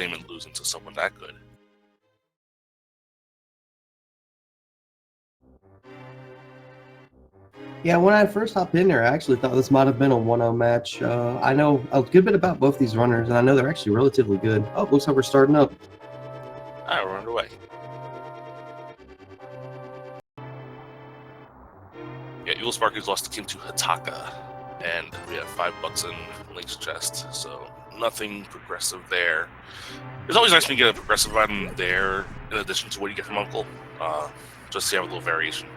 disappointment losing to someone that good. Yeah, when I first hopped in there, I actually thought this might have been a 1-0 match. I know a good bit about both these runners, and I know they're actually relatively good. Oh, looks like we're starting up. Alright, we're underway. Yeah, EvilSparky1 lost the king to Hataka, and we have $5 in Link's chest, so nothing progressive there. It's always nice when you get a progressive item there, in addition to what you get from Uncle, just to have a little variation.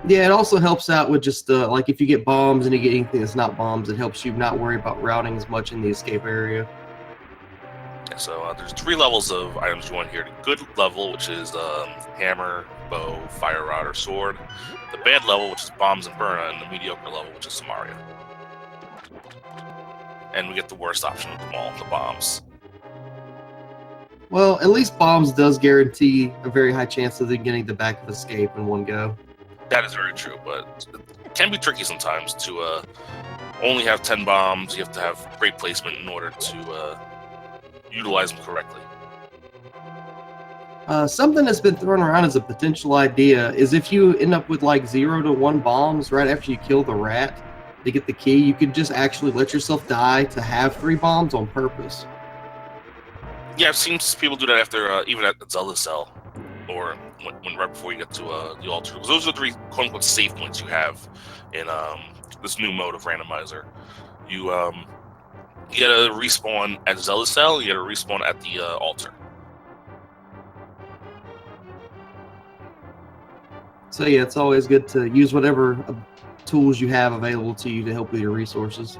Yeah, it also helps out with just like if you get bombs and you get anything that's not bombs, it helps you not worry about routing as much in the escape area. Yeah, so there's 3 levels of items you want here. The good level, which is hammer, bow, fire rod, or sword. The bad level, which is bombs and burna, and the mediocre level, which is Samaria. And we get the worst option of them all, the bombs. Well, at least bombs does guarantee a very high chance of them getting the back of escape in one go. That is very true, but it can be tricky sometimes to only have 10 bombs. You have to have great placement in order to utilize them correctly. Something that's been thrown around as a potential idea is if you end up with like 0 to 1 bombs right after you kill the rat to get the key, you could just actually let yourself die to have 3 bombs on purpose. Yeah, I've seen people do that after, even at the Zelda cell, or when right before you get to the altar. Because those are the 3 quote-unquote safe points you have in this new mode of Randomizer. You get a respawn at Zelda cell, you get a respawn at the altar. So yeah, it's always good to use whatever tools you have available to you to help with your resources.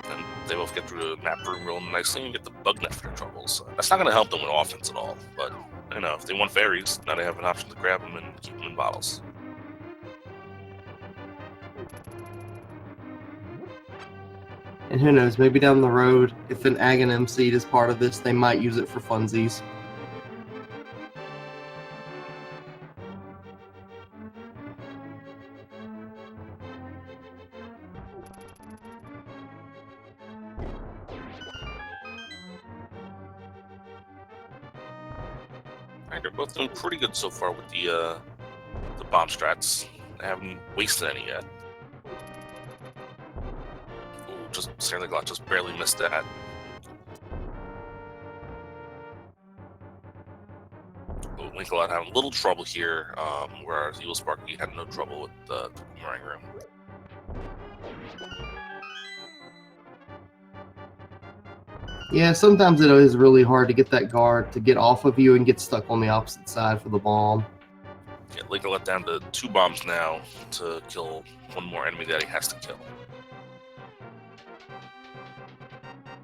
And they both get through the map room real nicely and get the bug net for their troubles. That's not going to help them with offense at all, but you know, if they want fairies, now they have an option to grab them and keep them in bottles. And who knows, maybe down the road, if an Aghanim seed is part of this, they might use it for funsies. Alright, they're both doing pretty good so far with the bomb strats. They haven't wasted any yet. Ooh, just SirLinkalot just barely missed that. Ooh, Linkalot having a little trouble here, whereas EvilSparky had no trouble with the boomerang room. Yeah, sometimes it is really hard to get that guard to get off of you and get stuck on the opposite side for the bomb. Yeah, Linkalot down to 2 bombs now to kill 1 more enemy that he has to kill.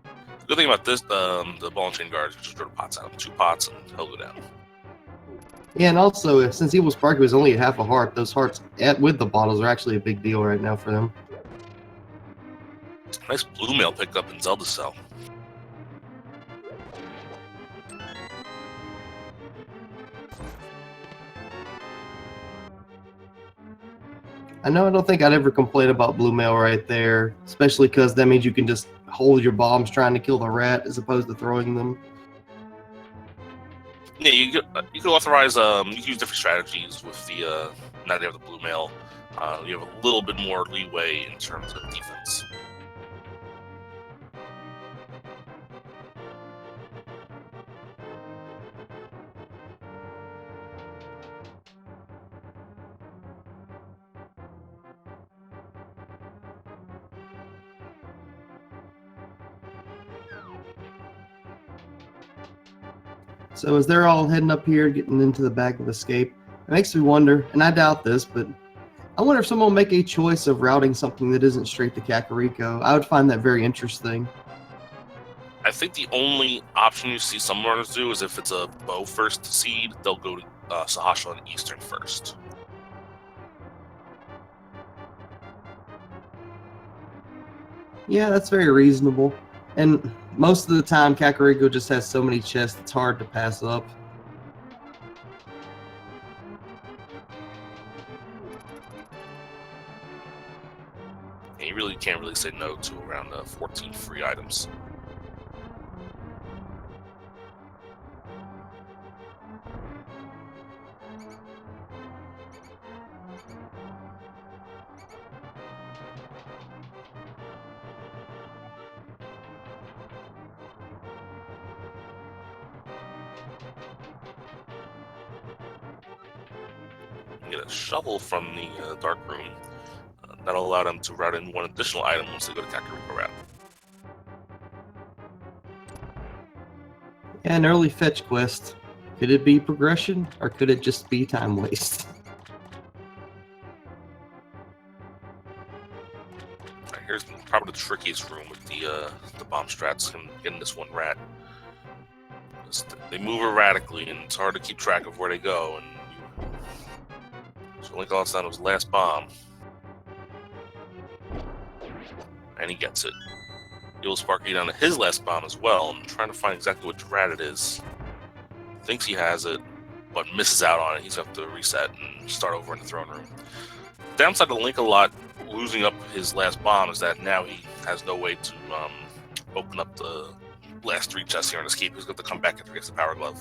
The good thing about this, the ball and chain guards, you just throw the pots out. 2 pots and he'll go down. Yeah, and also, since EvilSparky was only at half a heart, those hearts with the bottles are actually a big deal right now for them. Nice blue mail picked up in Zelda cell. I know I don't think I'd ever complain about blue mail right there, especially because that means you can just hold your bombs trying to kill the rat as opposed to throwing them. Yeah, you could authorize, you can use different strategies with the, now they have the blue mail. You have a little bit more leeway in terms of defense. So as they're all heading up here, getting into the back of escape, it makes me wonder, and I doubt this, but I wonder if someone will make a choice of routing something that isn't straight to Kakariko. I would find that very interesting. I think the only option you see some runners do is if it's a bow first seed, they'll go to Sahasha and Eastern first. Yeah, that's very reasonable. And most of the time, Kakariko just has so many chests, it's hard to pass up. And you really can't really say no to around 14 free items. Get a shovel from the dark room. That'll allow them to route in one additional item once they go to Kakariko route. Yeah, an early fetch quest. Could it be progression, or could it just be time waste? Right, here's probably the trickiest room with the bomb strats and getting this one rat. They move erratically, and it's hard to keep track of where they go. And SirLinkalot's down to his last bomb, and he gets it. EvilSparky down to his last bomb as well, and trying to find exactly which rat it is. Thinks he has it, but misses out on it. He's going to have to reset and start over in the throne room. Downside to Linkalot losing up his last bomb is that now he has no way to open up the last 3 chests here and escape. He's going to come back after he gets the power glove.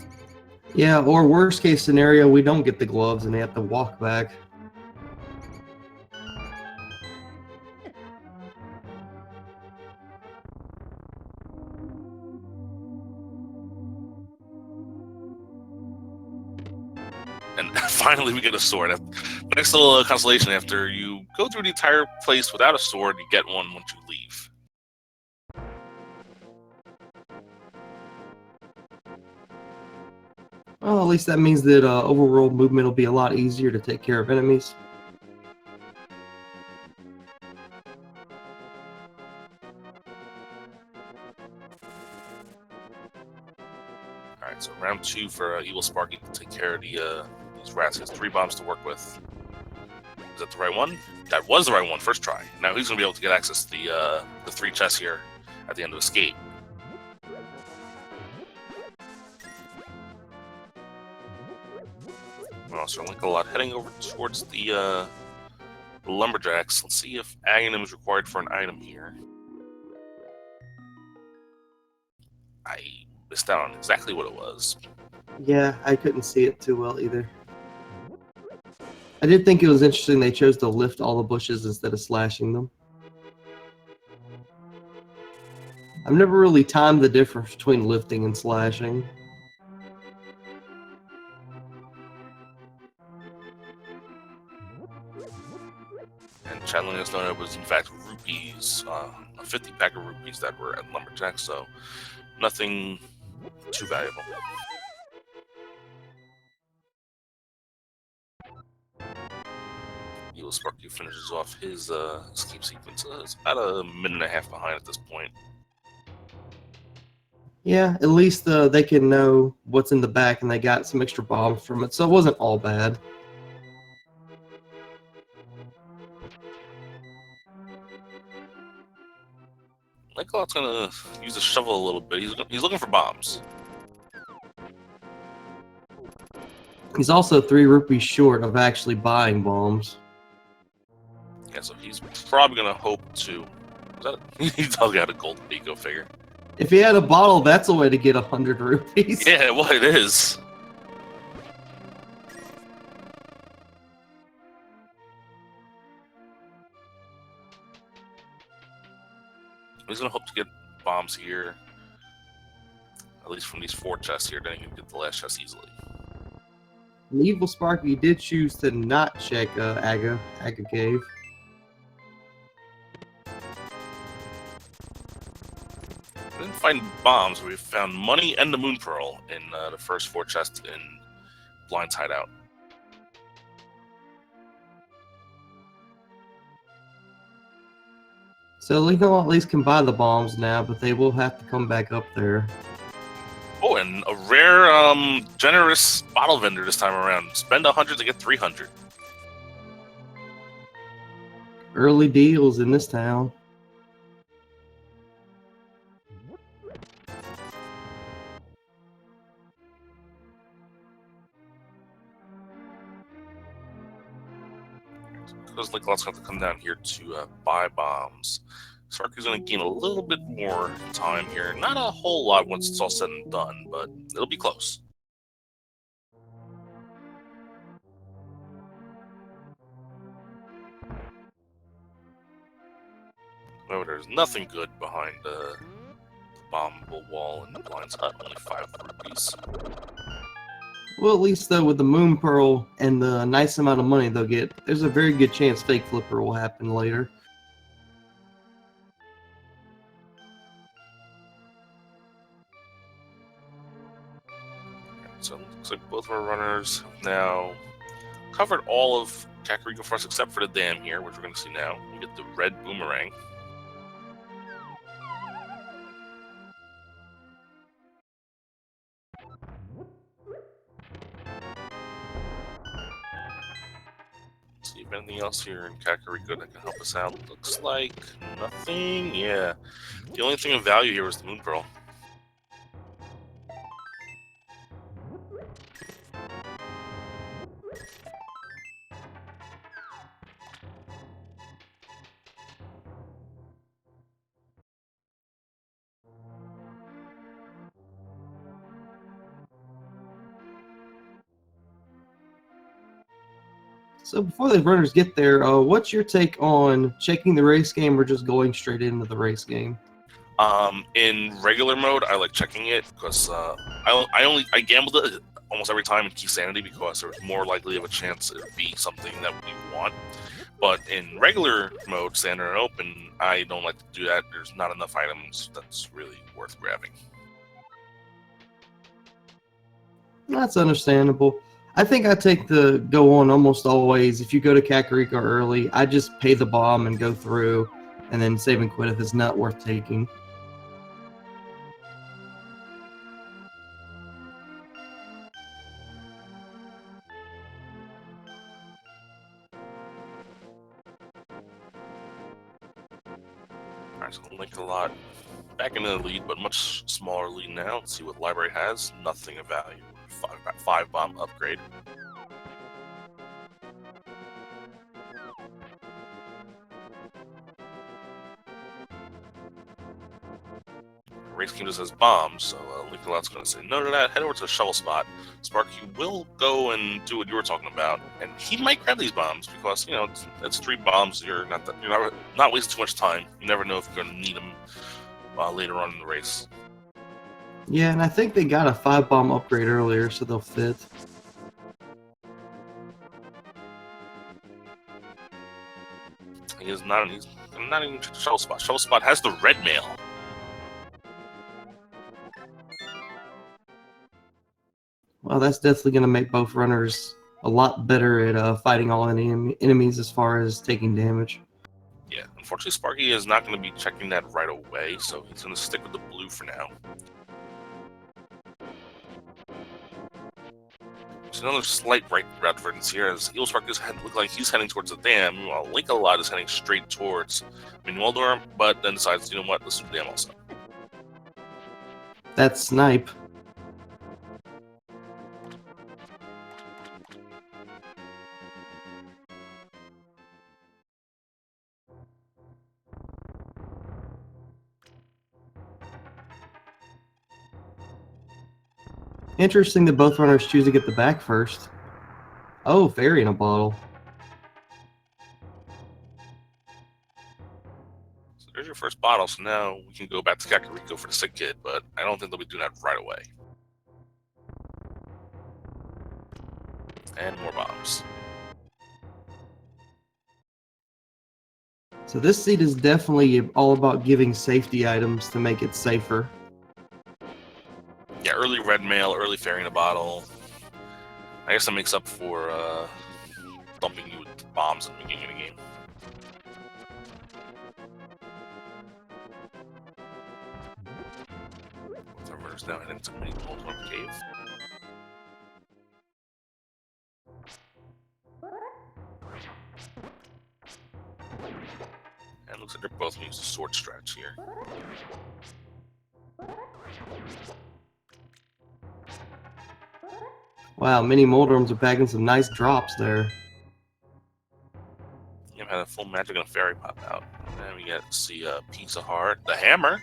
Yeah, or worst case scenario, we don't get the gloves and they have to walk back. And finally, we get a sword. Nice little consolation. After you go through the entire place without a sword, you get one once you leave. Well, at least that means that overworld movement will be a lot easier to take care of enemies. Alright, so round 2 for EvilSparky to take care of these rats. He has 3 bombs to work with. Is that the right one? That was the right one, first try. Now he's going to be able to get access to the 3 chests here at the end of Escape. Well, SirLinkalot heading over towards the lumberjacks. Let's see if Aghanim is required for an item here. I missed out on exactly what it was. Yeah, I couldn't see it too well either. I did think it was interesting they chose to lift all the bushes instead of slashing them. I've never really timed the difference between lifting and slashing. And channeling us known it was in fact rupees, a 50 pack of rupees that were at lumberjacks, so nothing too valuable. EvilSparky finishes off his escape sequence. It's about a minute and a half behind at this point. Yeah, at least they can know what's in the back and they got some extra bombs from it, so it wasn't all bad. Linkalot's gonna use the shovel a little bit. He's looking for bombs. He's also 3 rupees short of actually buying bombs. Yeah, so he's probably gonna hope to. He dug out a gold Pico figure. If he had a bottle, that's a way to get 100 rupees. Yeah, well, it is. He's gonna hope to get bombs here, at least from these 4 chests here. Then he can get the last chest easily. And EvilSparky did choose to not check Aga Cave. We didn't find bombs. We found money and the moon pearl in the first 4 chests in Blind's hideout. So Lincoln at least can buy the bombs now, but they will have to come back up there. Oh, and a rare, generous bottle vendor this time around. Spend 100 to get 300. Early deals in this town. because Linkalot's going to come down here to buy bombs. Sparky's going to gain a little bit more time here. Not a whole lot once it's all said and done, but it'll be close. Oh, there's nothing good behind the bombable wall and the blinds hut. Only 5 rupees. Well, at least though, with the Moon Pearl and the nice amount of money they'll get, there's a very good chance Fake Flipper will happen later. So it looks like both of our runners have now covered all of Kakariko for us except for the dam here, which we're going to see now. We get the red boomerang. See if anything else here in Kakariko that can help us out. Looks like nothing. Yeah. The only thing of value here was the Moon Pearl. So before the runners get there, what's your take on checking the race game or just going straight into the race game? In regular mode, I like checking it because I gambled it almost every time in Key Sanity because there was more likely of a chance it would be something that we want. But in regular mode, standard and open, I don't like to do that. There's not enough items that's really worth grabbing. That's understandable. I think I take the go on almost always. If you go to Kakariko early, I just pay the bomb and go through, and then save and quit if it's not worth taking. Alright, so Linkalot back into the lead, but much smaller lead now. Let's see what library has. Nothing of value. 5 bomb upgrade. Race game just has bombs, so Linkalot's going to say no to that. Head over to the shovel spot. Sparky will go and do what you were talking about, and he might grab these bombs because it's 3 bombs. You're not wasting too much time. You never know if you're going to need them later on in the race. Yeah, and I think they got a 5 bomb upgrade earlier, so they'll fit. He's not even shovel spot. Shovel spot has the red mail. Well, that's definitely going to make both runners a lot better at fighting all enemies as far as taking damage. Yeah, unfortunately, Sparky is not going to be checking that right away, so he's going to stick with the blue for now. There's another slight route divergence here as EvilSparky looks like he's heading towards the dam, while Linkalot is heading straight towards Waldorf, but then decides, you know what, let's do the dam also. That's Snipe. Interesting that both runners choose to get the back first. Oh, fairy in a bottle. So there's your first bottle, so now we can go back to Kakariko for the sick kid, but I don't think they'll be doing that right away. And more bombs. So this seed is definitely all about giving safety items to make it safer. Yeah, early red mail, early fairy in a bottle. I guess that makes up for dumping you with bombs in the beginning of the game. The runners now heading to the Waldorf cave. And it looks like they're both going to use the sword stretch here. Wow, mini Moldorms are packing some nice drops there. Game had a full magic and a fairy pop out. And we get to see a piece of heart, the hammer,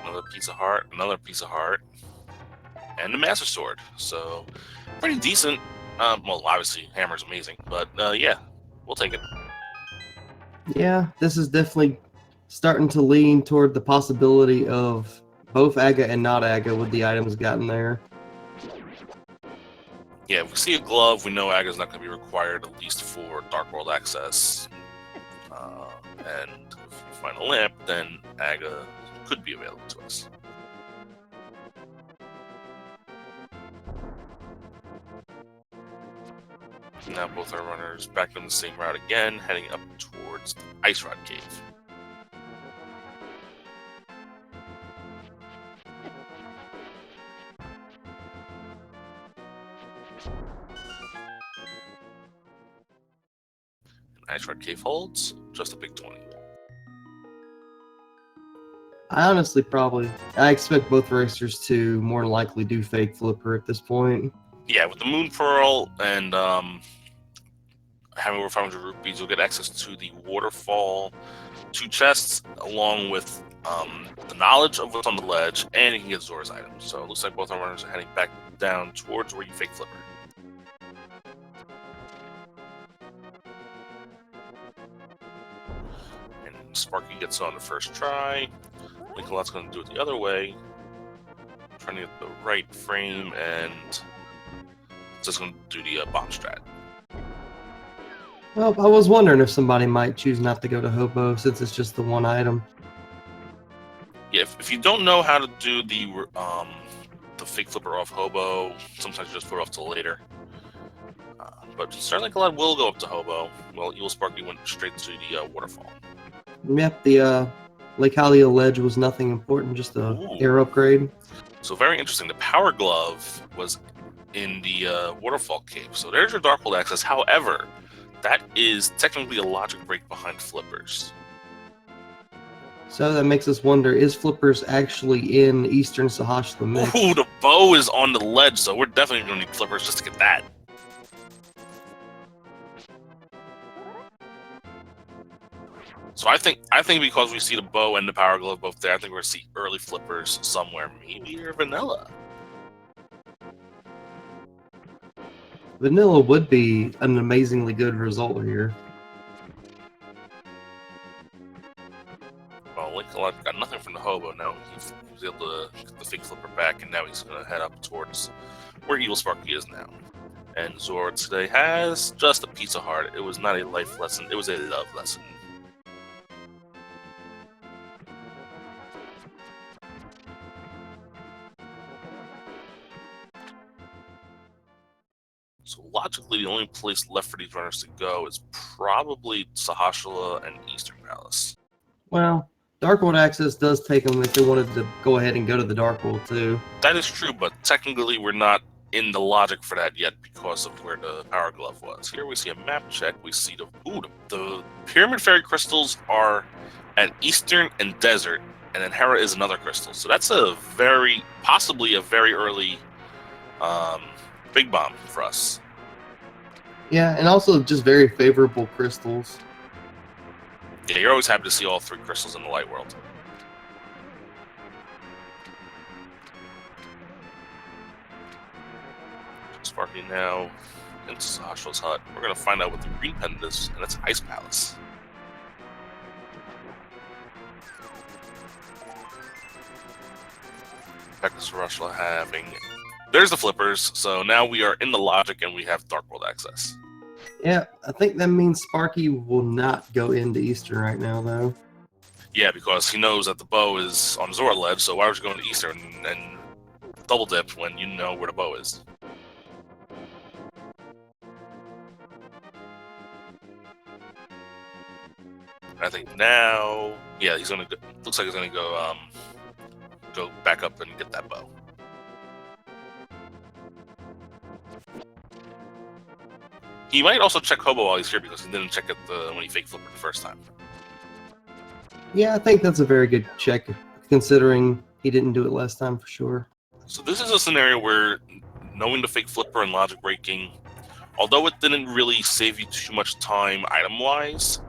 another piece of heart, another piece of heart, and the master sword. So pretty decent. Well, obviously hammer's amazing, but yeah, we'll take it. Yeah, this is definitely starting to lean toward the possibility of both Aga and not Aga with the items gotten there. Yeah, if we see a glove, we know Aga's not going to be required, at least for Dark World access. And if we find a lamp, then Aga could be available to us. Now both our runners back on the same route again, heading up towards the Ice Rod Cave. Ice Rod Cave holds just a big 20. I expect both racers to more than likely do fake flipper at this point. Yeah, with the Moon Pearl and having over 500 rupees, you'll get access to the waterfall, 2 chests, along with the knowledge of what's on the ledge, and you can get Zora's items. So it looks like both our runners are heading back down towards where you fake flipper. And Sparky gets on the first try. Linkalot's going to do it the other way, trying to get the right frame, and just going to do the bomb strat. Well, I was wondering if somebody might choose not to go to Hobo since it's just the one item. Yeah, if you don't know how to do the fake flipper off Hobo, sometimes you just put it off till later. But SirLinkalot will go up to Hobo. Well, EvilSparky went straight to the waterfall. Yep, the Lake Hylia ledge was nothing important, just a air upgrade. So very interesting. The Power Glove was in the waterfall cave. So there's your Dark World access. However, that is technically a logic break behind flippers. So that makes us wonder, is flippers actually in Eastern Sahasla mix? Ooh, the bow is on the ledge, so we're definitely going to need flippers just to get that. So I think because we see the bow and the Power Glove both there, I think we're going to see early flippers somewhere. Maybe or vanilla. Vanilla would be an amazingly good result here. Well, Linkalot got nothing from the Hobo. Now he was able to get the fake flipper back, and now he's going to head up towards where EvilSparky is now. And Zora today has just a piece of heart. It was not a life lesson. It was a love lesson. So logically, the only place left for these runners to go is probably Sahasla and Eastern Palace. Well, Dark World access does take them if they wanted to go ahead and go to the Dark World too. That is true, but technically we're not in the logic for that yet because of where the Power Glove was. Here we see a map check. We see the Pyramid Fairy crystals are at Eastern and Desert, and then Hera is another crystal. So that's possibly a very early big bomb for us. Yeah, and also just very favorable crystals. Yeah, you're always happy to see all 3 crystals in the light world. Sparky now into Sahasra's hut. We're going to find out what the green pendant is, and it's Ice Palace. Back to Sahasra having... There's the flippers, so now we are in the logic and we have Dark World access. Yeah, I think that means Sparky will not go into Eastern right now, though. Yeah, because he knows that the bow is on Zora ledge, so why would you go into Eastern and double dip when you know where the bow is? I think now, yeah, he's gonna go, looks like he's gonna go back up and get that bow. He might also check Hobo while he's here because he didn't check it when he fake flippered the first time. Yeah, I think that's a very good check, considering he didn't do it last time for sure. So this is a scenario where, knowing the fake flipper and logic breaking, although it didn't really save you too much time item-wise,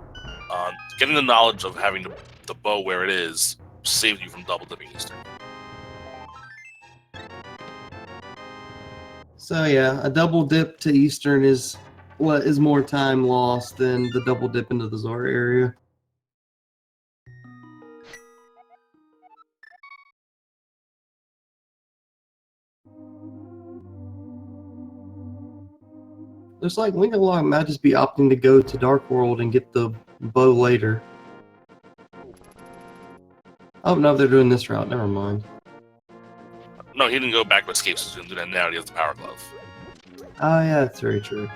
getting the knowledge of having the bow where it is saved you from double dipping Eastern. So yeah, a double dip to Eastern is what is more time lost than the double dip into the Zora area. Looks like Linkalot might just be opting to go to Dark World and get the bow later. Oh no, they're doing this route. Never mind. No, he didn't go back to escape, so he's gonna do that now. He has the power glove. Oh yeah, that's very true.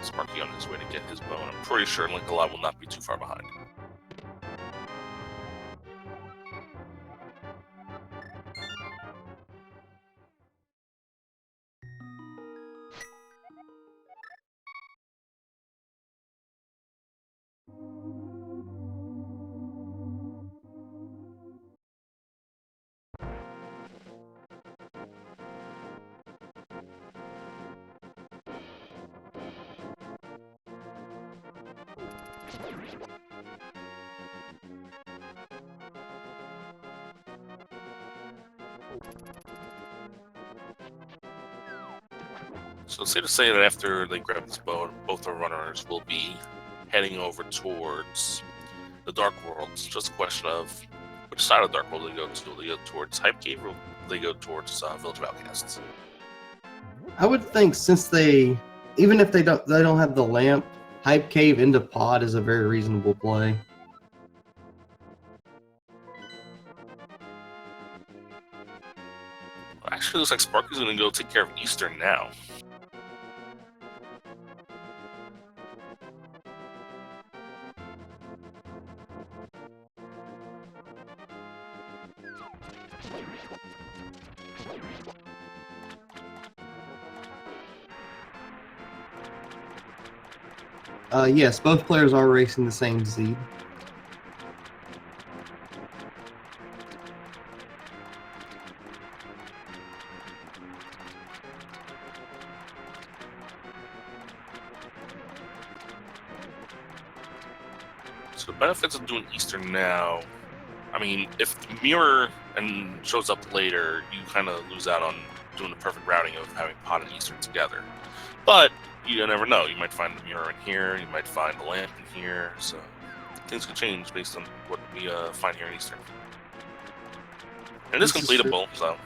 Sparky on his way to get his bow, and I'm pretty sure Linkalot will not be too far behind. So it's safe to say that after they grab this bow, both the runners will be heading over towards the Dark World. It's just a question of which side of the Dark World they go to. Will they go towards Hype Cave, or will they go towards Village of Outcasts? I would think since even if they don't have the lamp, Hype Cave into Pod is a very reasonable play. Well, actually, it looks like Sparky's going to go take care of Eastern now. Yes, both players are racing the same Z. So the benefits of doing Eastern now, I mean, if the mirror and shows up later, you kind of lose out on doing the perfect routing of having Pod and Eastern together. But you never know. You might find the mirror in here. You might find the lamp in here. So things could change based on what we find here in Eastern. And it's completable, so.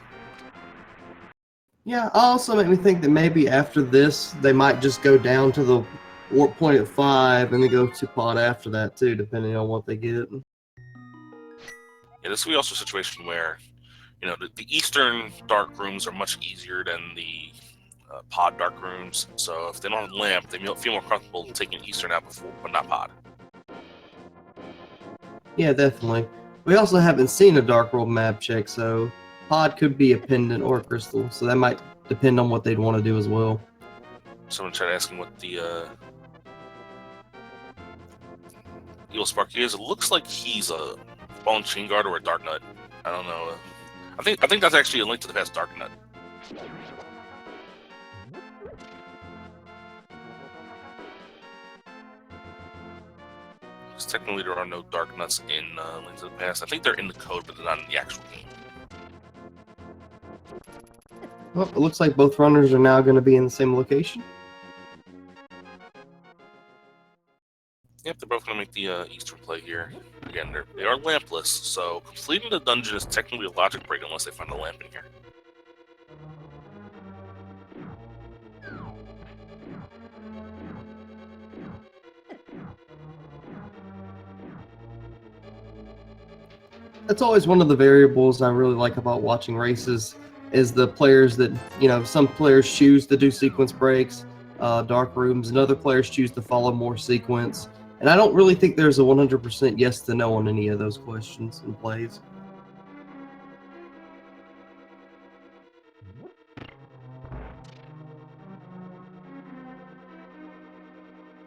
Yeah, also make me think that maybe after this, they might just go down to the warp point at 5 and then go to Pod after that too, depending on what they get. Yeah, this will be also a situation where, you know, the Eastern dark rooms are much easier than the Pod dark rooms. So if they don't have a lamp, they feel more comfortable taking Eastern out before, but not Pod. Yeah, definitely. We also haven't seen a Dark World map check, so Pod could be a pendant or a crystal, so that might depend on what they'd want to do as well. Someone tried asking what the EvilSparky is. It looks like he's a Fallen Chain Guard or a Dark Nut. I don't know. I think that's actually a link to the past Dark Nut. Because technically there are no Dark Nuts in Link to the Past. I think they're in the code, but they're not in the actual game. Well, it looks like both runners are now going to be in the same location. Yep, they're both going to make the Eastern play here. Again, they are lampless, so completing the dungeon is technically a logic break unless they find a lamp in here. That's always one of the variables I really like about watching races is the players that, some players choose to do sequence breaks, dark rooms, and other players choose to follow more sequence. And I don't really think there's a 100% yes to no on any of those questions and plays.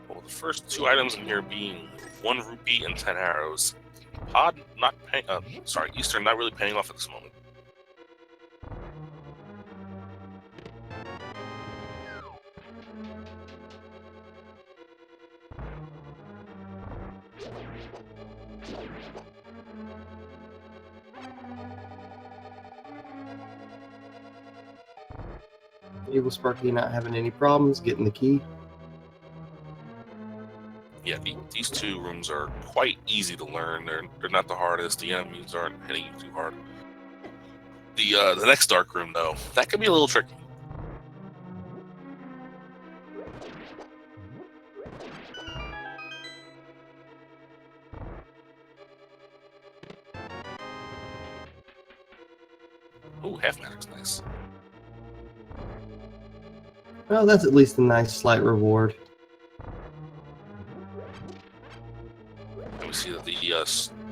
Well, first 2 items in here being 1 rupee and 10 arrows. Pod not paying. Sorry, Eastern not really paying off at this moment. EvilSparky not having any problems getting the key. Yeah, these 2 rooms are quite easy to learn. They're not the hardest. The enemies aren't hitting you too hard. The next dark room though, that can be a little tricky. Ooh, half magic's nice. Well, that's at least a nice slight reward. And we see that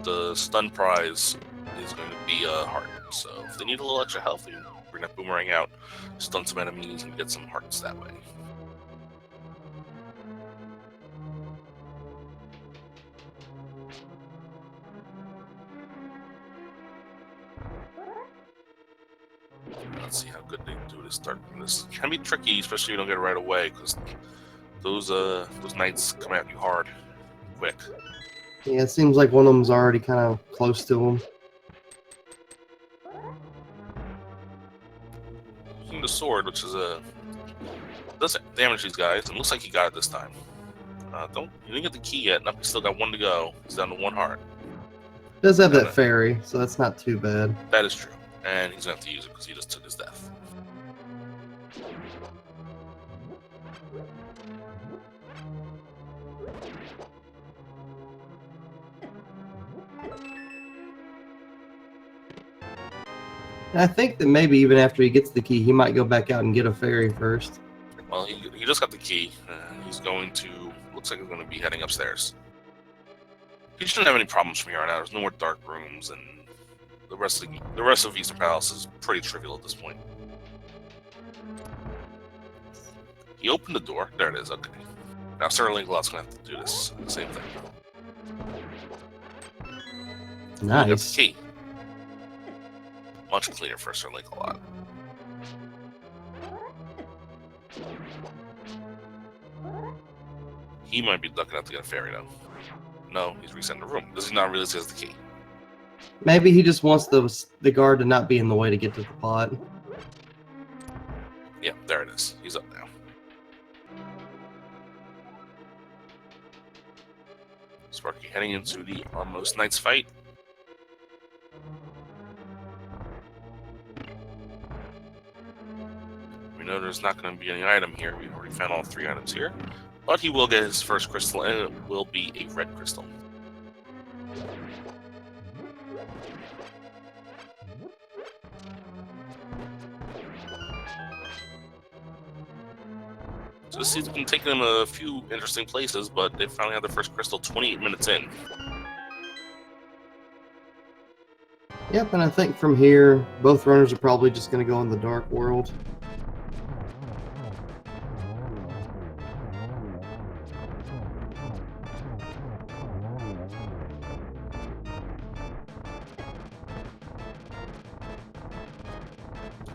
the stun prize is going to be a heart. So if they need a little extra health, they can bring that boomerang out, stun some enemies, and get some hearts that way. Let's see how good they do this start. This can be tricky, especially if you don't get it right away, because those knights come at you hard, quick. Yeah, it seems like one of them's already kind of close to him. Using the sword, which is doesn't damage these guys, and looks like he got it this time. You didn't get the key yet. Nope, he's still got 1 to go. He's down to 1 heart. Does have that fairy, so that's not too bad. That is true. And he's going to have to use it because he just took his death. And I think that maybe even after he gets the key, he might go back out and get a fairy first. Well, he just got the key. He's going to... Looks like he's going to be heading upstairs. He shouldn't have any problems from here on out. There's no more dark rooms, and the rest of Eastern Palace is pretty trivial at this point. He opened the door. There it is. Okay. Now SirLinkalot's going to have to do this. Same thing. Nice. He got the key. Much cleaner for SirLinkalot. He might be ducking out to get a fairy though. No, he's resetting the room. Does he not realize he has the key? Maybe he just wants the guard to not be in the way to get to the pot. Yeah, there it is. He's up now. Sparky heading into the Armmost Knights fight. We know there's not going to be any item here. We've already found all 3 items here. But he will get his first crystal, and it will be a red crystal. So this has been taking them a few interesting places, but they finally had their first crystal 28 minutes in. Yep, and I think from here, both runners are probably just going to go in the dark world.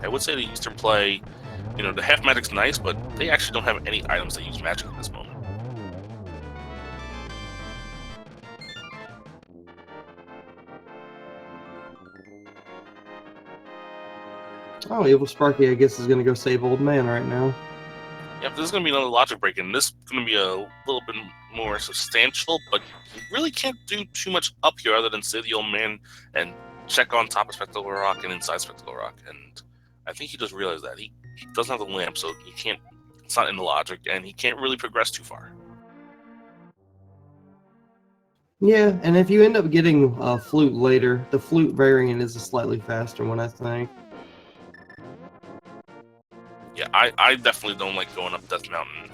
I would say the Eastern play, you know, the half magic's nice, but they actually don't have any items that use magic at this moment. Oh, EvilSparky, I guess, is going to go save Old Man right now. Yep, this is going to be another logic break, and this is going to be a little bit more substantial, but you really can't do too much up here other than save the Old Man and check on top of Spectacle Rock and inside Spectacle Rock, and I think he just realized that. He doesn't have the lamp, so he can't, it's not in the logic, and he can't really progress too far. Yeah, and if you end up getting a flute later, the flute variant is a slightly faster one, I think. Yeah, I definitely don't like going up Death Mountain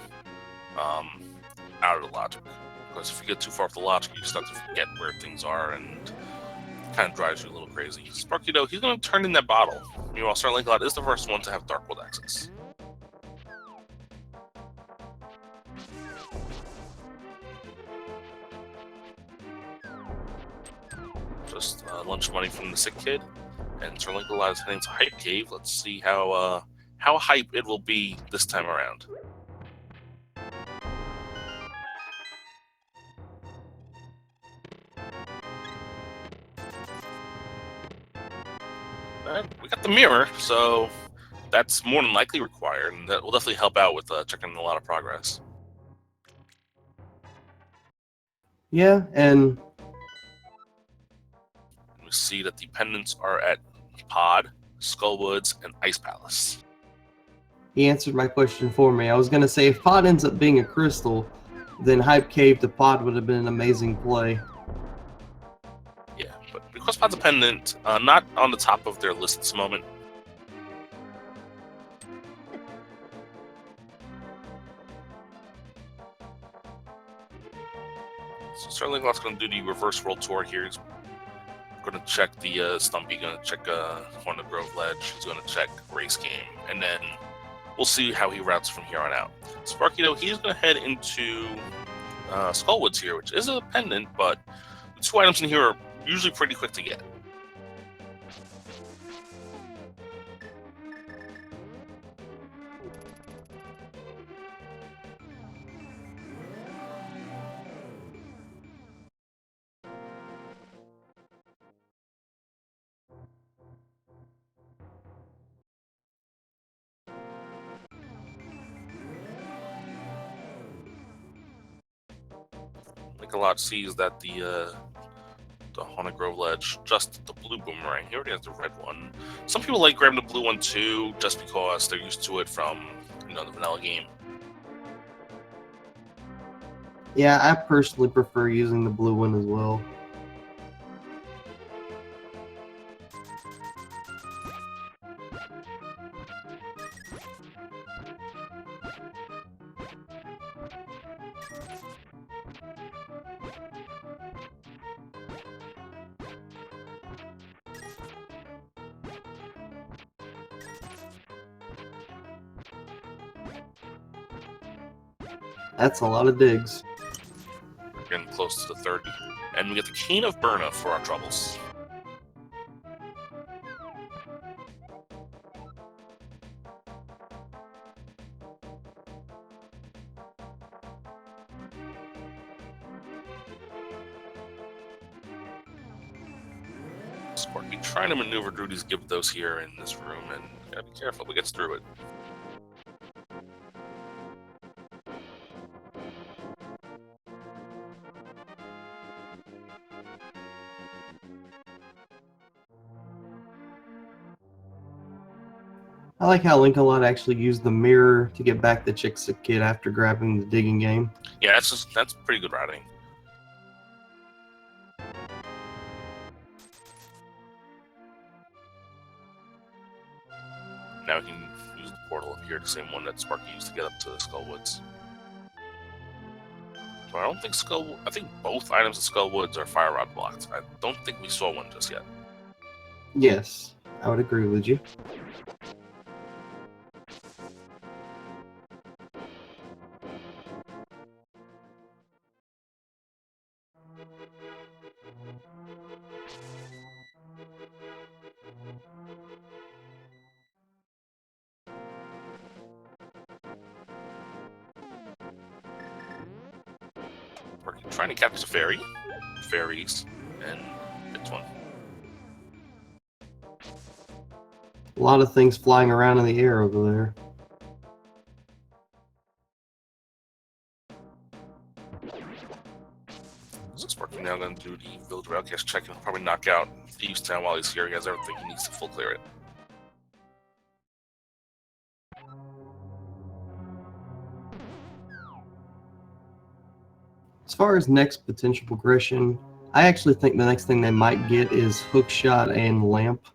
out of the logic, because if you get too far off the logic, you start to forget where things are, and it kind of drives you a little crazy. Sparky, though, he's going to turn in that bottle. Meanwhile, SirLinkalot is the first one to have Dark World access. Just lunch money from the sick kid. And SirLinkalot is heading to Hype Cave. Let's see how hype it will be this time around. We got the mirror, so that's more than likely required, and that will definitely help out with checking a lot of progress. Yeah, and we see that the pendants are at Pod, Skullwoods, and Ice Palace. he answered my question for me. I was going to say, if Pod ends up being a crystal, then Hype Cave to Pod would have been an amazing play. Yeah, but because Pod's a pendant, not on the top of their list at this moment. So SirLinkalot's going to do the reverse world tour here. He's going to check the Stumpy, going to check Horn of Grove Ledge, he's going to check Race Game, and then we'll see how he routes from here on out. Sparky, though, he's going to head into Skullwoods here, which is a pendant, but the two items in here are usually pretty quick to get. Linkalot sees that the Haunted Grove Ledge, just the blue boomerang. He already has the red one. Some people like grabbing the blue one too, just because they're used to it from the vanilla game. Yeah, I personally prefer using the blue one as well. That's a lot of digs. We're getting close to the 30. And we get the Cane of Burna for our troubles. Sparky trying to maneuver through these Gibdos here in this room, and gotta be careful if he gets through it. I like how Linkalot actually used the mirror to get back the Chick-Sick Kid after grabbing the digging game. Yeah, that's pretty good routing. Now we can use the portal up here, the same one that Sparky used to get up to Skullwoods. So I think both items in Skullwoods are fire rod blocked. I don't think we saw one just yet. Yes, I would agree with you. We're trying to catch the fairies, and it's one. A lot of things flying around in the air over there. So Sparky now going to do the Village of Outcast check and probably knock out Thieves Town while he's here. He has everything he needs to full clear it. As far as next potential progression, I actually think the next thing they might get is Hookshot and Lamp.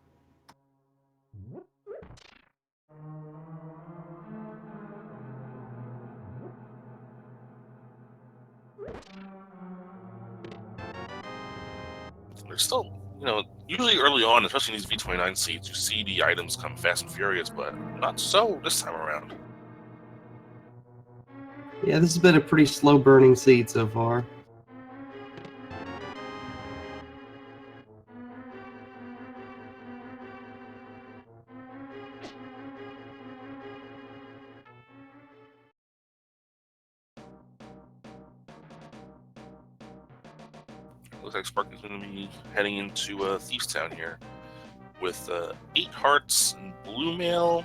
There's still, usually early on, especially in these V29 seeds, you see the items come fast and furious, but not so this time around. Yeah, this has been a pretty slow burning seed so far. looks like Sparky's going to be heading into Thieves Town here with 8 hearts and blue mail.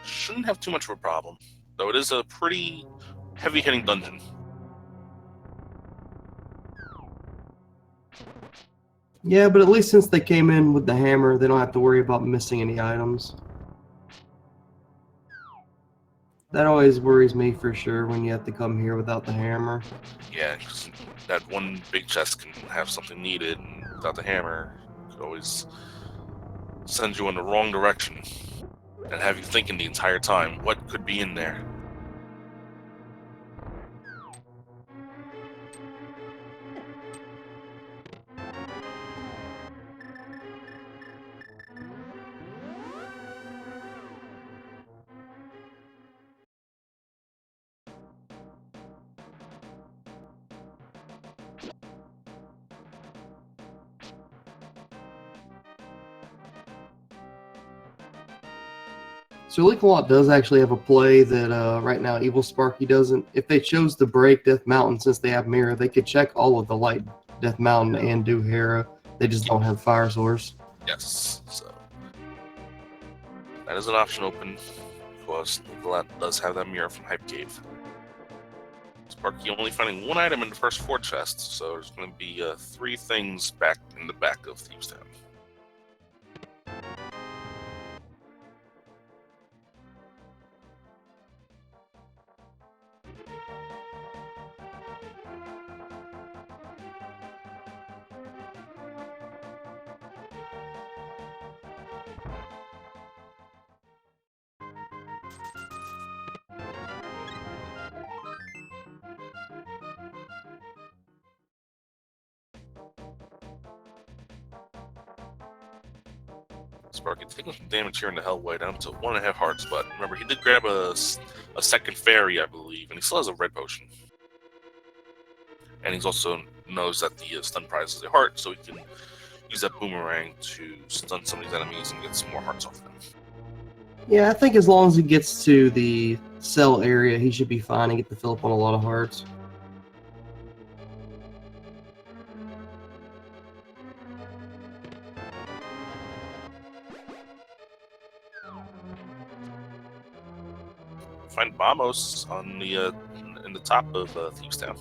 Shouldn't have too much of a problem, though it is a pretty heavy-hitting dungeon. Yeah, but at least since they came in with the hammer, they don't have to worry about missing any items. That always worries me for sure when you have to come here without the hammer. Yeah, because that one big chest can have something needed, and without the hammer, it could always send you in the wrong direction and have you thinking the entire time, what could be in there? SirLinkalot does actually have a play that right now EvilSparky doesn't. If they chose to break Death Mountain, since they have Mirror, they could check all of the light Death Mountain and do Hera. They just don't have Fire Source. Yes, so that is an option open, because Linkalot does have that mirror from Hype Cave. Sparky only finding 1 item in the first 4 chests, so there's going to be 3 things back in the back of Thieves Town. Sparky taking some damage here in the Hellway, down to 1.5 hearts, but remember, he did grab a second fairy, I believe, and he still has a red potion. And he also knows that the stun prize is a heart, so he can use that boomerang to stun some of these enemies and get some more hearts off them. Yeah, I think as long as he gets to the cell area, he should be fine and get to fill up on a lot of hearts. Find Bamos on the in the top of Thieves Town.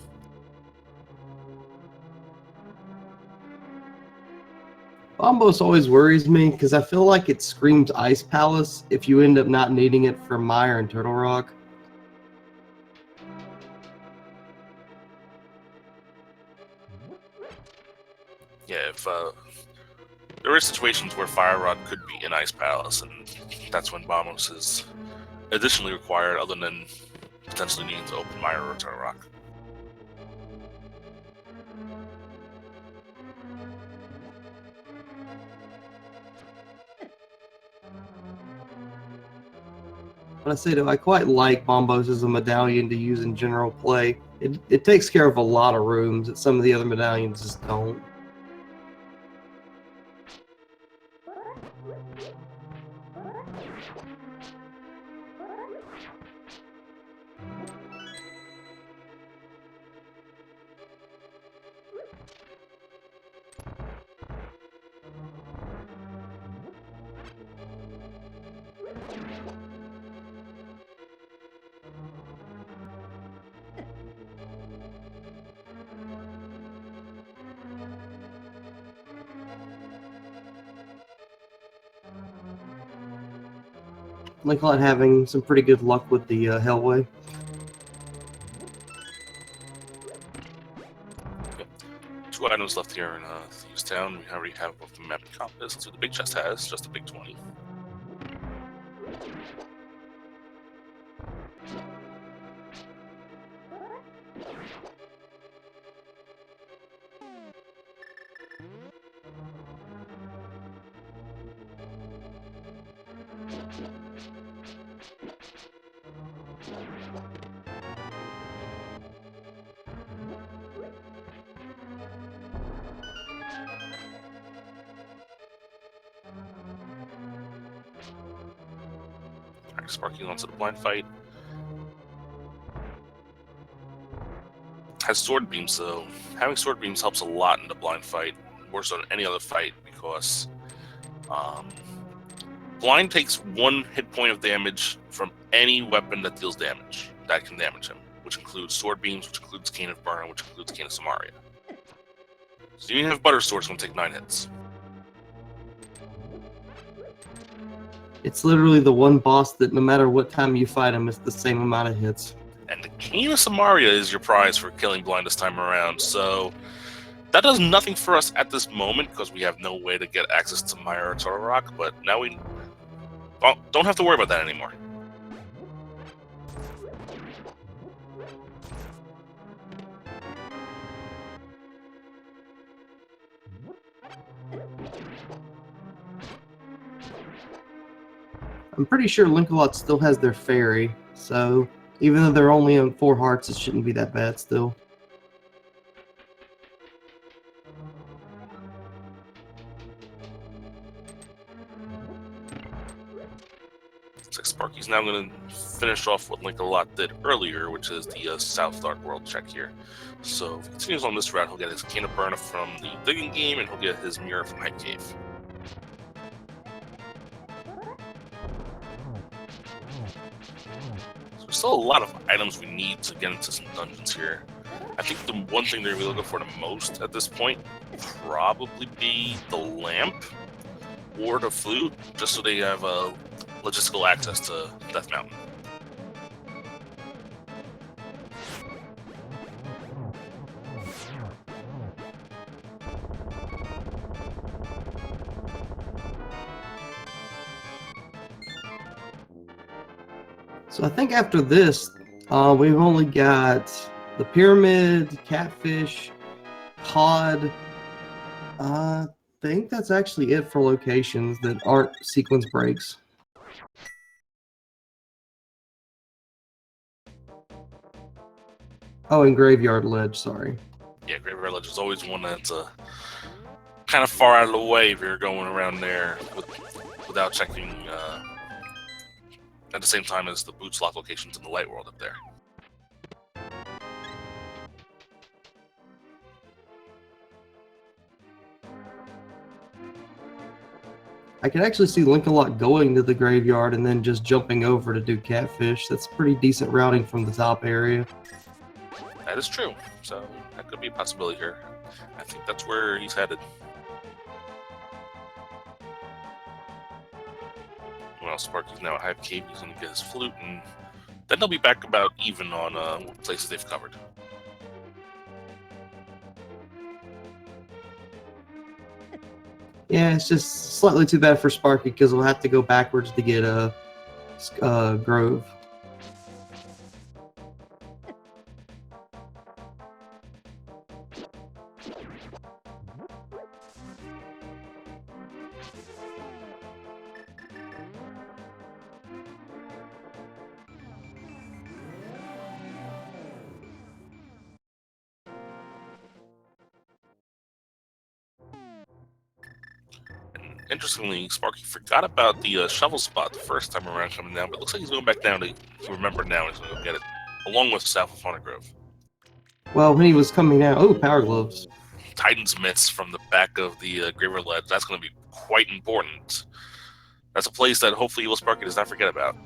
Bombos always worries me because I feel like it screams Ice Palace if you end up not needing it for Mire and Turtle Rock. Yeah, if there are situations where Fire Rod could be in Ice Palace, and that's when Bamos is additionally required, other than potentially needing to open Mire or Turtle Rock. But I say though, I quite like Bombos as a medallion to use in general play. It takes care of a lot of rooms that some of the other medallions just don't. Linkalot having some pretty good luck with the Hellway. Okay. 2 items left here in Thieves Town. We already have both the map and compass. Let's see what the big chest has. Just a big 20. Alright, Sparky onto the blind fight. has sword beams, so having sword beams helps a lot in the blind fight, worse than any other fight, because blind takes 1 hit point of damage from any weapon that deals damage, that can damage him, which includes sword beams, which includes Cane of Burn, which includes Cane of Samaria. So you have Butter Sword's going to take 9 hits. It's literally the one boss that no matter what time you fight him, it's the same amount of hits. And the Cane of Samaria is your prize for killing blind this time around, so that does nothing for us at this moment because we have no way to get access to Mire or Turtle Rock, but now we don't have to worry about that anymore. I'm pretty sure Linkalot still has their fairy, so even though they're only on 4 hearts, it shouldn't be that bad still. Looks like Sparky's now going to finish off what Linkalot did earlier, which is the South Dark World check here. So if he continues on this route, he'll get his Cane of Burn from the Digging Game, and he'll get his Mirror from High Cave. So there's still a lot of items we need to get into some dungeons here. I think the one thing they're really looking for the most at this point would probably be the lamp or the flute, just so they have logistical access to Death Mountain. So I think after this, we've only got the pyramid, catfish, cod. I think that's actually it for locations that aren't sequence breaks. Oh, and Graveyard Ledge, sorry. Yeah, Graveyard Ledge is always one that's kind of far out of the way if you're going around there without checking at the same time as the boot slot locations in the light world up there. I can actually see Linkalot going to the graveyard and then just jumping over to do catfish. That's pretty decent routing from the top area. That is true, so that could be a possibility here. I think that's where he's headed. Well, Sparky's now at Hive Cave. He's going to get his flute, and then they'll be back about even on what places they've covered. Yeah, it's just slightly too bad for Sparky because we'll have to go backwards to get a Grove. Interestingly, Sparky forgot about the shovel spot the first time around coming down, but it looks like he's going back down to remember now. He's going to go get it, along with South of Fauna Grove. Well, when he was coming down, oh, Power Gloves. Titan's Mitts from the back of the Graveyard Ledge. That's going to be quite important. That's a place that hopefully EvilSparky does not forget about.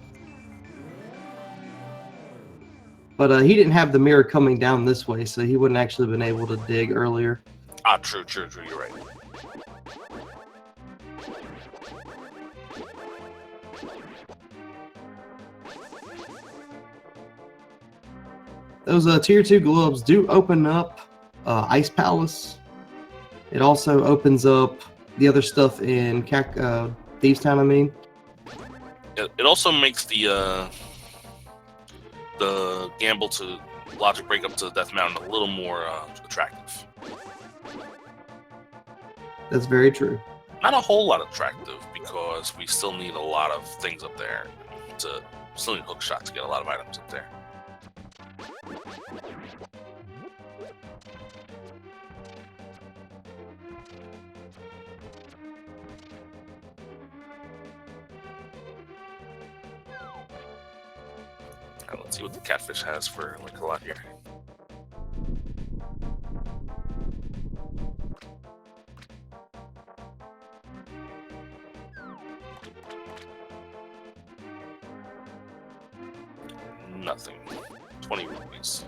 But he didn't have the mirror coming down this way, so he wouldn't actually been able to dig earlier. Ah, true. You're right. Those tier 2 gloves do open up Ice Palace. It also opens up the other stuff in Thieves Town, I mean. It also makes the gamble to logic break up to Death Mountain a little more attractive. That's very true. Not a whole lot attractive, because we still need a lot of things up there. Still need hook shot to get a lot of items up there. Now let's see what the catfish has for Linkalot here. nothing. 20 rupees.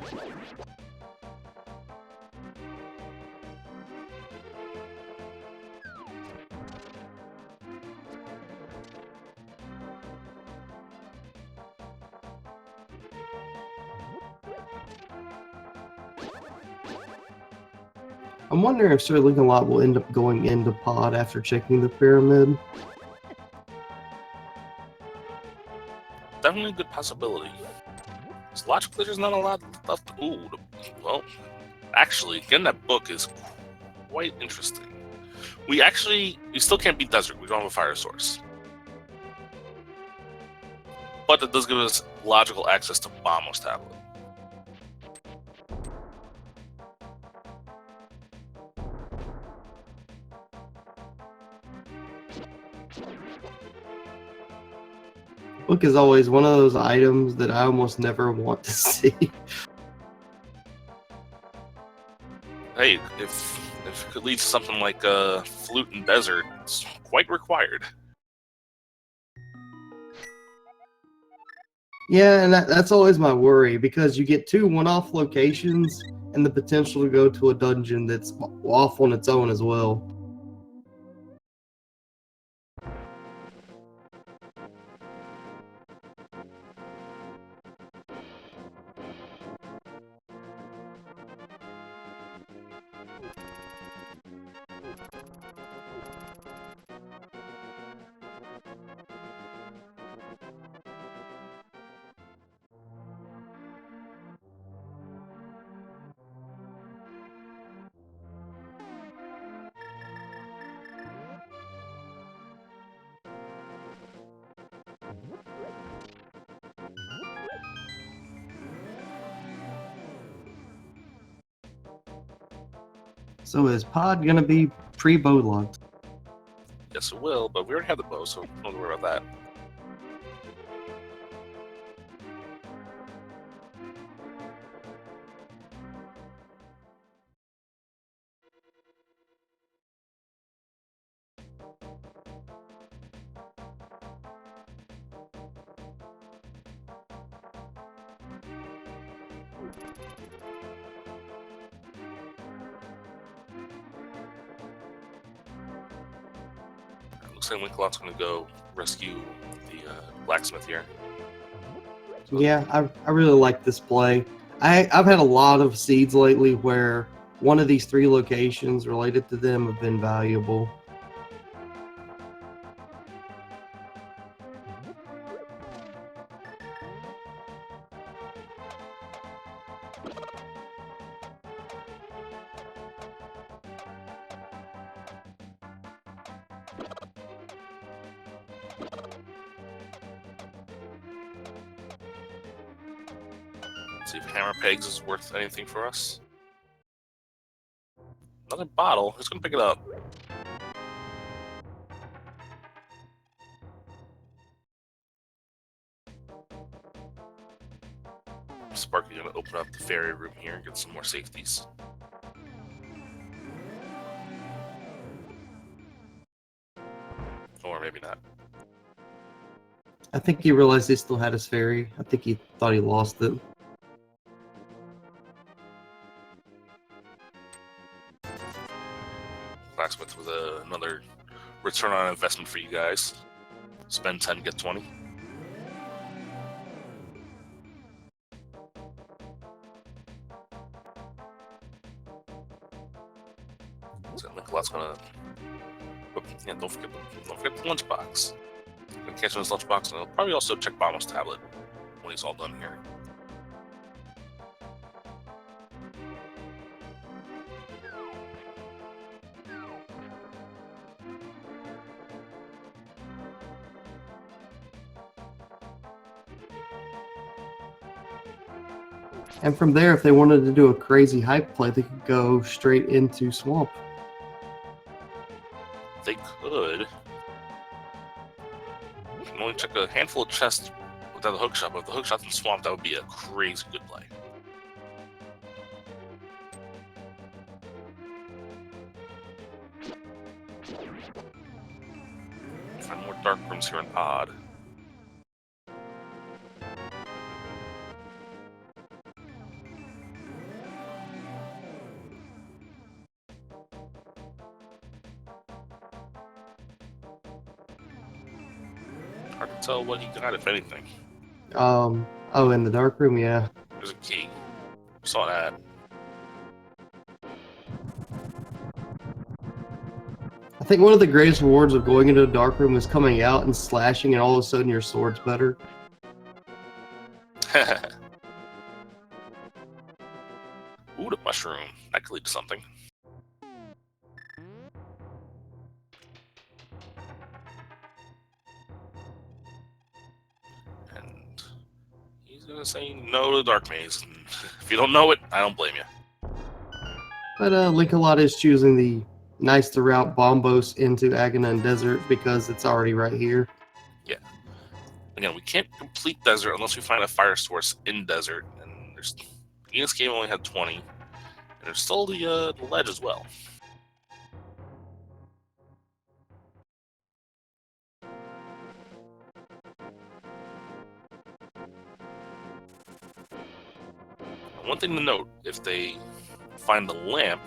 I'm wondering if SirLinkalot will end up going into pod after checking the pyramid. Definitely a good possibility. Logically, there's not a lot left. Ooh, well, actually, getting that book is quite interesting. We still can't beat Desert. We don't have a fire source. But that does give us logical access to Bombo's tablet. Book is always one of those items that I almost never want to see. Hey, if it could lead to something like a flute in Desert, it's quite required. Yeah, and that's always my worry, because you get 2 one-off locations and the potential to go to a dungeon that's off on its own as well. So is pod gonna be pre-bow locked? Yes, it will, but we already have the bow, so don't worry about that. Looks like Linkalot's gonna go rescue the blacksmith here. So, Yeah, I really like this play. I've had a lot of seeds lately where one of these 3 locations related to them have been valuable. let's see if Hammer Pegs is worth anything for us. Another bottle. Who's gonna pick it up? Sparky gonna open up the fairy room here and get some more safeties. Or maybe not. I think he realized he still had his fairy. I think he thought he lost it. Blacksmith with another return on investment for you guys. Spend 10, get 20. So Linkalot's gonna. Oh, yeah, don't forget the lunchbox. Gonna catch him his lunchbox, and he'll probably also check Bombo's tablet when he's all done here. And from there, if they wanted to do a crazy hype play, they could go straight into Swamp. They could. You can only check a handful of chests without the hookshot, but if the hookshot's in Swamp, that would be a crazy good play. Find more dark rooms here in Pod. Hard to tell what he got, if anything. Oh, in the dark room, yeah. There's a key. Saw that. I think one of the greatest rewards of going into a dark room is coming out and slashing, and all of a sudden your sword's better. Ooh, the mushroom. That could lead to something. And he's gonna say no to the dark maze. And if you don't know it, I don't blame you. But Linkalot is choosing the nice to route Bombos into Aganon Desert because it's already right here. Yeah. Again, we can't complete desert unless we find a fire source in desert. And there's this game only had 20. And there's still the ledge as well. One thing to note, if they find the lamp,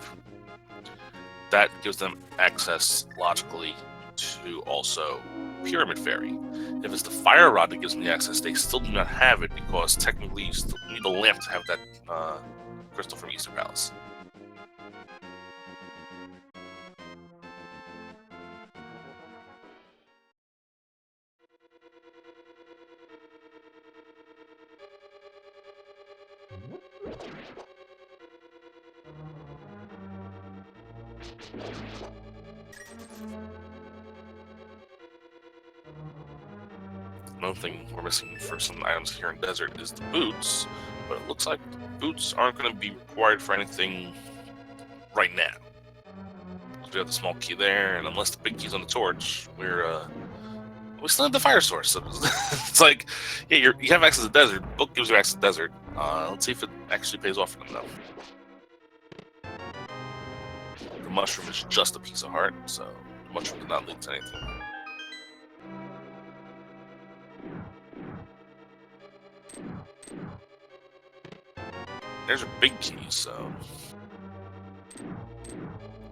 that gives them access logically to also Pyramid Fairy. If it's the fire rod that gives them the access, they still do not have it because technically you still need the lamp to have that crystal from Easter Palace. Another thing we're missing for some items here in desert is the boots, but it looks like the boots aren't going to be required for anything right now. We have the small key there, and unless the big key's on the torch, we still have the fire source. So it's like, yeah, you have access to the desert. The book gives you access to the desert. Let's see if it actually pays off for them, though. The mushroom is just a piece of heart, so the mushroom did not lead to anything. There's a big key, so...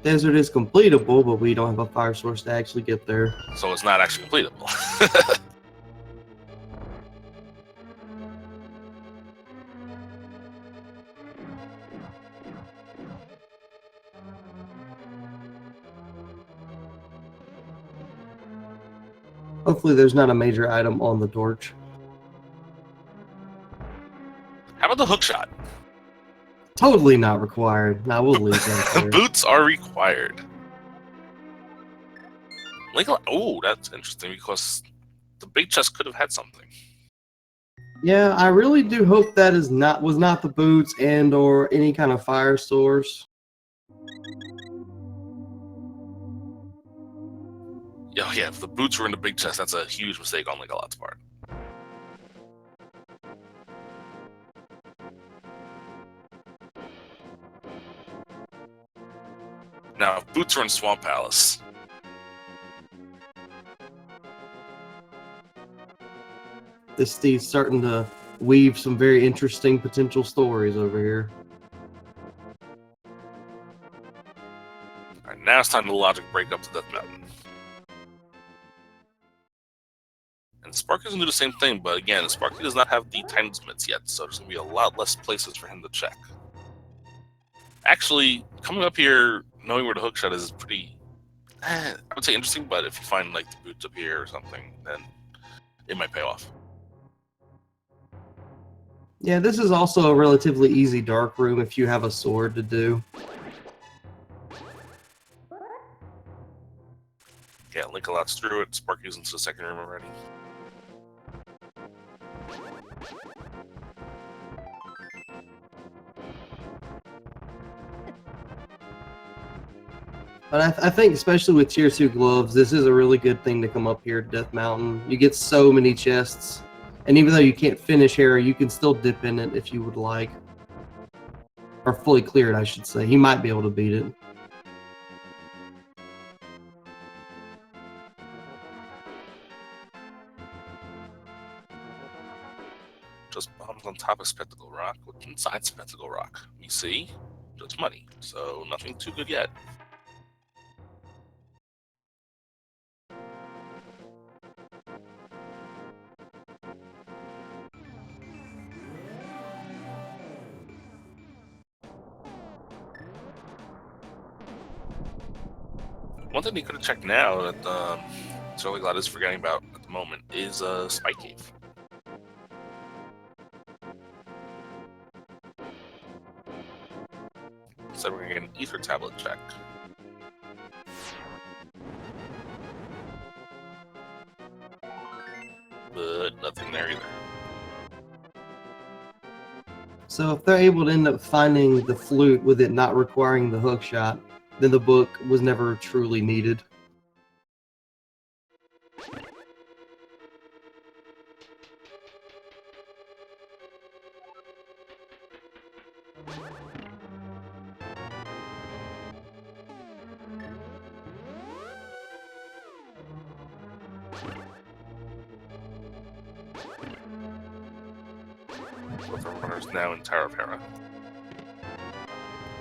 Desert is completable, but we don't have a fire source to actually get there. So it's not actually completable. Hopefully there's not a major item on the torch. How about the hook shot? Totally not required. Now we'll leave that there. Boots are required. Oh, that's interesting because the big chest could have had something. Yeah, I really do hope that was not the boots and or any kind of fire source. Yeah, if the boots were in the big chest, that's a huge mistake on Linkalot's part. Now, if boots are in Swamp Palace, This Steve's starting to weave some very interesting potential stories over here. alright, now it's time to logic break up to Death Mountain. And Sparky's gonna do the same thing, but again, Sparky does not have the Tinesmiths yet, so there's gonna be a lot less places for him to check. Actually, coming up here, knowing where the hookshot is pretty, I would say interesting, but if you find like the boots up here or something, then it might pay off. Yeah, this is also a relatively easy dark room if you have a sword to do. Yeah, Linkalot's through it. Sparky's into the second room already. But I think especially with Tier 2 gloves, this is a really good thing to come up here at Death Mountain. You get so many chests. And even though you can't finish Harry, you can still dip in it if you would like. Or fully clear it, I should say. He might be able to beat it. Just bombs on top of Spectacle Rock. What's inside Spectacle Rock? We see just money, so nothing too good yet. One thing they could have checked now that SirLinkalot is forgetting about at the moment is Spy Cave. So we're gonna get an ether tablet check. But nothing there either. So if they're able to end up finding the flute with it not requiring the hook shot, then the book was never truly needed. Both the runners now in Tower of Hera.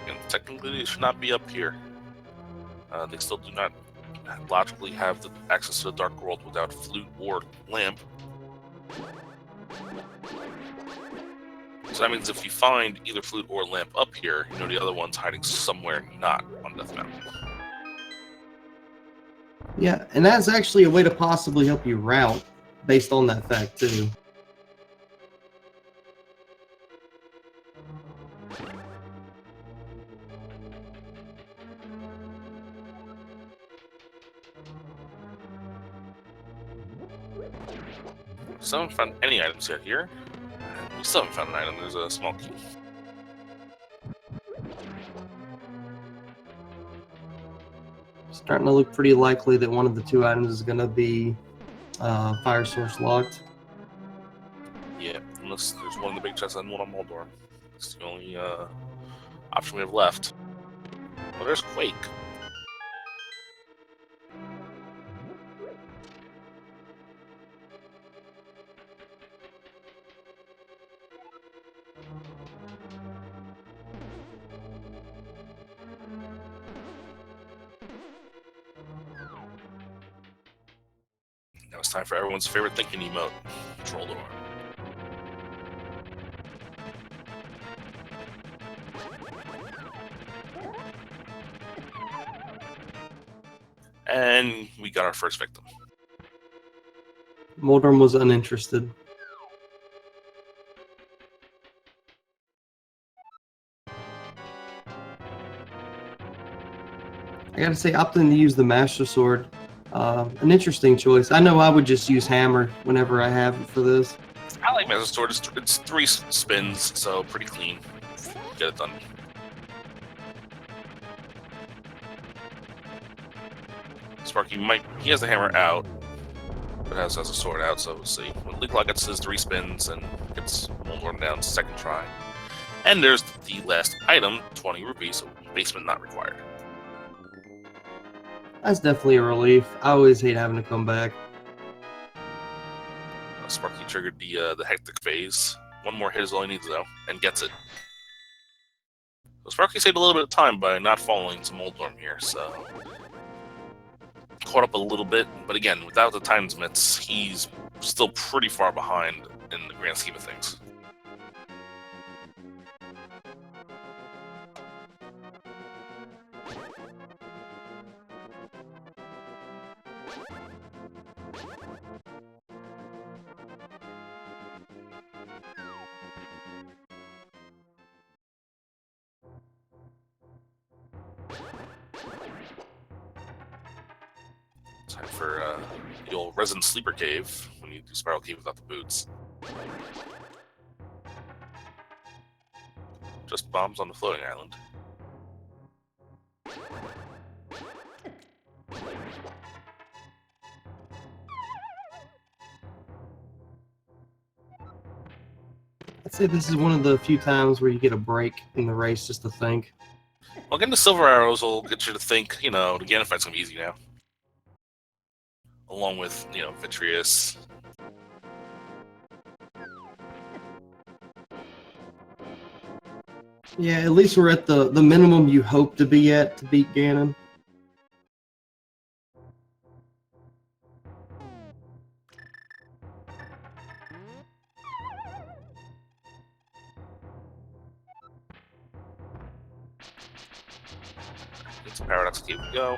And technically they should not be up here. They still do not logically have the access to the Dark World without flute or lamp. So that means if you find either flute or lamp up here, you know the other one's hiding somewhere not on Death Mountain. Yeah, and that's actually a way to possibly help you route based on that fact too. Still haven't found any items yet here. We still haven't found an item. There's a small key. Starting to look pretty likely that one of the two items is going to be fire source locked. Yeah, unless there's one in the big chest and one on Moldor. It's the only option we have left. Well, there's Quake. Now it's time for everyone's favorite thinking emote, Troll Door. And we got our first victim. Moldorm was uninterested. I gotta say, opting to use the Master Sword, an interesting choice. I know I would just use Hammer whenever I have it for this. I like Master Sword. It's 3 spins, so pretty clean. Get it done. Sparky he has the hammer out, but has a sword out, so we'll see. LinkalotSet gets his 3 spins and gets Moldorm down second try. And there's the last item, 20 rupees, so basement not required. That's definitely a relief. I always hate having to come back. Sparky triggered the hectic phase. One more hit is all he needs, though, and gets it. So Sparky saved a little bit of time by not following to Moldorm here, so caught up a little bit, but again, without the time limits, he's still pretty far behind in the grand scheme of things. Time for the old resin sleeper cave when you do spiral cave without the boots. Just bombs on the floating island. I'd say this is one of the few times where you get a break in the race just to think. Well, getting the silver arrows will get you to think, the Ganon fight's gonna be easy now. Along with, Vitreous. Yeah, at least we're at the minimum you hope to be at to beat Ganon. It's a paradox cave we go.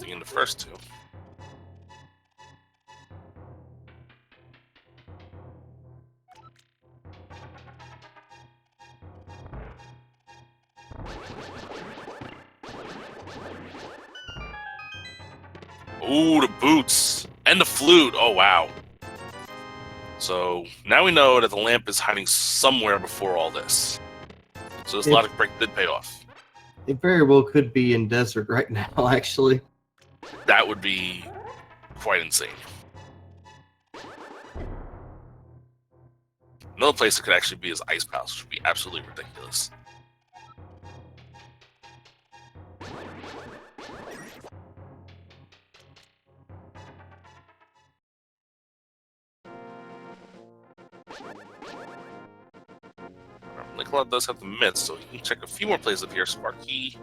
saving in the first two. Ooh, the boots and the flute. Oh wow. So now we know that the lamp is hiding somewhere before all this. So this logic break did pay off. It very well could be in desert right now, actually. That would be quite insane. Another place it could actually be is Ice Palace, which would be absolutely ridiculous. Linkalot does have the myths, so he can check a few more places up here. Sparky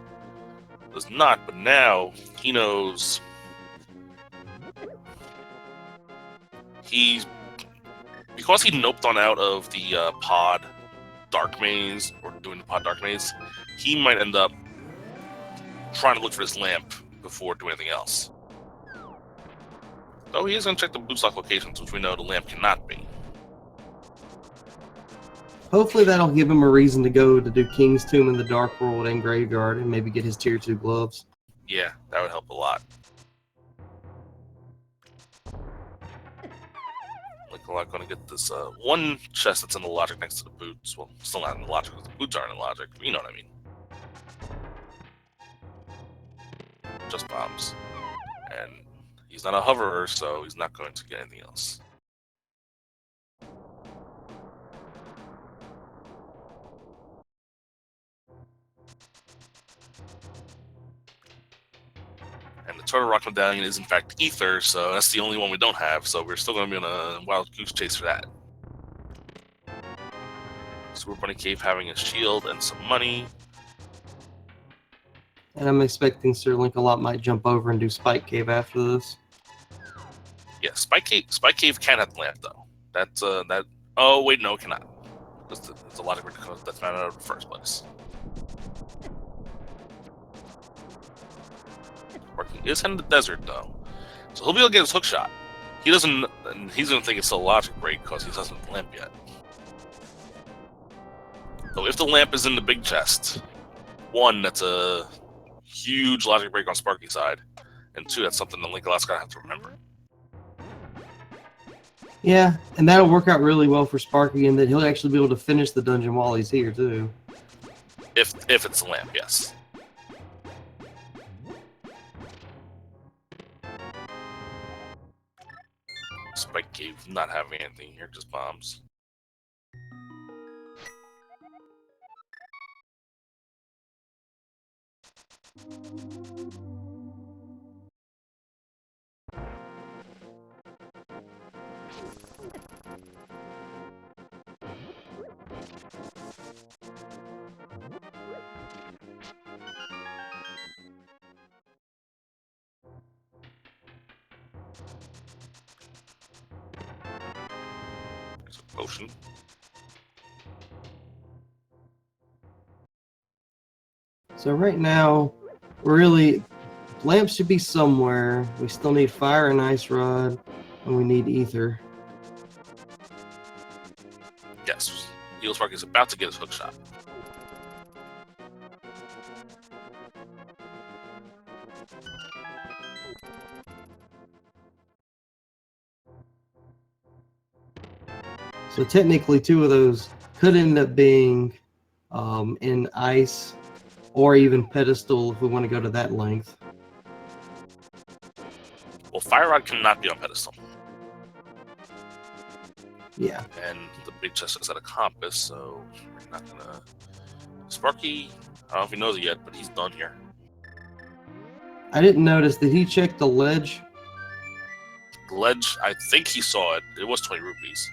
does not, but now he knows because he noped on out of the pod dark maze, or doing the pod dark maze, he might end up trying to look for this lamp before doing anything else. Though he is going to check the bootstock locations, which we know the lamp cannot be. Hopefully that'll give him a reason to go to do King's Tomb in the Dark World and Graveyard and maybe get his tier 2 gloves. Yeah, that would help a lot. Linkalot going to get this one chest that's in the logic next to the boots. Well, still not in the logic because the boots aren't in the logic. You know what I mean. Just bombs. And he's not a hoverer, so he's not going to get anything else. And the Turtle Rock Medallion is in fact Ether, so that's the only one we don't have, so we're still going to be on a wild goose chase for that. Super Bunny Cave having a shield and some money. And I'm expecting SirLinkalot might jump over and do Spike Cave after this. Yeah, Spike Cave can have the lamp though. That's that. Oh wait, no, it cannot. That's a lot of that's found out in the first place. Sparky is in the desert though, so he'll be able to get his hook shot. He doesn't, and he's gonna think it's a logic break because he doesn't have the lamp yet. So if the lamp is in the big chest, one, that's a huge logic break on Sparky's side, and two, that's something that Linkalot's gonna have to remember. Yeah, and that'll work out really well for Sparky in that he'll actually be able to finish the dungeon while he's here too. If it's the lamp, yes. Spike Cave not having anything here, just bombs. There's a potion. So right now, really, lamps should be somewhere. We still need fire and ice rod, and we need ether. Yes, EvilSparky is about to get his hook shot. So technically, two of those could end up being in ice or even pedestal if we want to go to that length. Well, Fire Rod cannot be on pedestal. Yeah. And the big chest is at a compass, so we're not gonna... Sparky, I don't know if he knows it yet, but he's done here. I didn't notice. Did he check the ledge? The ledge, I think he saw it. It was 20 rupees.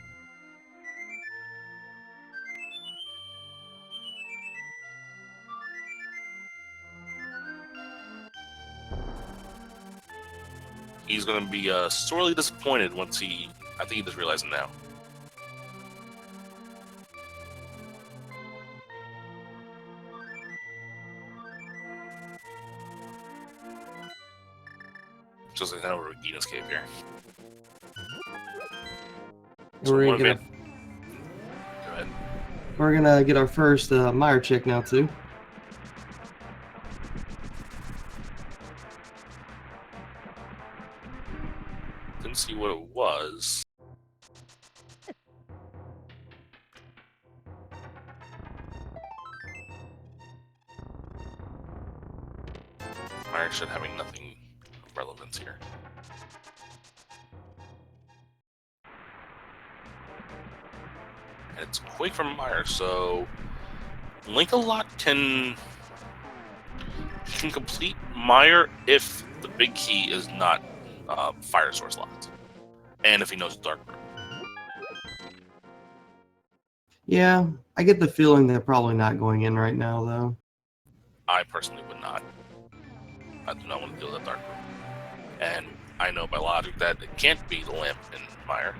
He's going to be sorely disappointed once he... I think he just realized it now. Just like over Regina's cave here. We're gonna Go ahead. We're gonna get our first Meyer check now too. Didn't see what it was. Meyer should having nothing of relevance here. And it's Quake from Meyer, so Linkalot can complete Meyer if the big key is not fire source locked, and if he knows dark room. Yeah, I get the feeling they're probably not going in right now though. I personally would not. I do not want to deal with that dark room. And I know by logic that it can't be the lamp in Meyer.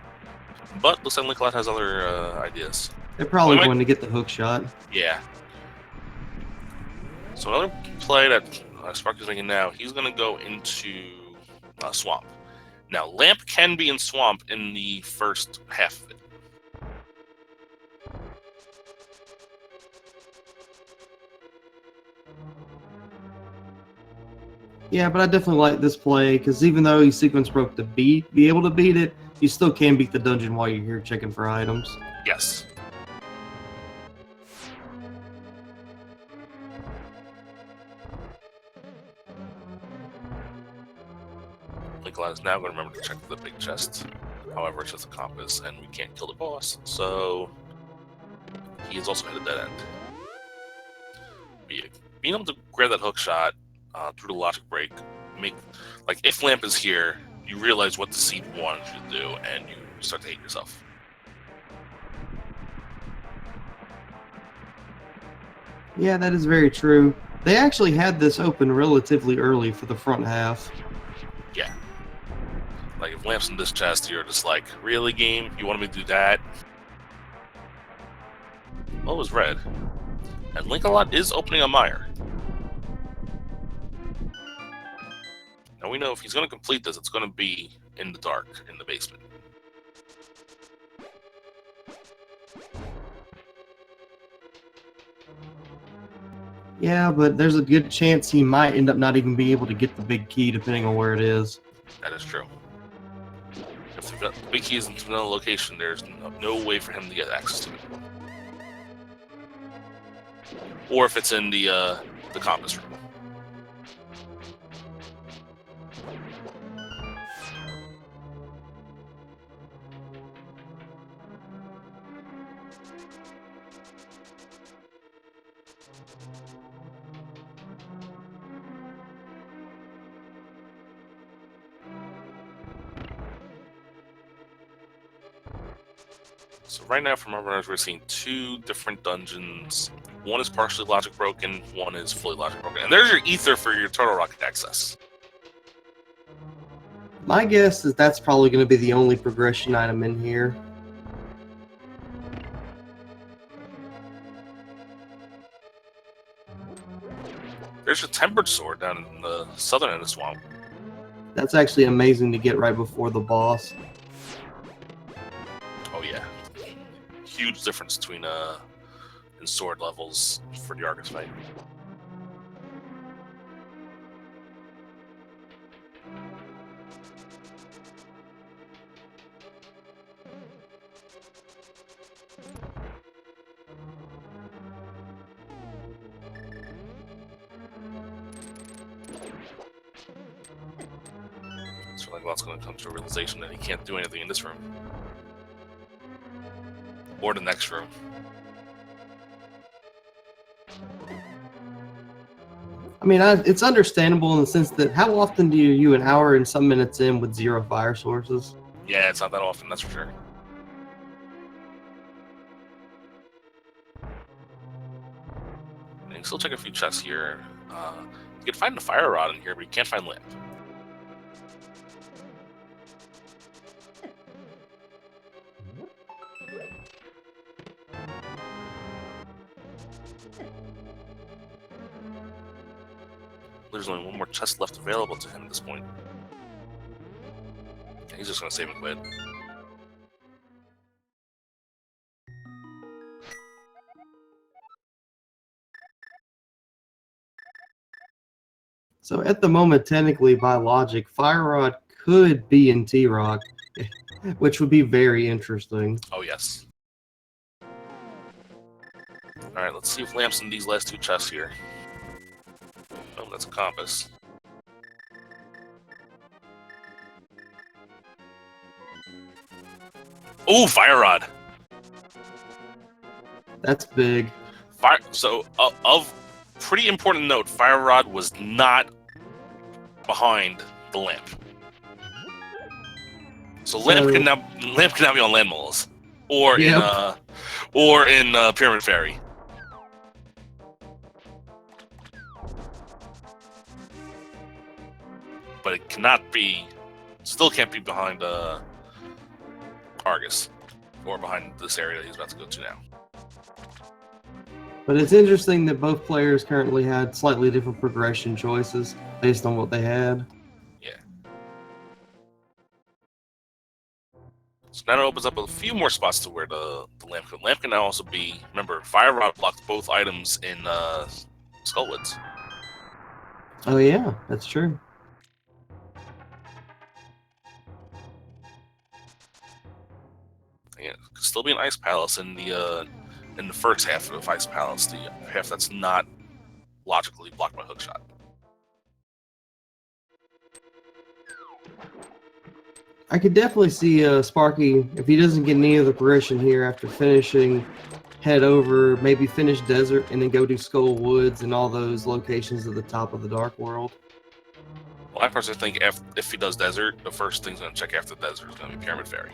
But looks like Linkalot has other ideas. They're probably going to get the hook shot. Yeah. So another play that Sparky's making now, he's going to go into Swamp. Now, Lamp can be in Swamp in the first half of it. Yeah, but I definitely like this play because even though you sequence broke to be able to beat it, you still can beat the dungeon while you're here checking for items. Yes. Linkalot is now going to remember to check the big chest. However, it's just a compass, and we can't kill the boss, so he is also at a dead end. Being able to grab that hook shot through the logic break, like if Lamp is here, you realize what the seed wanted you to do, and you start to hate yourself. Yeah, that is very true. They actually had this open relatively early for the front half. Yeah. Like if Lamp's in this chest, you're just like, really, game? You want me to do that? Well, it was red. And Linkalot is opening a Meyer. Now we know if he's going to complete this, it's going to be in the dark, in the basement. Yeah, but there's a good chance he might end up not even being able to get the big key depending on where it is. That is true. If the big key is in another location, there's no way for him to get access to it. Or if it's in the compass room. So right now from our runners, we're seeing two different dungeons. One is partially logic broken, one is fully logic broken. And there's your ether for your turtle rocket access. My guess is that's probably going to be the only progression item in here. There's a tempered sword down in the southern end of the swamp. That's actually amazing to get right before the boss. Oh yeah. Huge difference between in sword levels for the Argus fight. So Linkalot's going to come to a realization that he can't do anything in this room. Or the next room. I mean, it's understandable in the sense that how often do you an hour and some minutes in with 0 fire sources? Yeah, it's not that often, that's for sure. And you can still check a few chests here. You can find the fire rod in here, but you can't find Lamp. There's only one more chest left available to him at this point. He's just gonna save and quit. So at the moment, technically, by logic, Fire Rod could be in T-Rock, which would be very interesting. Oh, yes. Alright, let's see if Lamp's in these last two chests here. Oh, that's a compass. Ooh, Fire Rod! That's big. So, of pretty important note, Fire Rod was not behind the lamp. So lamp can now be on land moles, or in Pyramid Fairy. But it cannot be, still can't be behind Argus, or behind this area that he's about to go to now. But it's interesting that both players currently had slightly different progression choices based on what they had. Yeah. So now it opens up a few more spots to where the lamp can. Lamp can now also be, remember, Fire Rod blocked both items in Skullwoods. Oh yeah, that's true. Yeah, could still be an Ice Palace in the first half of Ice Palace, the half that's not logically blocked by Hookshot. I could definitely see Sparky, if he doesn't get any of the progression here after finishing, head over, maybe finish Desert, and then go to Skull Woods and all those locations at the top of the Dark World. Well, I personally think if he does Desert, the first thing's going to check after Desert is going to be Pyramid Fairy.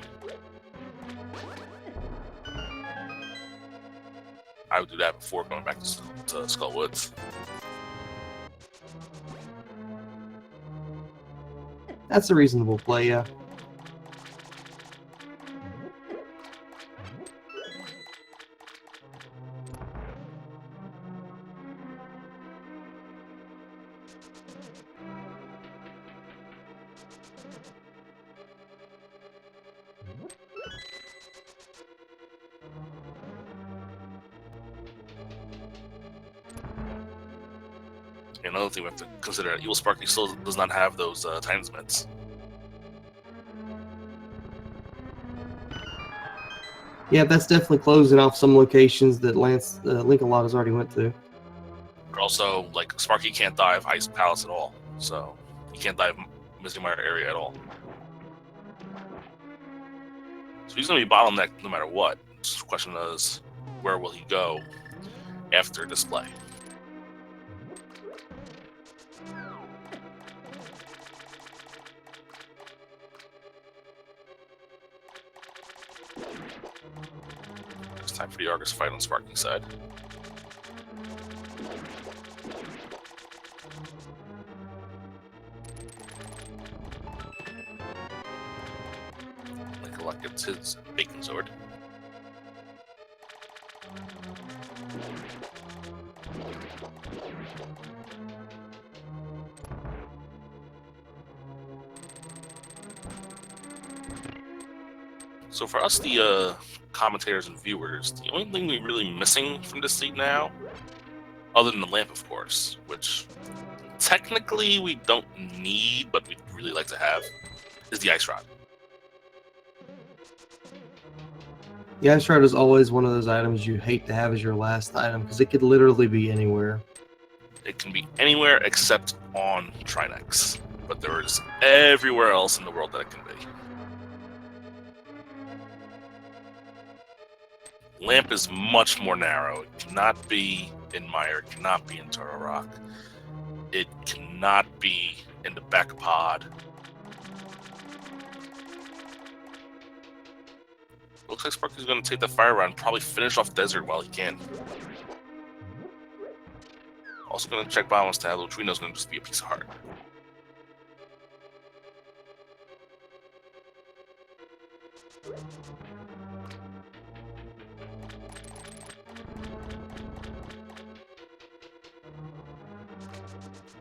I would do that before going back to Skull Woods. That's a reasonable play, yeah. Another thing we have to consider, EvilSparky still does not have those Titan's Mitts. Yeah, that's definitely closing off some locations that Linkalot has already went to. But also, like, Sparky can't dive Ice Palace at all, so he can't dive Misty Mire area at all. So he's going to be bottlenecked no matter what. Just the question is, where will he go after display? It's time for the Argus fight on Sparky's side. Linkalot gets his Bacon Sword. So for us, the commentators and viewers, the only thing we're really missing from this seat now, other than the lamp, of course, which technically we don't need, but we'd really like to have, is the Ice Rod. The Ice Rod is always one of those items you hate to have as your last item, because it could literally be anywhere. It can be anywhere except on Trinex, but there is everywhere else in the world that it can be. Lamp is much more narrow. It cannot be in Mire, it cannot be in Turtle Rock. It cannot be in the back pod. Looks like Sparky's going to take the Fire Rod and probably finish off Desert while he can. Also going to check balance tab, which we know is going to just be a piece of heart.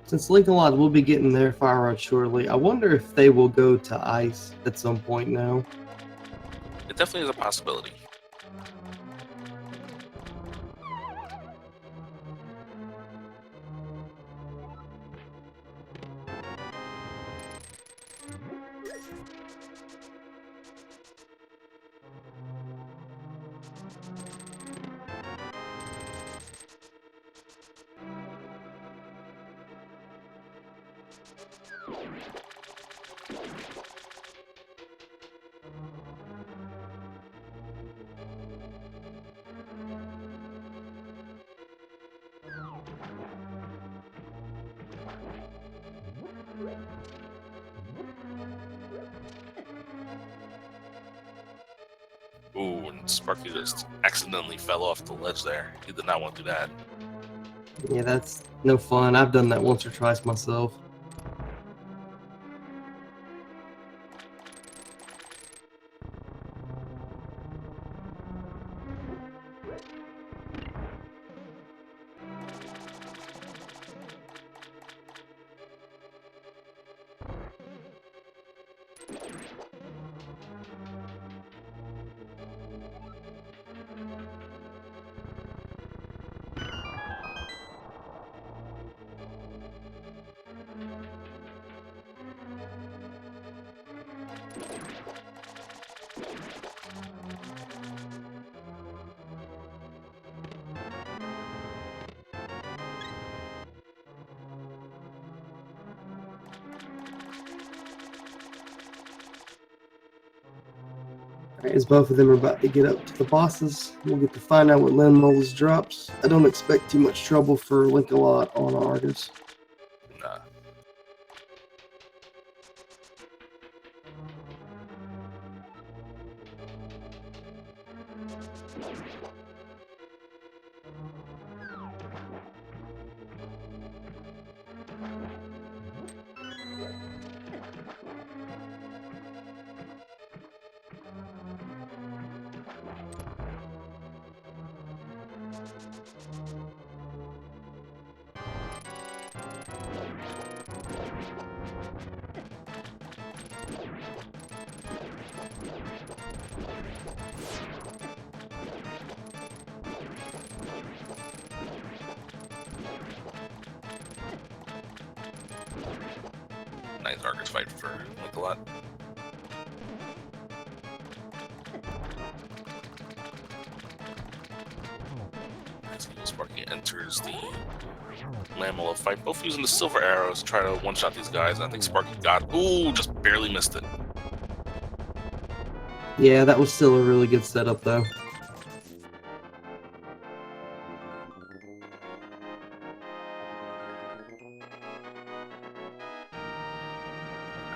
Since Linkalot will be getting their fire rod shortly, I wonder if they will go to ice at some point now. It definitely is a possibility. Ooh, and Sparky just accidentally fell off the ledge there. He did not want to do that. Yeah, that's no fun. I've done that once or twice myself. Alright, as both of them are about to get up to the bosses, we'll get to find out what Landmole's drops. I don't expect too much trouble for Linkalot on Argus. Nah. Nice Argus fight for Linkalot. As Sparky enters the Lamella fight, both using the silver arrows to try to one-shot these guys. And I think Sparky got, ooh, just barely missed it. Yeah, that was still a really good setup, though.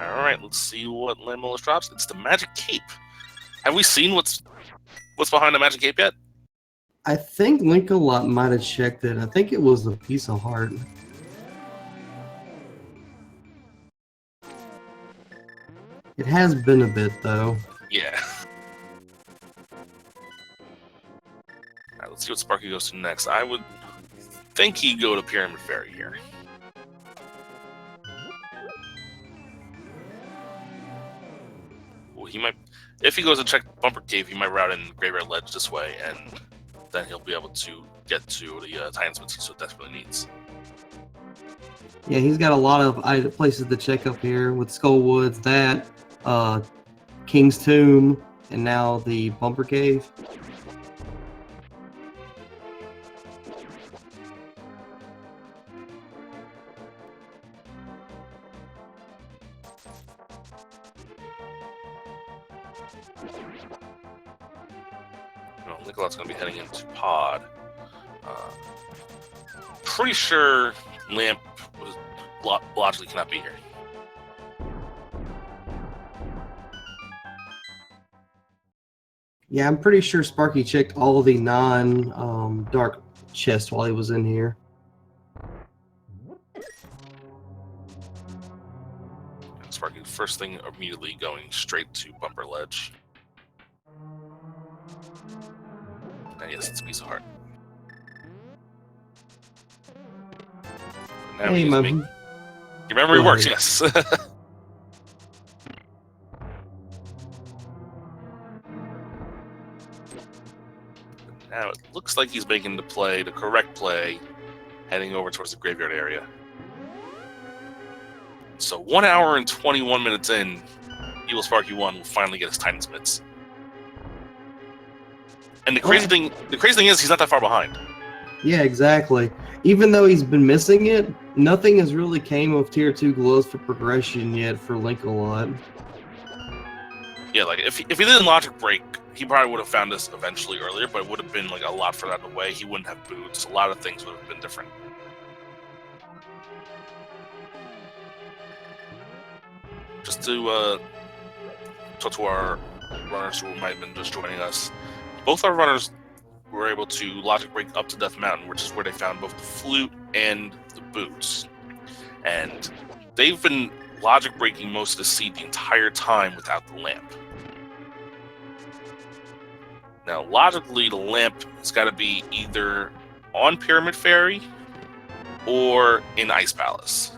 Alright, let's see what Lamella drops. It's the Magic Cape. Have we seen what's behind the Magic Cape yet? I think Linkalot might have checked it. I think it was a piece of heart. It has been a bit, though. Yeah. Alright, let's see what Sparky goes to next. I would think he'd go to Pyramid Fairy here. Well, he might, if he goes to check Bumper Cave, he might route in Graveyard Ledge this way, and then he'll be able to get to the Titan-Smith he so desperately needs. Yeah, he's got a lot of places to check up here with Skull Woods, that, King's Tomb, and now the Bumper Cave. Linkalot's going to be heading into Pod. Pretty sure Lamp logically cannot be here. Yeah, I'm pretty sure Sparky checked all of the non-dark chests while he was in here. And Sparky, first thing, immediately going straight to Bumper Ledge. And yes, it's a piece of heart. Now Hey, Your memory Right. works, yes. Now it looks like he's making the correct play, heading over towards the graveyard area. So 1 hour and 21 minutes in, EvilSparky1 will finally get his Titan's Mitts. And the crazy thing is he's not that far behind. Yeah, exactly. Even though he's been missing it, nothing has really came of tier 2 glows for progression yet for Linkalot. Yeah, like if he didn't logic break, he probably would have found this eventually earlier, but it would have been like a lot further out of the way. He wouldn't have boots. A lot of things would have been different. Just to talk to our runners who might have been just joining us, both our runners were able to logic break up to Death Mountain, which is where they found both the flute and the boots. And they've been logic breaking most of the seed the entire time without the lamp. Now, logically, the lamp has got to be either on Pyramid Fairy or in Ice Palace.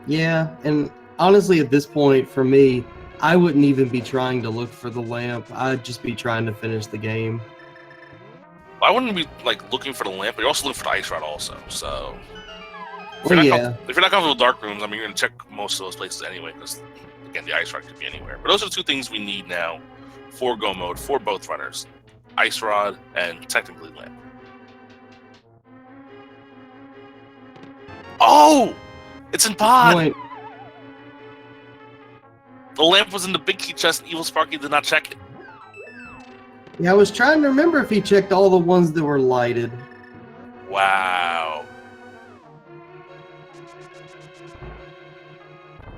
Yeah, and honestly, at this point, for me, I wouldn't even be trying to look for the lamp. I'd just be trying to finish the game. I wouldn't be like looking for the lamp, but you're also looking for the ice rod also. So if Well, you're yeah. not comfortable with dark rooms, I mean, you're gonna check most of those places anyway, because again, the ice rod could be anywhere. But those are the two things we need now for go mode for both runners: ice rod and technically lamp. Oh, it's in pod. Point. The lamp was in the big key chest, and EvilSparky did not check it. Yeah, I was trying to remember if he checked all the ones that were lighted. Wow.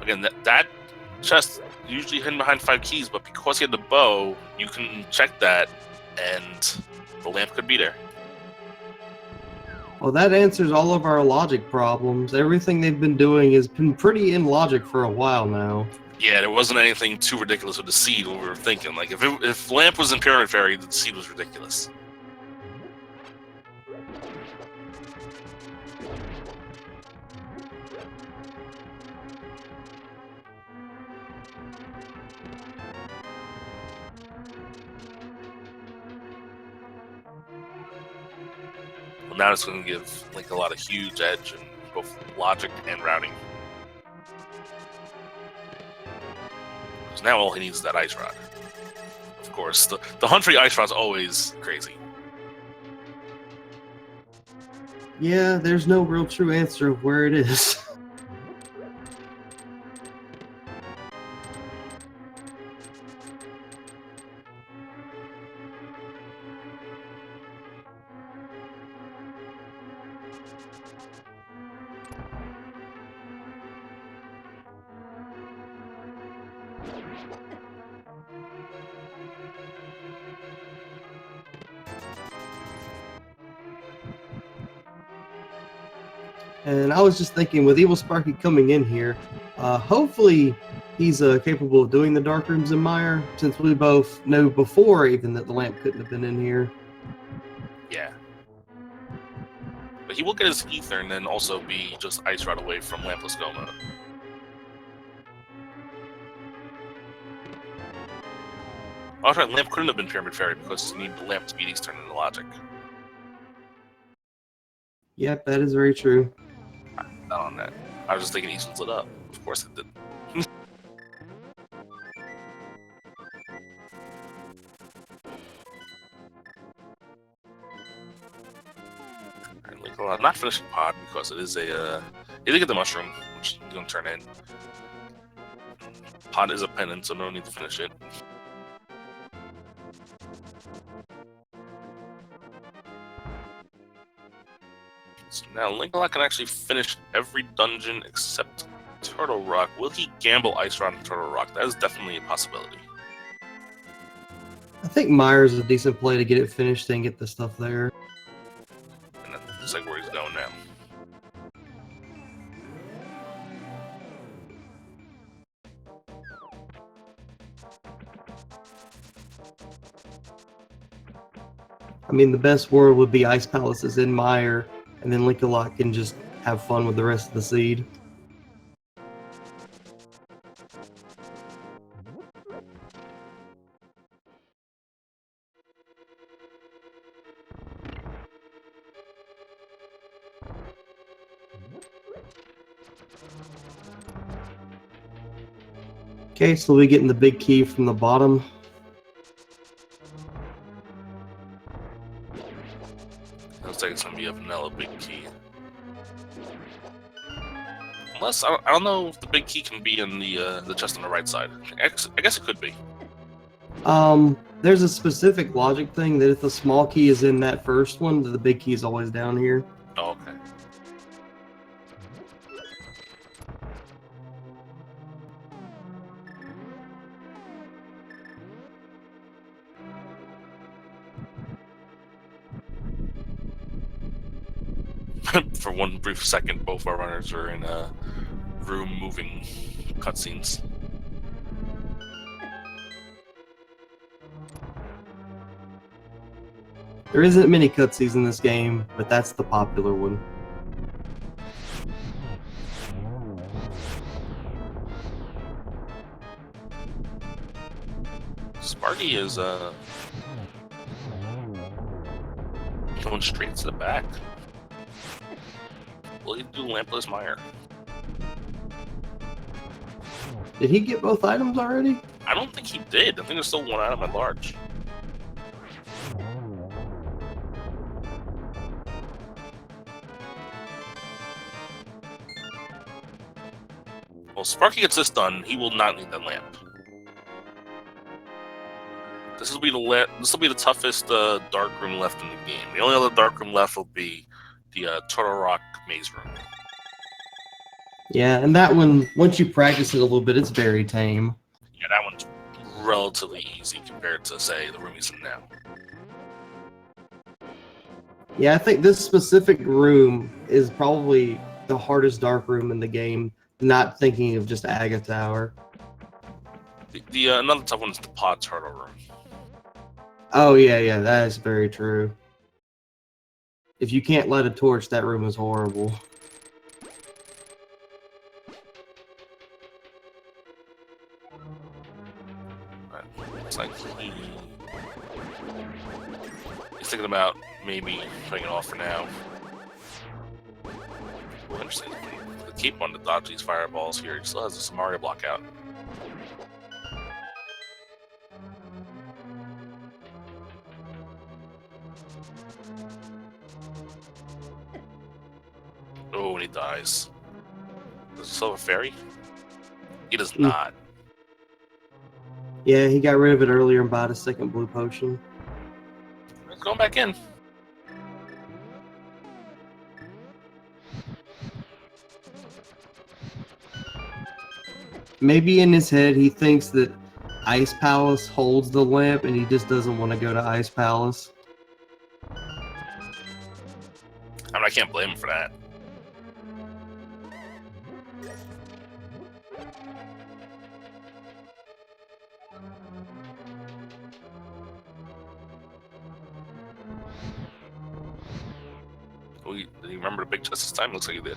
Again, that chest usually hidden behind 5 keys, but because he had the bow, you can check that, and the lamp could be there. Well, that answers all of our logic problems. Everything they've been doing has been pretty in logic for a while now. Yeah, there wasn't anything too ridiculous with the seed. What we were thinking, like if lamp was in Pyramid Fairy, the seed was ridiculous. Well, now it's going to give Link a lot of huge edge in both logic and routing. Because now all he needs is that ice rod. Of course, the hunt for the ice rod is always crazy. Yeah, there's no real true answer of where it is. And I was just thinking, with EvilSparky coming in here, hopefully he's capable of doing the dark rooms in Mire, since we both know before even that the lamp couldn't have been in here. Yeah. But he will get his ether and then also be just ice rod away from lampless go mode. Oh, that's right, lamp couldn't have been Pyramid Fairy because you need the lamp to beat East turn into logic. Yep, that is very true. Not on that. I was just thinking Eastern's lit up. Of course it did. Alright, not finishing pod because it is a you did get the mushroom, which you're gonna turn in. Pod is a pendant, so no need to finish it. So now Linkalot can actually finish every dungeon except Turtle Rock. Will he gamble Ice Rod and Turtle Rock? That is definitely a possibility. I think Mire's a decent play to get it finished and get the stuff there. And that looks like where he's going now. I mean, the best world would be Ice Palaces in Mire, and then Linkalot can just have fun with the rest of the seed. Okay, so we getting the big key from the bottom. Looks like it's gonna be a vanilla big key. Unless I don't know if the big key can be in the chest on the right side. I guess it could be. There's a specific logic thing that if the small key is in that first one, the big key is always down here. Oh, okay. For one brief second, both our runners are in room moving cutscenes. There isn't many cutscenes in this game, but that's the popular one. Sparky is going straight to the back. Will he do Lampless Mire? Did he get both items already? I don't think he did. I think there's still one item at large. Well, Sparky gets this done. He will not need that lamp. This will be the toughest dark room left in the game. The only other dark room left will be the Turtle Rock maze room. Yeah, and that one, once you practice it a little bit, it's very tame. Yeah, that one's relatively easy compared to, say, the room he's in now. Yeah, I think this specific room is probably the hardest dark room in the game, not thinking of just Aga Tower. The another tough one is the Pod Turtle room. Oh, yeah, that is very true. If you can't light a torch, that room is horrible. It's like he's thinking about maybe putting it off for now. Well, interesting. The keep on to dodge these fireballs here. He still has a Mario block out. Oh, and he dies. Does he still have a fairy? He does not. Yeah, he got rid of it earlier and bought a second blue potion. He's going back in. Maybe in his head he thinks that Ice Palace holds the lamp and he just doesn't want to go to Ice Palace. I mean, I can't blame him for that. Did he remember the big chest this time? Looks like he did.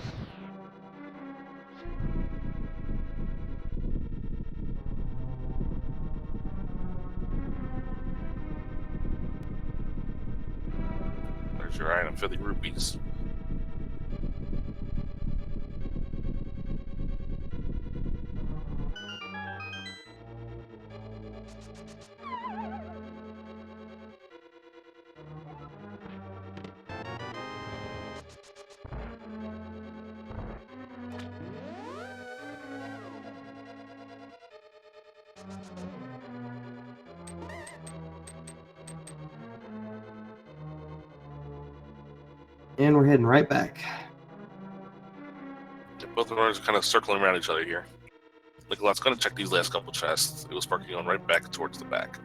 There's your item, 50 rupees. And we're heading right back. Both of ours are kind of circling around each other here. Linkalot's going to check these last couple chests. EvilSparky going right back towards the back.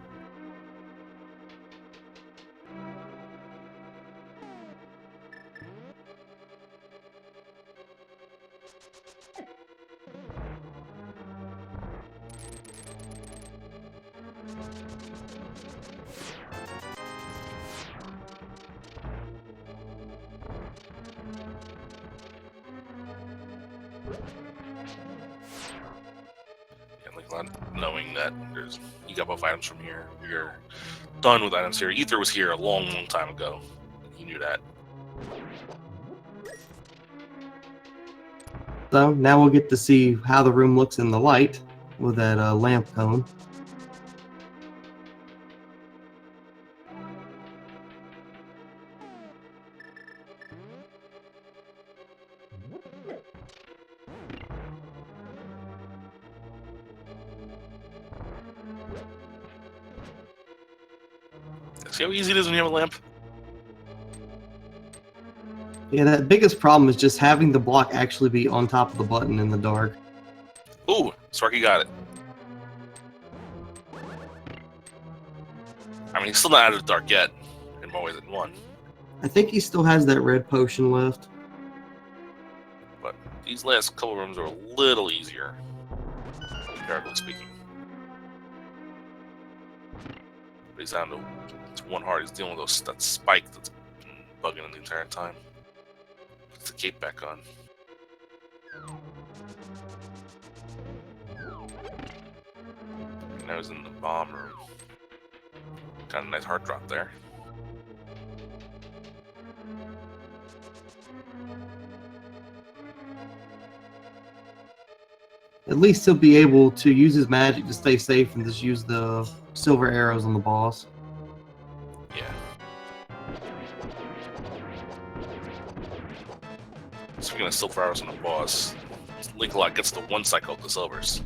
Knowing that you got both items from here, you're done with items here. Ether was here a long time ago. He knew that. So now we'll get to see how the room looks in the light. with that lamp cone. See how easy it is when you have a lamp? Yeah, that biggest problem is just having the block actually be on top of the button in the dark. Ooh, Sparky got it. I mean, he's still not out of the dark yet, in more ways than one. I think he still has that red potion left. But these last couple rooms are a little easier, comparatively speaking. But he's down to one heart. He's dealing with that spike that's been bugging him the entire time. Puts the cape back on. And now he's in the bomb room. Got a nice heart drop there. At least he'll be able to use his magic to stay safe and just use the silver arrows on the boss. Yeah. Speaking of silver arrows on the boss, Linkalot gets the 1 cycle of the silvers.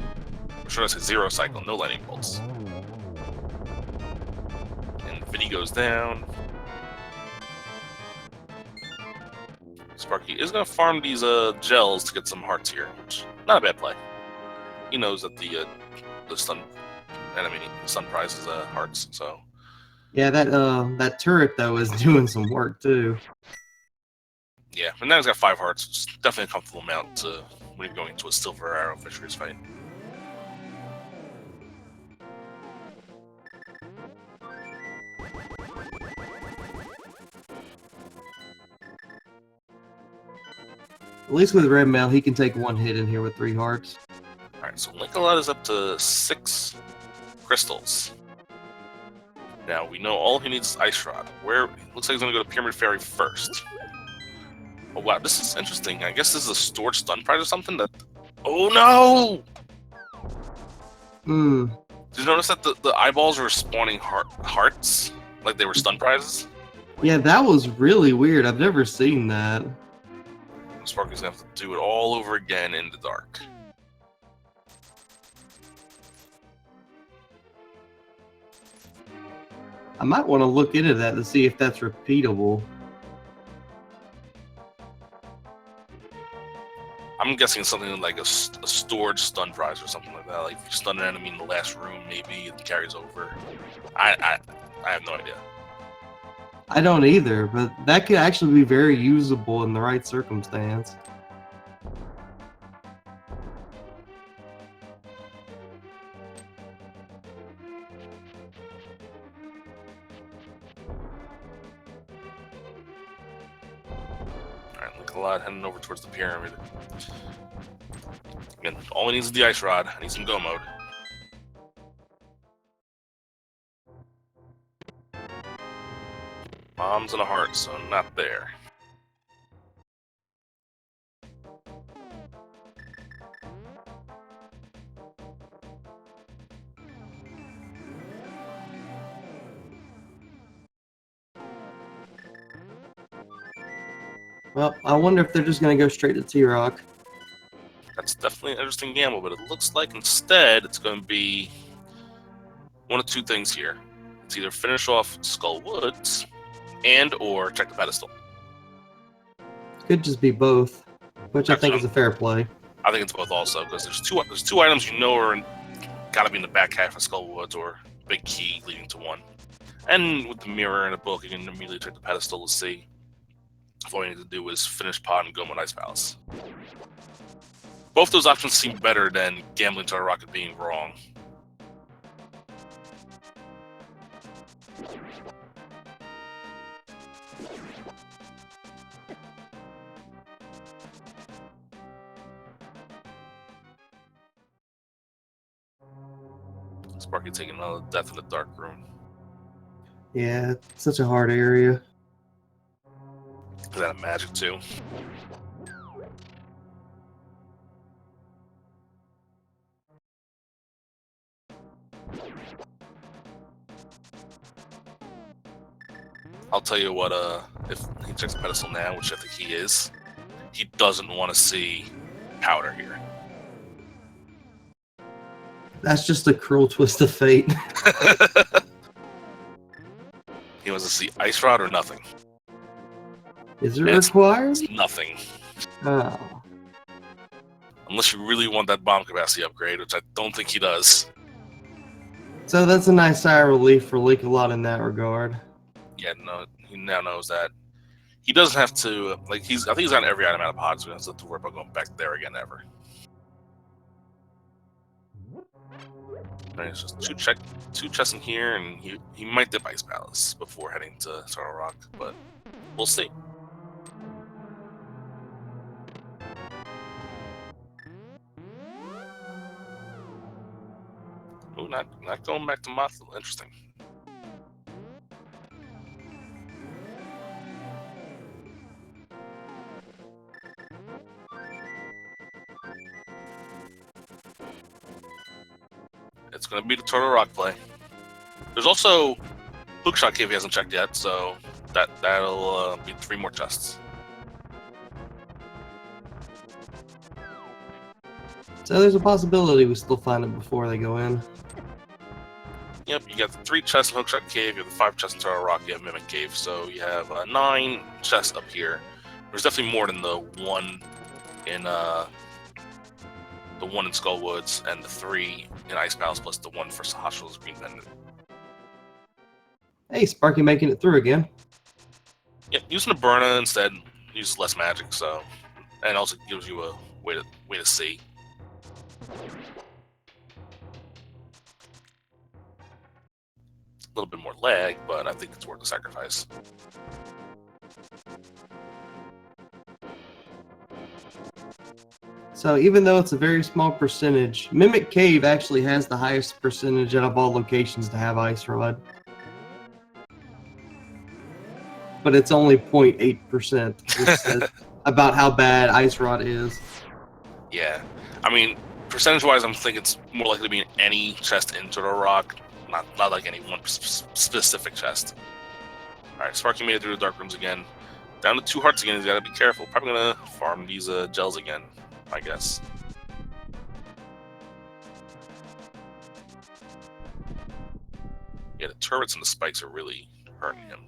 Or should I say 0 cycle, no lightning bolts. And Vinny goes down. Sparky is going to farm these gels to get some hearts here, which not a bad play. He knows that the stun enemy, the stun prize is hearts, so. Yeah, that turret though is doing some work too. Yeah, but now he's got 5 hearts, which is definitely a comfortable amount to when you're going into a silver arrow fisheries fight. At least with Red Mail, he can take 1 hit in here with 3 hearts. Alright, so Linkalot is up to 6 crystals. Now, we know all he needs is Ice Rod. Where looks like he's going to go to Pyramid Fairy first. Oh, wow, this is interesting. I guess this is a stored stun prize or something that... Oh, no! Did you notice that the eyeballs were spawning hearts? Like they were stun prizes? Yeah, that was really weird. I've never seen that. Sparky's going to have to do it all over again in the dark. I might want to look into that to see if that's repeatable. I'm guessing something like a stored stun prize or something like that. Like if you stun an enemy in the last room, maybe it carries over. I have no idea. I don't either, but that could actually be very usable in the right circumstance. Alright, Linkalot heading over towards the pyramid. Again, all he needs is the Ice Rod. I need some go mode. Bombs and a heart, so not there. Well, I wonder if they're just going to go straight to T-Rock. That's definitely an interesting gamble, but it looks like instead it's going to be one of 2 things here. It's either finish off Skull Woods and or check the pedestal. Could just be both, which I think is a fair play. I think it's both also, because there's two items you know are gotta be in the back half of Skull Woods or big key leading to one. And with the mirror and a book, you can immediately check the pedestal to see if all you need to do is finish Pod and Goma Ice Palace. Both those options seem better than gambling to a rocket being wrong. Sparky taking another death in the dark room. Yeah, it's such a hard area. Is that a magic too? tell you what, if he checks the pedestal now, which I think he is, he doesn't want to see powder here. That's just a cruel twist of fate. He wants to see ice rod or nothing. Is it required? It's nothing. Oh. Unless you really want that bomb capacity upgrade, which I don't think he does. So that's a nice sigh of relief for Linkalot in that regard. Yeah, no, he now knows that he doesn't have to, like, I think he's on every item out of pods, so he doesn't have to worry about going back there again ever. Right, it's just two chests in here, and he might dip Ice Palace before heading to Turtle Rock, but we'll see. Oh, not going back to Moth. Interesting. It's going to be the Turtle Rock play. There's also Hookshot Cave he hasn't checked yet, so that'll be 3 more chests. So there's a possibility we still find it before they go in. Yep, you got the 3 chests in Hookshot Cave, you have the 5 chests in Turtle Rock, you have Mimic Cave, so you have 9 chests up here. There's definitely more than the 1 in Skull Woods and the 3 in Ice Palace plus the 1 for Sahasral's Green Pendant. Hey, Sparky making it through again. Yep, using the Burna instead uses less magic, so, and also gives you a way to see. A little bit more lag, but I think it's worth the sacrifice. So even though it's a very small percentage, Mimic Cave actually has the highest percentage out of all locations to have Ice Rod. But it's only 0.8%, which says about how bad Ice Rod is. Yeah. I mean, percentage-wise, I'm thinking it's more likely to be in any chest in Turtle Rock, not like any one specific chest. Alright, Sparky made it through the Dark Rooms again. Down to 2 hearts again, he's got to be careful. Probably going to farm these gels again, I guess. Yeah, the turrets and the spikes are really hurting him.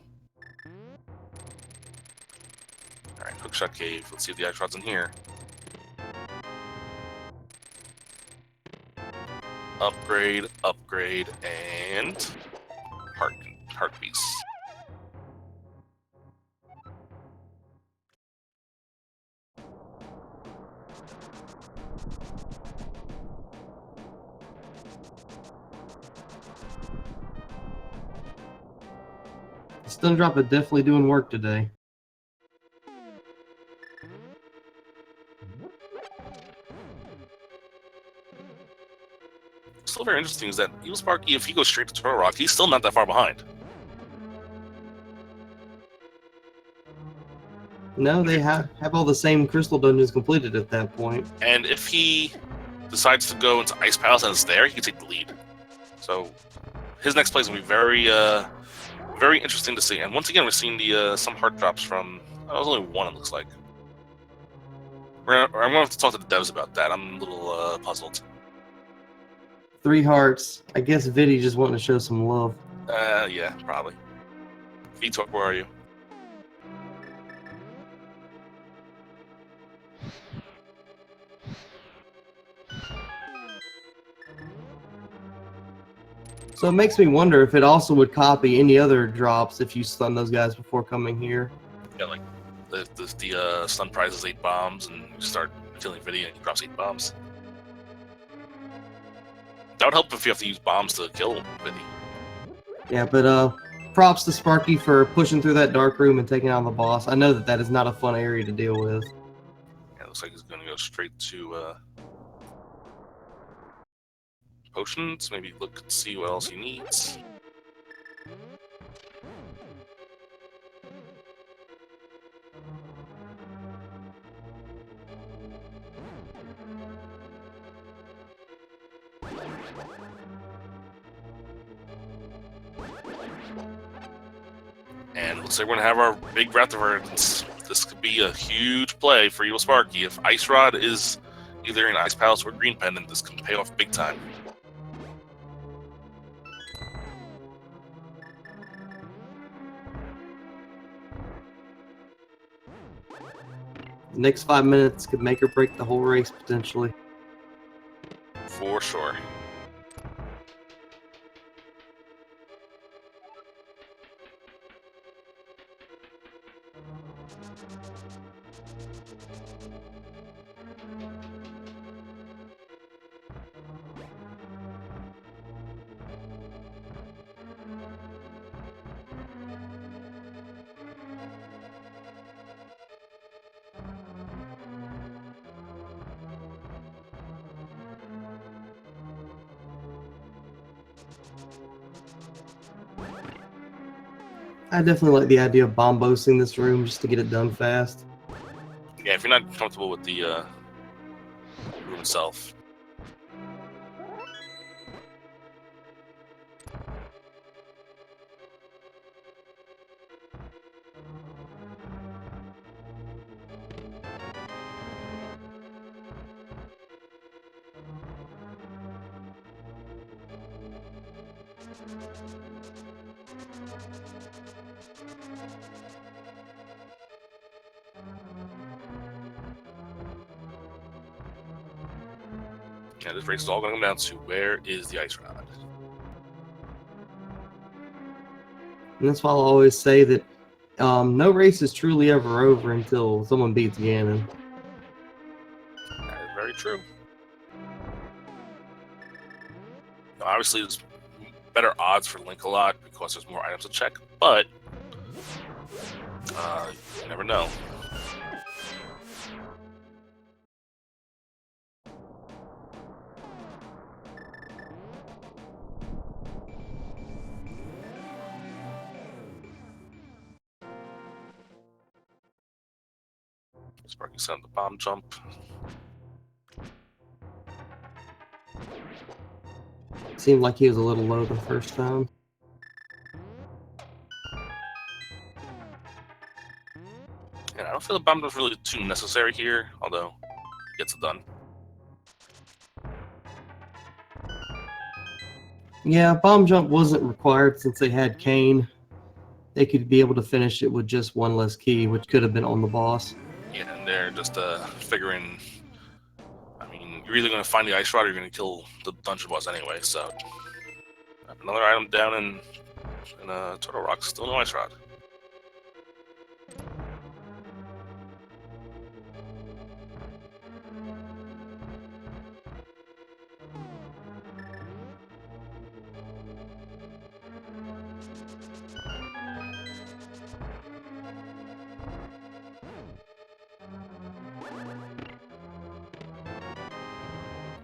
Alright, Hookshot Cave. Let's see if the Ice Rod's in here. Upgrade, and heart piece. Stun Drop is definitely doing work today. Still very interesting is that EvilSparky, if he goes straight to Turtle Rock, he's still not that far behind. No, they have all the same crystal dungeons completed at that point. And if he decides to go into Ice Palace and it's there, he can take the lead. So his next play is going to be very interesting to see. And once again, we're seeing the some heart drops from... Oh, there's only 1, it looks like. I'm going to have to talk to the devs about that. I'm a little puzzled. 3 hearts. I guess Viddy just wanting to show some love. Yeah, probably. V-Talk, where are you? So it makes me wonder if it also would copy any other drops if you stun those guys before coming here. Yeah, like the stun prize is 8 bombs, and you start killing Viddy and he drops 8 bombs. That would help if you have to use bombs to kill Viddy. Yeah, but props to Sparky for pushing through that dark room and taking out the boss. I know that is not a fun area to deal with. Yeah, it looks like he's going to go straight to potions. Maybe look and see what else he needs. And And looks like we're going to have our big Wrath of Verdance. This could be a huge play for EvilSparky. If Ice Rod is either in Ice Palace or Green Pendant, this can pay off big time. The next 5 minutes could make or break the whole race, potentially. For sure. I definitely like the idea of bombosing this room just to get it done fast. Yeah, if you're not comfortable with the room itself. Yeah, this race is all going to come down to where is the Ice Rod. And that's why I'll always say that no race is truly ever over until someone beats Ganon. That is very true. Now, obviously, there's better odds for Linkalot because there's more items to check, but you never know. Sparky sent the bomb jump. Seemed like he was a little low the first time. And I don't feel the bomb was really too necessary here, although it gets it done. Yeah, bomb jump wasn't required since they had Kane. They could be able to finish it with just one less key, which could have been on the boss. Yeah, and they're just figuring. I mean, you're either going to find the Ice Rod or you're going to kill the dungeon boss anyway. So another item down in Turtle Rock. Still no Ice Rod.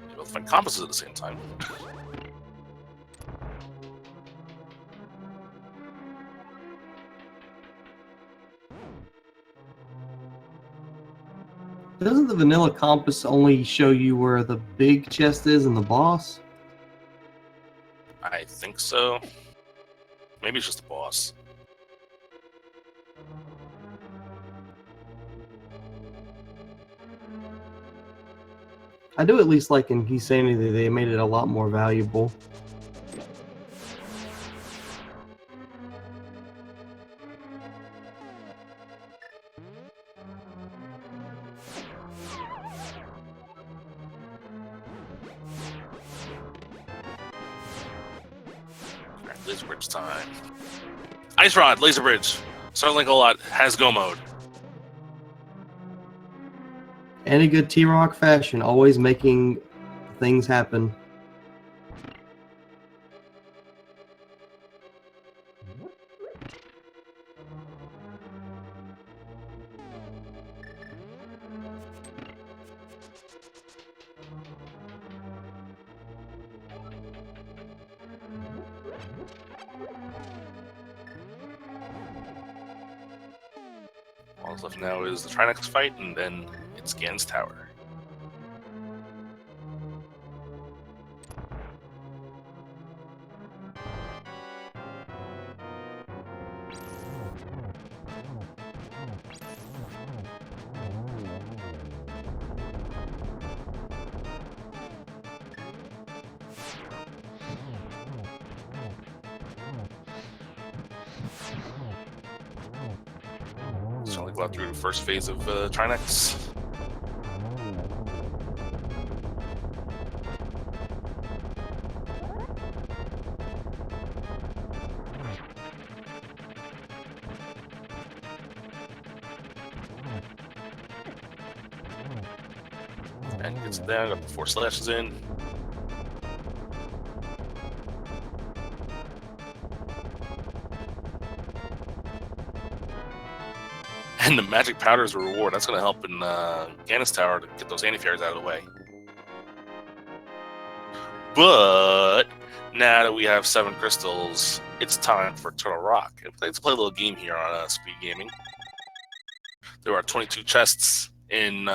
You both find compasses at the same time. Doesn't the vanilla compass only show you where the big chest is and the boss? I think so. Maybe it's just the boss. I do at least like in Insanity they made it a lot more valuable. Alright, laser bridge time. Ice Rod, laser bridge. SirLinkalot has go mode. Any good T-Rock fashion, always making things happen. All that's left now is the Trinex fight, and then it's Gan's Tower. SirLinkalot through the first phase of Trinex. And gets it down, got the 4 slashes in. And the magic powder is a reward. That's going to help in Ganon's Tower to get those anti-fairies out of the way. But now that we have 7 crystals, it's time for Turtle Rock. Let's play a little game here on Speed Gaming. There are 22 chests in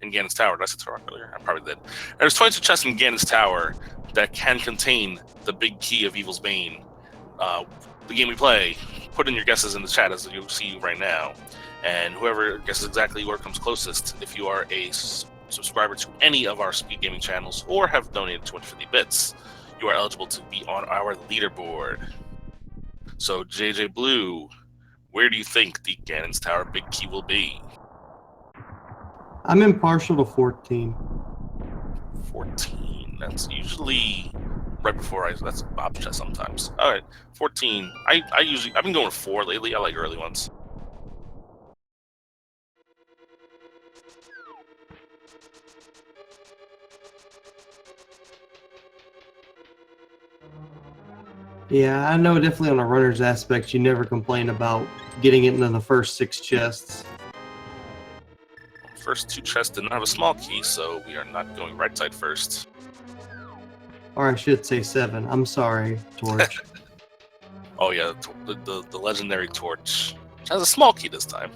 Ganon's Tower. Did I say Turtle Rock earlier? I probably did. There's 22 chests in Ganon's Tower that can contain the big key of Evil's Bane. The game we play, put in your guesses in the chat as you see right now, and whoever guesses exactly where comes closest, if you are a subscriber to any of our Speed Gaming channels or have donated 250 bits, you are eligible to be on our leaderboard. So JJ Blue, where do you think the Ganon's Tower big key will be? I'm impartial to 14. 14. That's usually right before that's Bob's chest sometimes. All right, 14. I've been going with 4 lately. I like early ones. Yeah, I know definitely on a runner's aspect, you never complain about getting it into the first 6 chests. First 2 chests did not have a small key, so we are not going right side first. Or I should say 7. I'm sorry, Torch. Oh yeah, the legendary torch, which has a small key this time.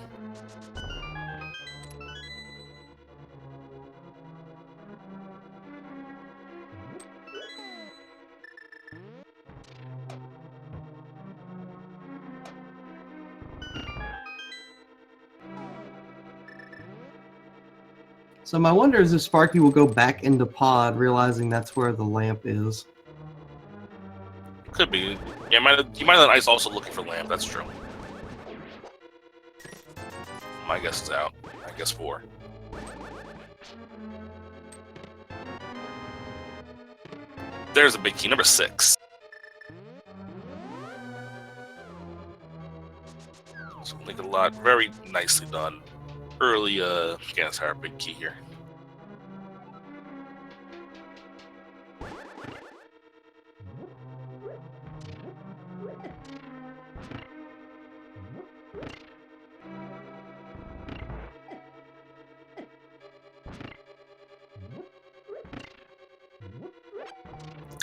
So my wonder is if Sparky will go back into pod, realizing that's where the lamp is. Could be. Yeah, you might have Ice also looking for lamp. That's true. My guess is out. I guess 4. There's a big key, number 6. So SirLinkalot, very nicely done. Early Ganon's Tower big key here.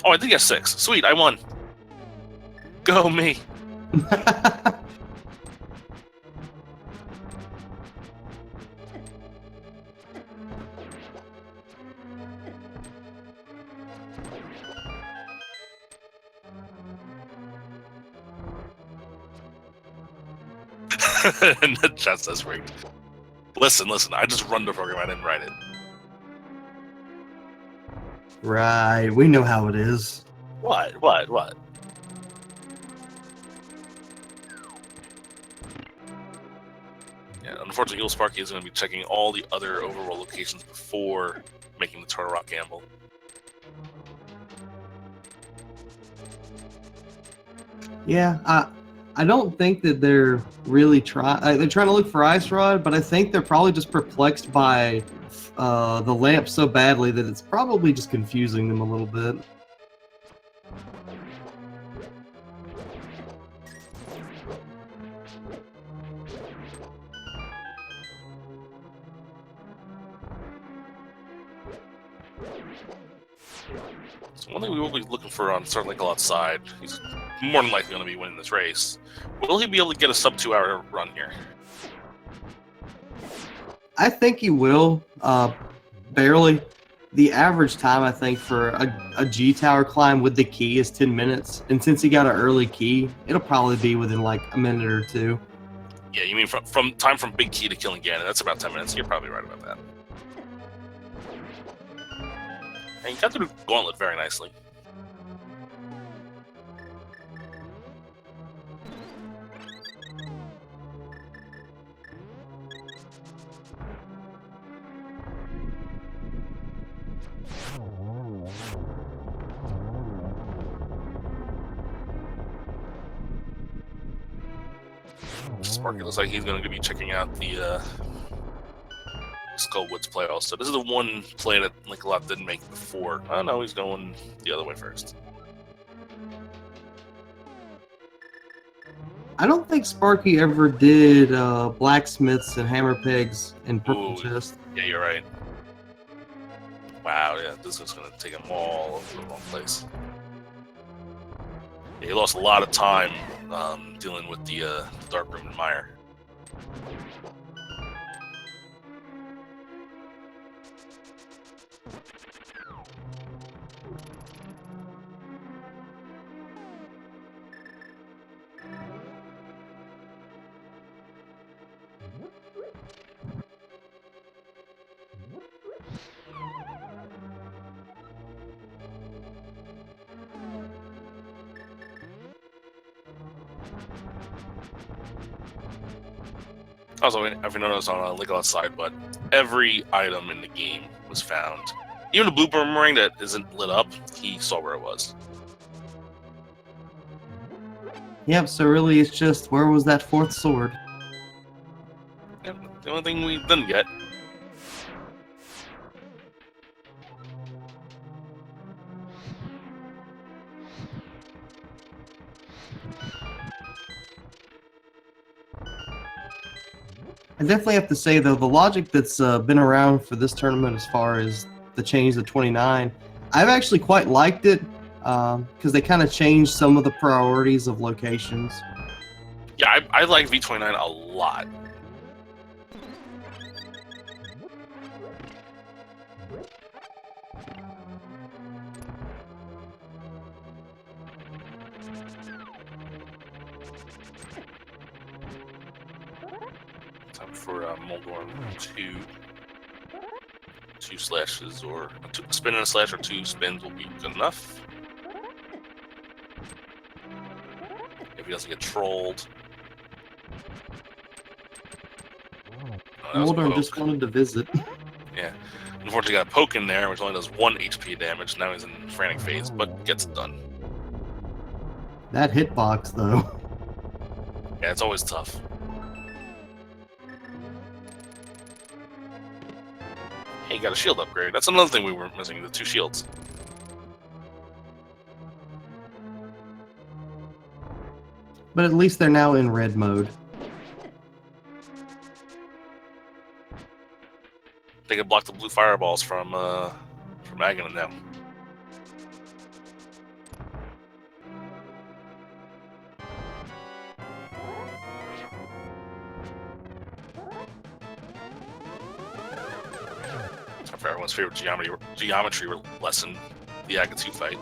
Oh, I think I have 6. Sweet, I won. Go me. And the chat says rigged. Listen, I just run the program, I didn't write it. Right, we know how it is. What? Yeah, unfortunately, EvilSparky is going to be checking all the other overworld locations before making the Turtle Rock gamble. Yeah, I don't think that they're really trying. They're trying to look for Ice Rod, but I think they're probably just perplexed by the lamp so badly that it's probably just confusing them a little bit. So one thing we will be looking for on SirLinkalot's side, he's more than likely going to be winning this race. Will he be able to get a sub 2-hour run here? I think he will, barely. The average time, I think, for a G Tower climb with the key is 10 minutes. And since he got an early key, it'll probably be within like a minute or 2. Yeah, you mean from time from big key to killing Ganon, that's about 10 minutes. You're probably right about that. And you got through the gauntlet very nicely. Sparky looks like he's going to be checking out the Skullwoods play also. This is the one play that Linkalot didn't make before. Oh no, he's going the other way first. I don't think Sparky ever did blacksmiths and hammer pegs in purple chest. Yeah, you're right. Wow, yeah, this is going to take him all over the wrong place. Yeah, he lost a lot of time dealing with the dark room and mire. Also, I've noticed on Linkalot's side, but every item in the game was found. Even the blue boomerang that isn't lit up, he saw where it was. Yep, so really it's just, where was that fourth sword? Yeah, the only thing we didn't get. I definitely have to say, though, the logic that's been around for this tournament as far as the change to 29, I've actually quite liked it, because they kind of changed some of the priorities of locations. Yeah, I like V29 a lot. Time for Moldorm 2 slashes, or a spin and a slash, or 2 spins will be good enough. If he doesn't get trolled. Moldorm just wanted to visit. Yeah. Unfortunately, got a poke in there, which only does 1 HP damage. Now he's in frantic phase, but gets it done. That hitbox, though. Yeah, it's always tough. Hey, you got a shield upgrade. That's another thing we were missing, the 2 shields. But at least they're now in red mode. They can block the blue fireballs from Ganon now. Time for everyone's favorite geometry lesson, the Agatsu fight.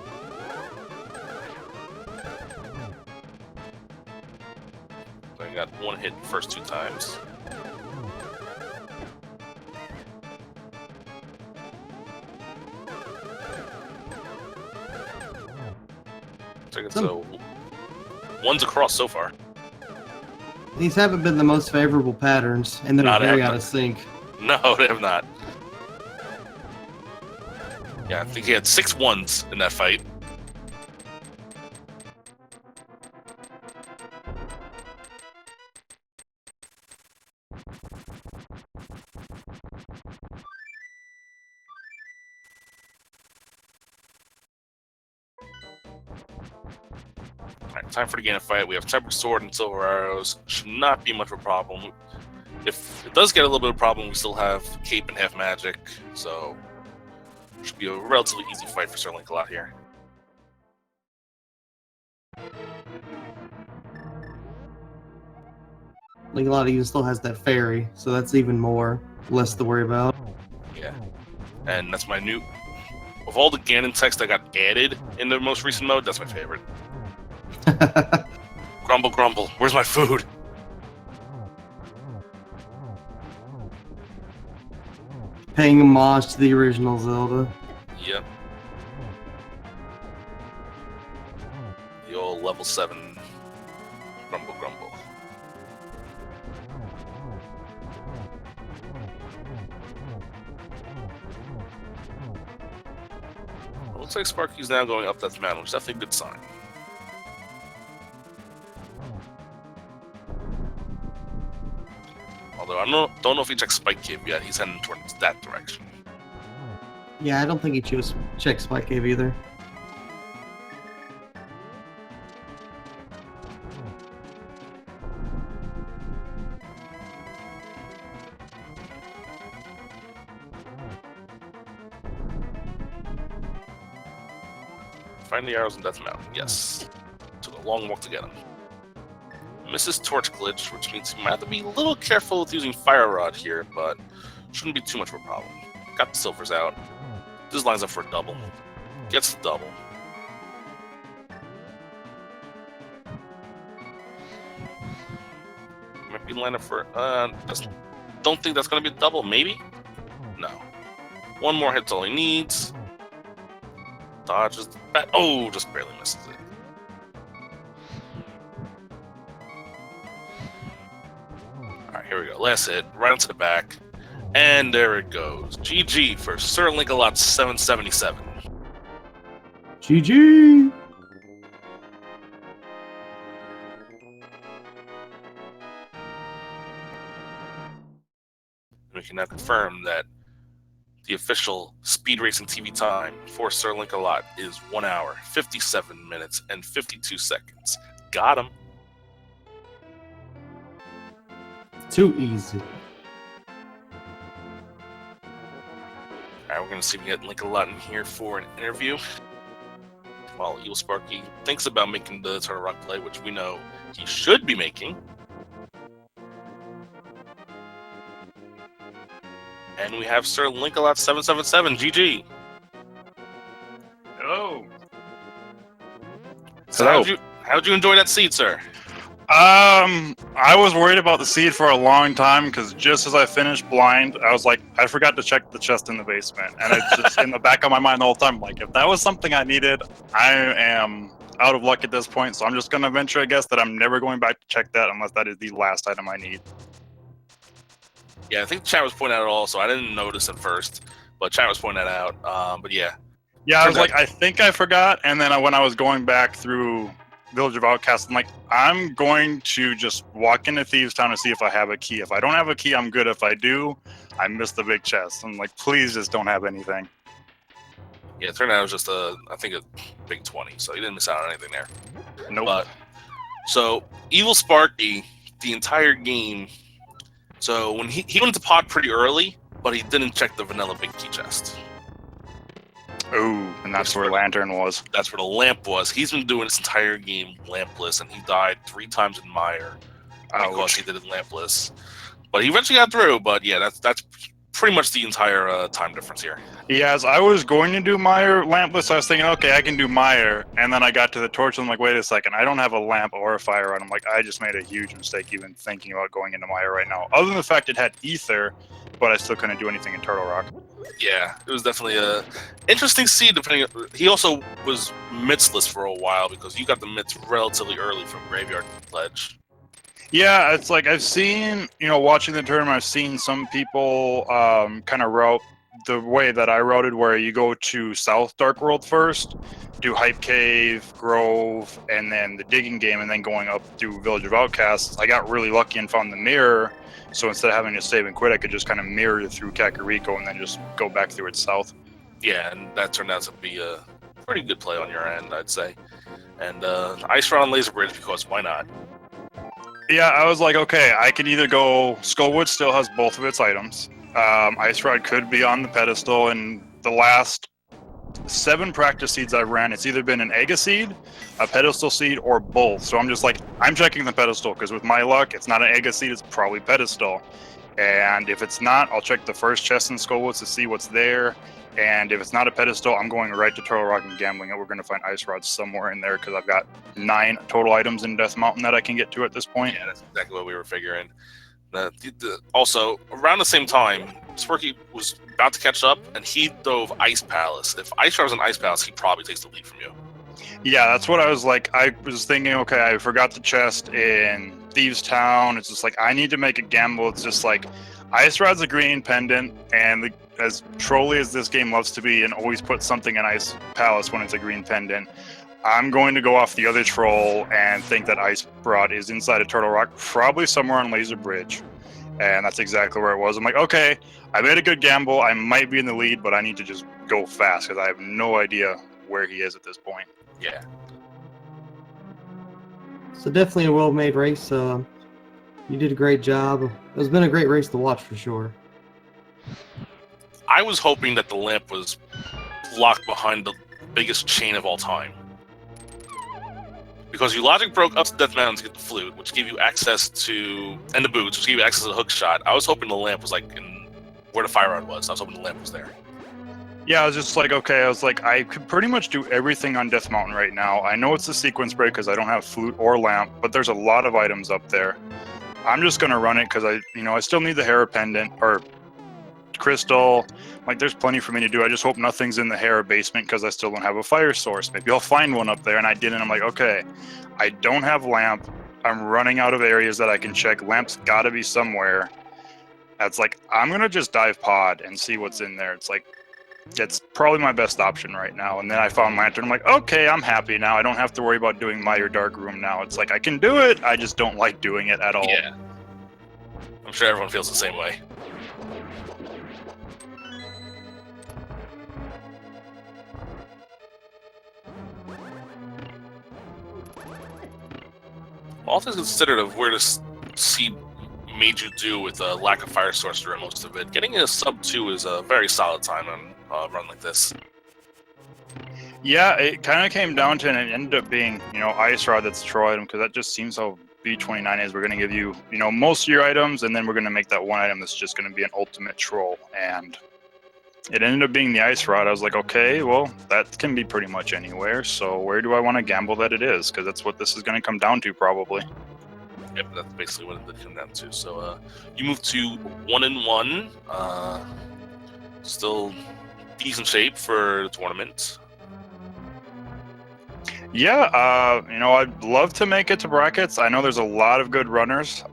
So I got 1 hit the first 2 times. So, 1's across so far. These haven't been the most favorable patterns, and they're very out of sync. No, they have not. Yeah, I think he had 6 1s in that fight. Alright, time for the game to fight. We have Tempered Sword and Silver Arrows. Should not be much of a problem. If it does get a little bit of a problem, we still have Cape and Half Magic, so should be a relatively easy fight for SirLinkalot here. Linkalot even still has that fairy, so that's even less to worry about. Yeah, and that's my new... Of all the Ganon text that got added in the most recent mode, that's my favorite. Grumble, grumble. Where's my food? Paying homage to the original Zelda. Yep. The old level 7 grumble, grumble. Well, looks like Sparky's now going up that mountain, which is definitely a good sign. don't know if he checked Spike Cave yet. He's heading towards that direction. Yeah, I don't think he checked Spike Cave either. Find the arrows in Death Mountain. Yes. Took a long walk to get them. Misses Torch Glitch, which means you might have to be a little careful with using Fire Rod here, but shouldn't be too much of a problem. Got the silvers out. This lines up for a double. Gets the double. Might be lined up for... don't think that's going to be a double. Maybe? No. One more hit's all he needs. Dodges the bat. Oh, just barely misses it. Alright, here we go. Last hit. Right onto the back. And there it goes. GG for SirLinkalot777. GG! We can now confirm that the official Speed Racing TV time for SirLinkalot is 1 hour, 57 minutes, and 52 seconds. Got him. Too easy. Alright, we're going to see if we get Linkalot in here for an interview. While EvilSparky thinks about making the Turtle Rock play, which we know he should be making. And we have SirLinkalot777. GG. Hello. So Hello. how'd you enjoy that seed, sir? I was worried about the seed for a long time because just as I finished blind, I was like, I forgot to check the chest in the basement, and it's just in the back of my mind the whole time. Like, if that was something I needed, I am out of luck at this point. So I'm just gonna venture a guess that I'm never going back to check that unless that is the last item I need. Yeah, I think chat was pointing out also. I didn't notice at first, but chat was pointing that out. But yeah. Yeah, I was like, I think I forgot, and then when I was going back through Village of Outcasts, I'm like, I'm going to just walk into Thieves Town and see if I have a key. If I don't have a key, I'm good. If I do, I missed the big chest. I'm like, please just don't have anything. Yeah, it turned out it was just I think a big 20, so you didn't miss out on anything there. Nope. But, so, EvilSparky, the entire game, so when he went to pod pretty early, but he didn't check the vanilla big key chest. Oh, and that's where Lantern was. That's where the lamp was. He's been doing this entire game lampless, and he died 3 times in Mire because he did it lampless. But he eventually got through. But yeah, that's pretty much the entire time difference here. Yeah, as I was going to do Mire lampless, I was thinking, okay, I can do Mire, and then I got to the torch, and I'm like, wait a second, I don't have a lamp or a fire rod. I'm like, I just made a huge mistake even thinking about going into Mire right now. Other than the fact it had ether, but I still couldn't do anything in Turtle Rock. Yeah, it was definitely a interesting seed. Depending, he also was mitsless for a while because you got the mitts relatively early from Graveyard Pledge. Yeah, it's like I've seen, watching the tournament, I've seen some people kind of route the way that I routed, where you go to South Dark World first, do Hype Cave, Grove, and then the digging game, and then going up through Village of Outcasts. I got really lucky and found the mirror, so instead of having to save and quit, I could just kind of mirror through Kakariko and then just go back through it south. Yeah, and that turned out to be a pretty good play on your end, I'd say. And Ice Rod on Laser Bridge, because why not? Yeah, I was like, okay, I could either go... Skullwood still has both of its items. Ice Rod could be on the pedestal, and the last 7 practice seeds I've ran, it's either been an Ega seed, a pedestal seed, or both. So I'm just like, I'm checking the pedestal, because with my luck, it's not an Ega seed, it's probably pedestal. And if it's not, I'll check the first chest in Skullwoods to see what's there. And if it's not a pedestal, I'm going right to Turtle Rock and gambling it. We're going to find Ice Rods somewhere in there, because I've got 9 total items in Death Mountain that I can get to at this point. Yeah, that's exactly what we were figuring. Also, around the same time, Sparky was about to catch up, and he dove Ice Palace. If Ice Rod was an Ice Palace, he probably takes the lead from you. Yeah, that's what I was like. I was thinking, okay, I forgot the chest in Thieves Town. It's just like, I need to make a gamble. It's just like, Ice Rod's a green pendant, and as trolly as this game loves to be and always put something in Ice Palace when it's a green pendant, I'm going to go off the other troll and think that Ice Rod is inside of Turtle Rock, probably somewhere on Laser Bridge. And that's exactly where it was. I'm like, okay, I made a good gamble. I might be in the lead, but I need to just go fast because I have no idea where he is at this point. Yeah. So definitely a well-made race. You did a great job. It's been a great race to watch for sure. I was hoping that the lamp was locked behind the biggest chain of all time. Because you logic broke up to Death Mountain to get the flute, which gave you access to, and the boots, which gave you access to the hook shot. I was hoping the lamp was like in where the fire rod was. I was hoping the lamp was there. Yeah, I was just like, okay, I was like, I could pretty much do everything on Death Mountain right now. I know it's a sequence break because I don't have flute or lamp, but there's a lot of items up there. I'm just gonna run it because I still need the Hera pendant or crystal. Like, there's plenty for me to do. I just hope nothing's in the Hera basement because I still don't have a fire source. Maybe I'll find one up there, and I didn't. I'm like, okay, I don't have lamp. I'm running out of areas that I can check. Lamp's got to be somewhere. That's like, I'm gonna just dive pod and see what's in there. It's like, it's probably my best option right now. And then I found Lantern. I'm like, okay, I'm happy now. I don't have to worry about doing Light or Dark Room now. It's like, I can do it. I just don't like doing it at all. Yeah. I'm sure everyone feels the same way. All things considered of where this seed made you do with a lack of fire source during most of it, getting a sub 2 is a very solid time on a run like this. Yeah, it kind of came down to, and it ended up being, Ice Rod that's Troy item, because that just seems how B29 is. We're going to give you, most of your items, and then we're going to make that one item that's just going to be an ultimate troll. And it ended up being the Ice Rod. I was like, okay, well, that can be pretty much anywhere. So where do I want to gamble that it is? Because that's what this is going to come down to, probably. Yep, that's basically what it did come down to. So you move to 1-1. Still decent shape for the tournament. Yeah, I'd love to make it to brackets. I know there's a lot of good runners,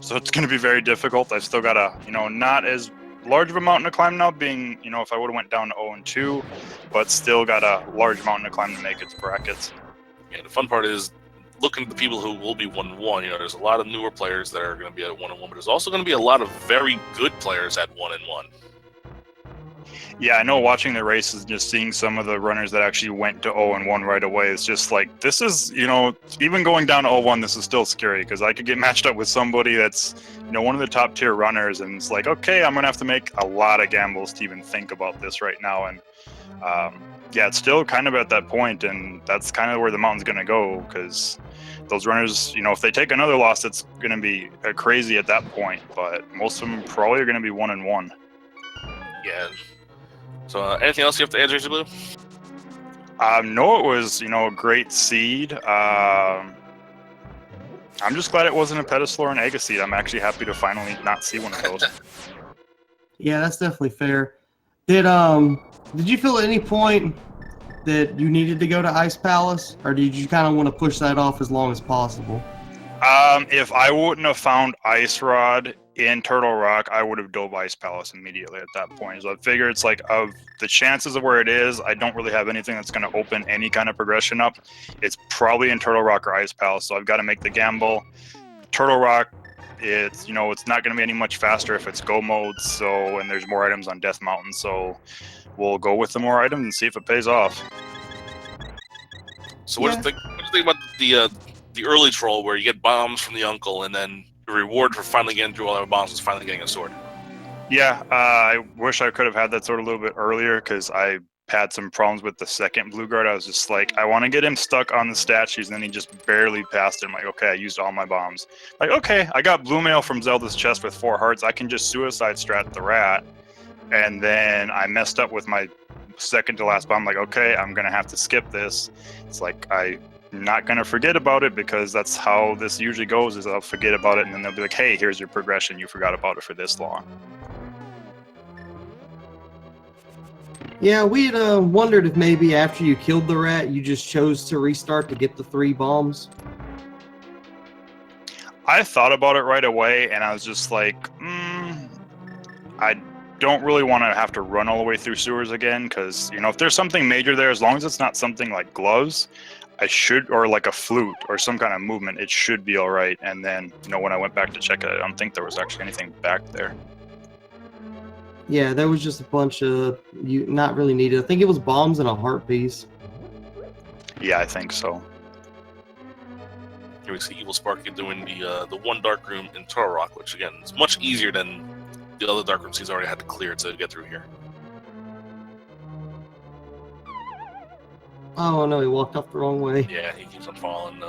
so it's going to be very difficult. I've still got not as large of a mountain to climb now, being, if I would have went down to 0-2, but still got a large mountain to climb to make it to brackets. Yeah, the fun part is looking at the people who will be 1-1. There's a lot of newer players that are going to be at 1-1, but there's also going to be a lot of very good players at 1-1. Yeah, I know watching the races, just seeing some of the runners that actually went to 0-1 right away, it's just like, this is, even going down to 0-1, this is still scary because I could get matched up with somebody that's, one of the top tier runners, and it's like, okay, I'm going to have to make a lot of gambles to even think about this right now. And yeah, it's still kind of at that point, and that's kind of where the mountain's going to go because those runners, if they take another loss, it's going to be crazy at that point, but most of them probably are going to be 1-1. Yeah. So anything else you have to add, Razor Blue? No, it was, a great seed. I'm just glad it wasn't a pedestal or an Ega seed. I'm actually happy to finally not see one of those. Yeah, that's definitely fair. Did you feel at any point that you needed to go to Ice Palace, or did you kind of want to push that off as long as possible? If I wouldn't have found Ice Rod in Turtle Rock, I would have dove Ice Palace immediately at that point. So I figure it's like, of the chances of where it is, I don't really have anything that's going to open any kind of progression up. It's probably in Turtle Rock or Ice Palace, so I've got to make the gamble. Turtle Rock, it's it's not going to be any much faster if it's go mode, so, and there's more items on Death Mountain, so we'll go with the more items and see if it pays off. So what do you think about the early troll where you get bombs from the uncle and then the reward for finally getting through all our bombs is finally getting a sword? Yeah, I wish I could have had that sword a little bit earlier because I had some problems with the second blue guard. I was just like, I want to get him stuck on the statues, and then he just barely passed it. I'm like, okay, I used all my bombs. Like, okay, I got blue mail from Zelda's chest with 4 hearts. I can just suicide strat the rat. And then I messed up with my second to last bomb. Like, okay, I'm going to have to skip this. It's like, I'm not going to forget about it because that's how this usually goes, is I'll forget about it, and then they'll be like, hey, here's your progression. You forgot about it for this long. Yeah, we had wondered if maybe after you killed the rat, you just chose to restart to get the 3 bombs. I thought about it right away, and I was just like, I don't really want to have to run all the way through sewers again, because, if there's something major there, as long as it's not something like gloves, I should, or like a flute or some kind of movement, it should be all right. And then, when I went back to check it, I don't think there was actually anything back there. Yeah, there was just a bunch of not really needed. I think it was bombs and a heart piece. Yeah, I think so. Here we see EvilSparky doing the one dark room in Turtle Rock, which again is much easier than the other dark rooms he's already had to clear to get through here. Oh no, he walked off the wrong way. Yeah, he keeps on falling.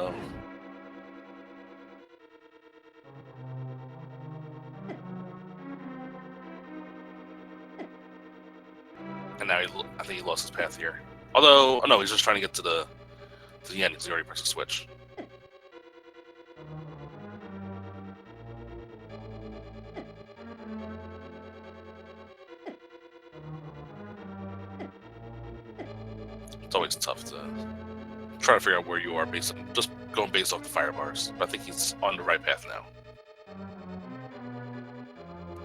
And now I think he lost his path here. Although, oh no, he's just trying to get to the end because he already pressed the switch. It's always tough to try to figure out where you are based on just going based off the fire bars. But I think he's on the right path now.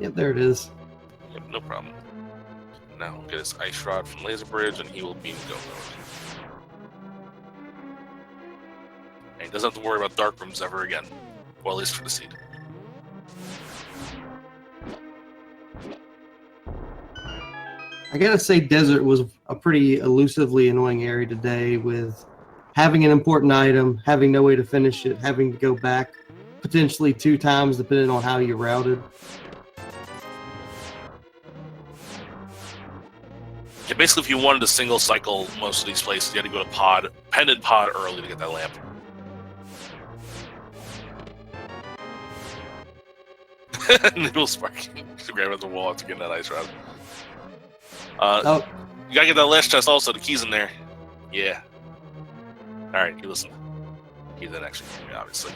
Yep, there it is. Yep, no problem. Now get his ice rod from Laser Bridge, and he will be in go mode. And he doesn't have to worry about dark rooms ever again. Well, at least for the seed. I gotta say, Desert was a pretty elusively annoying area today, with having an important item, having no way to finish it, having to go back potentially 2 times depending on how you routed. Yeah, basically, if you wanted to single cycle most of these places, you had to go to pendant pod early to get that lamp. EvilSparky to grab at the wall to get that ice rod. You gotta get that last chest also. The key's in there. Yeah. All right, you listen. Keep that extra for me, obviously.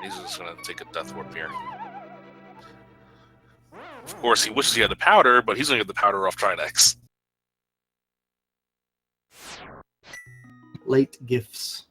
He's just gonna take a death warp here. Of course, he wishes he had the powder, but he's gonna get the powder off Trinex. Late gifts.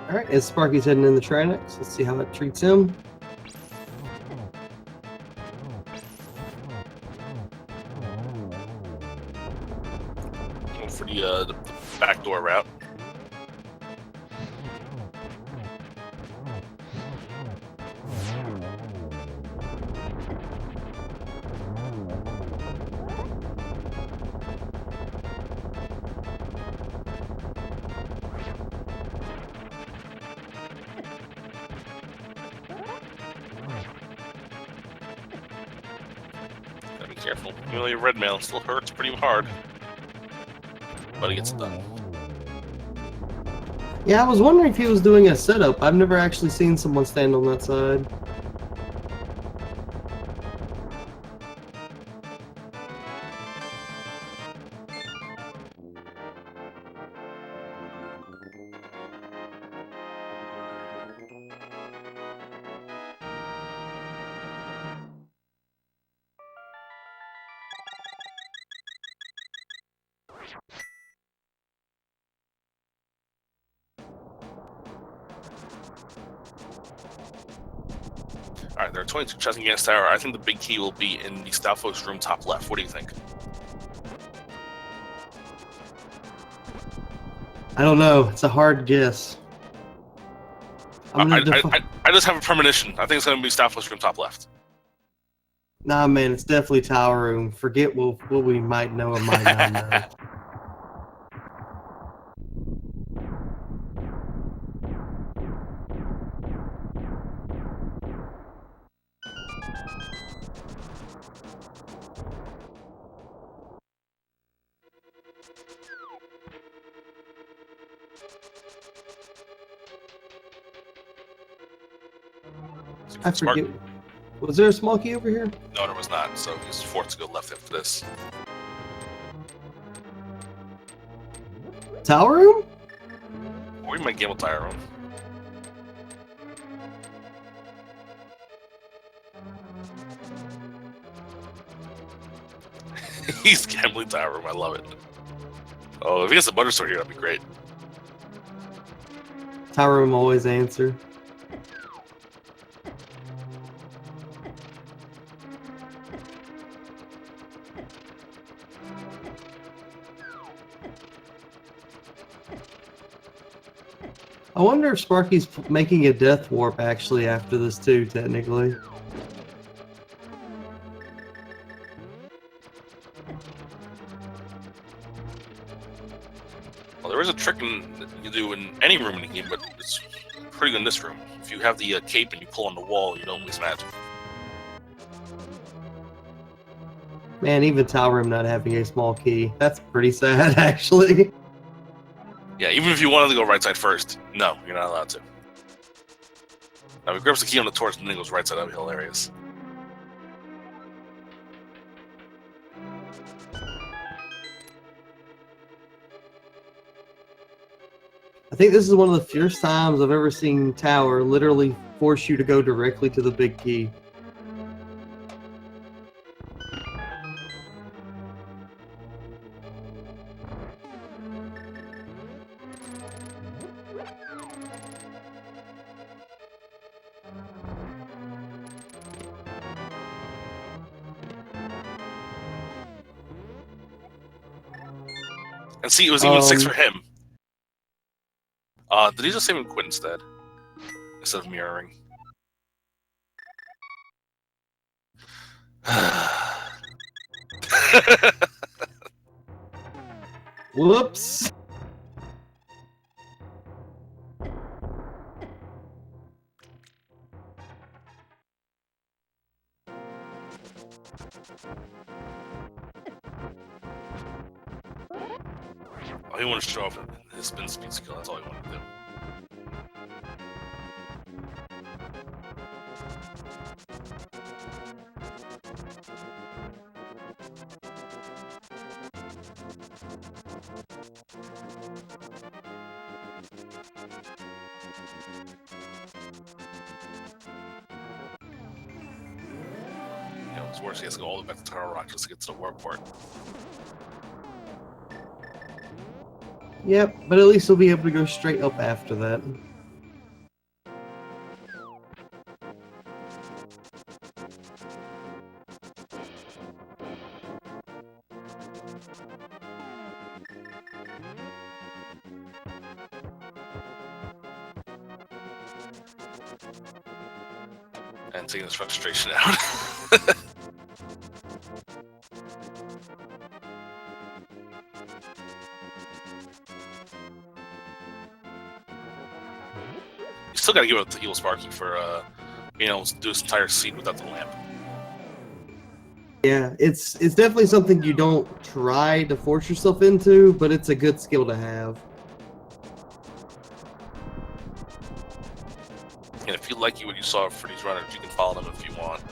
All right, as Sparky's heading in the Trinex, let's see how it treats him. Go for the backdoor route. Gotta be careful. Your red mail still hurts pretty hard. But he gets it done. Yeah, I was wondering if he was doing a setup. I've never actually seen someone stand on that side. Alright, there are 22 chests in Gas Tower. I think the big key will be in the Stalfos room top left. What do you think? I don't know. It's a hard guess. I just have a premonition. I think it's going to be Stalfos room top left. Nah, man, it's definitely Tower Room. Forget what we might know or might not know. I forget. Was there a small key over here? No, there was not. So he's forced to go left after this. Tower room? Or we might gamble tire room. He's gambling tire room. I love it. Oh, if he has a butter sword here, that'd be great. Tower room always answer. I wonder if Sparky's making a death warp actually after this too, technically. Well, there is a trick you do in any room in the game, but it's pretty good in this room. If you have the cape and you pull on the wall, you don't waste magic. Man, even Tower room not having a small key. That's pretty sad, actually. Yeah, even if you wanted to go right side first, no, you're not allowed to. Now, if he grabs the key on the torch and then goes right side, that'd be hilarious. I think this is one of the first times I've ever seen Tower literally force you to go directly to the big key. And see, it was even 6 for him. Did he just save him quit instead of mirroring? Whoops. Oh, he wanted to show off his spin speed skill. That's all he wanted to do. You know, it's worse. He has to go all the way back to Tower Rock just to get to the warp part. Yep, but at least he'll be able to go straight up after that. And taking his frustration out. You still gotta give it to EvilSparky for being able to do this entire scene without the lamp. Yeah, it's definitely something you don't try to force yourself into, but it's a good skill to have. And if you like what you saw for these runners, you can follow them if you want.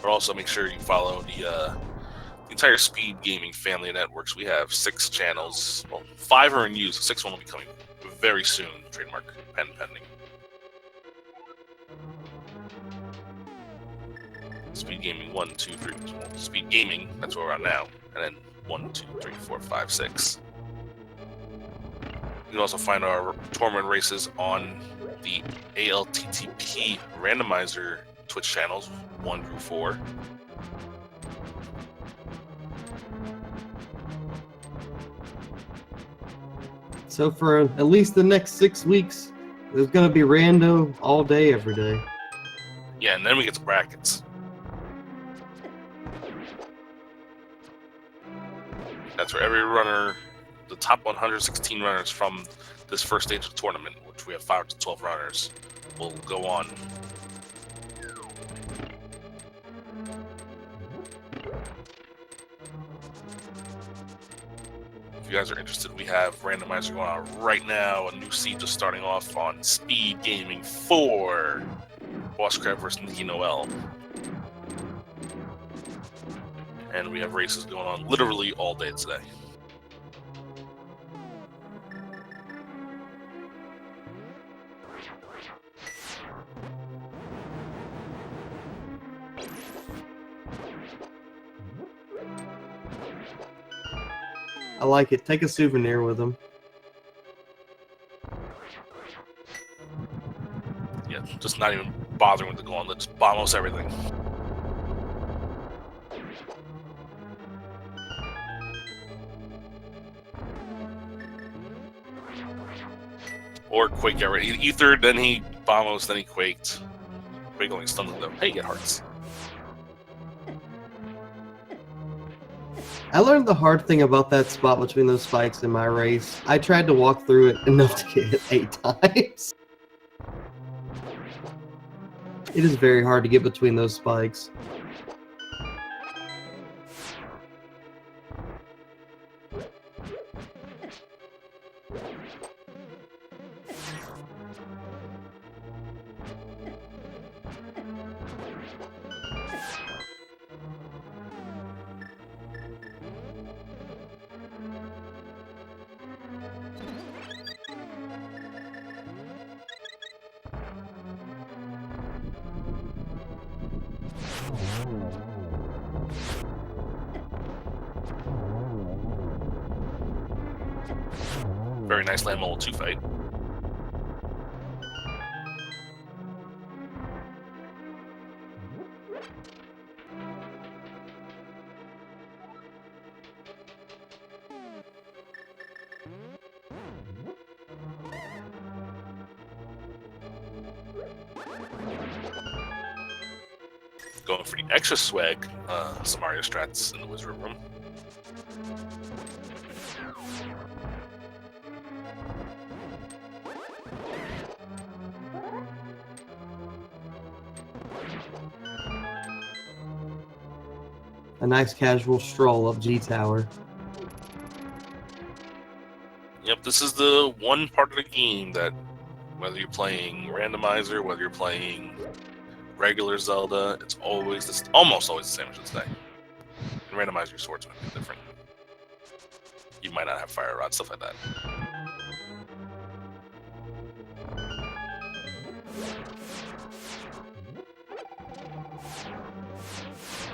But also make sure you follow the entire Speed Gaming family of networks. We have 6 channels. Well, 5 are in use. The 6th one will be coming very soon. Trademark pending. Speed Gaming 1, 2, 3. Speed Gaming, that's where we're at now. And then 1, 2, 3, 4, 5, 6. You can also find our tournament races on the ALTTP Randomizer Twitch channels, 1 through 4. So for at least the next 6 weeks, there's going to be rando all day, every day. Yeah, and then we get to brackets. That's where every runner, the top 116 runners from this first stage of the tournament, which we have 5 to 12 runners, will go on. If you guys are interested, we have Randomizer going on right now. A new seed just starting off on Speed Gaming 4. Boss Crab versus Nikki Noel. And we have races going on literally all day today. I like it. Take a souvenir with them. Yeah, just not even bothering with the gauntlet, just almost everything. Or Quake got ready. He ethered, then he bombos, then he quaked. Quake only stunned them though. Hey, get hearts. I learned the hard thing about that spot between those spikes in my race. I tried to walk through it enough to get hit 8 times. It is very hard to get between those spikes. Very nice Land Mole 2 fight. Going for the extra swag, some Mario strats in the Wizard Room. A nice casual stroll up G Tower. Yep, this is the one part of the game that, whether you're playing Randomizer, whether you're playing regular Zelda, it's always this, almost always the same, I should say. In Randomizer, your swords might be different. You might not have fire rod, stuff like that.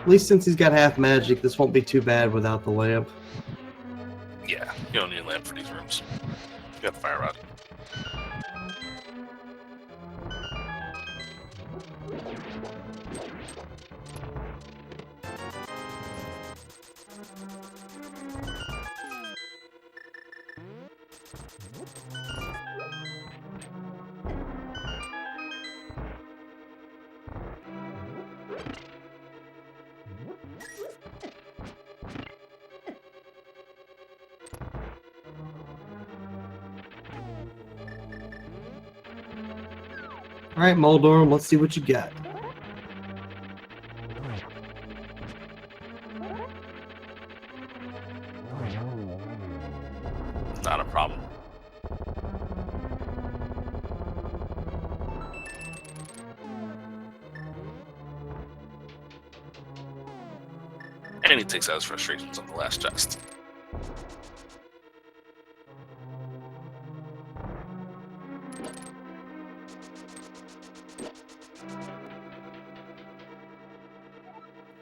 At least since he's got half magic, this won't be too bad without the lamp. Yeah, you don't need a lamp for these rooms. You got the fire rod. Alright, Moldorm, let's see what you got. Not a problem. And he takes out his frustrations on the last chest.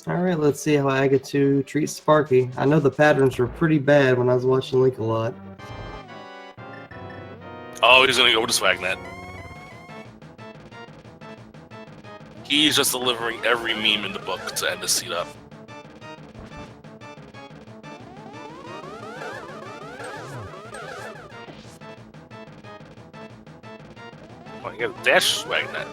Alright, let's see how Agatu treats Sparky. I know the patterns were pretty bad when I was watching Linkalot. Oh, he's gonna go with the swag net. He's just delivering every meme in the book to end the seat up. Oh, you got a dash swag net.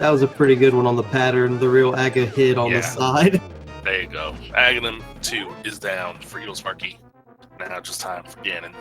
That was a pretty good one on the pattern. The real Aga hit on the Yeah. side. There you go. Aghanim 2 is down for EvilSparky. Now just time for Ganon.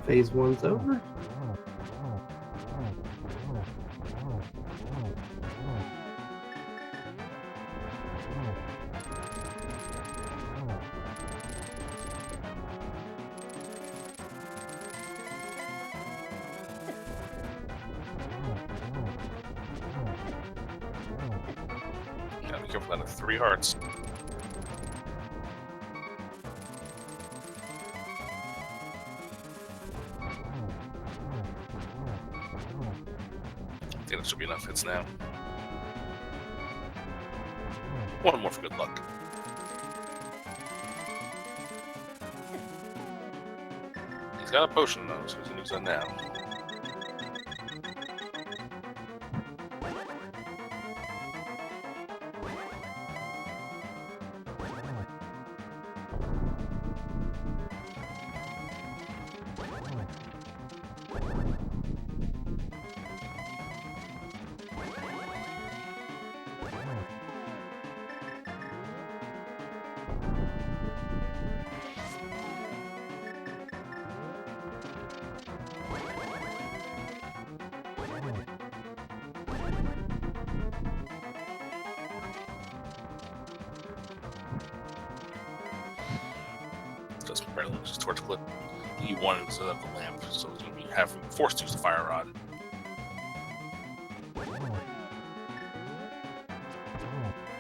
Phase 1's over. Gotta be careful out of 3 hearts. I think that should be enough hits now. 1 more for good luck. He's got a potion though, so he can use that now. Just barely just torch clip. He wanted to set up the lamp, so he's going to be forced to use the fire rod.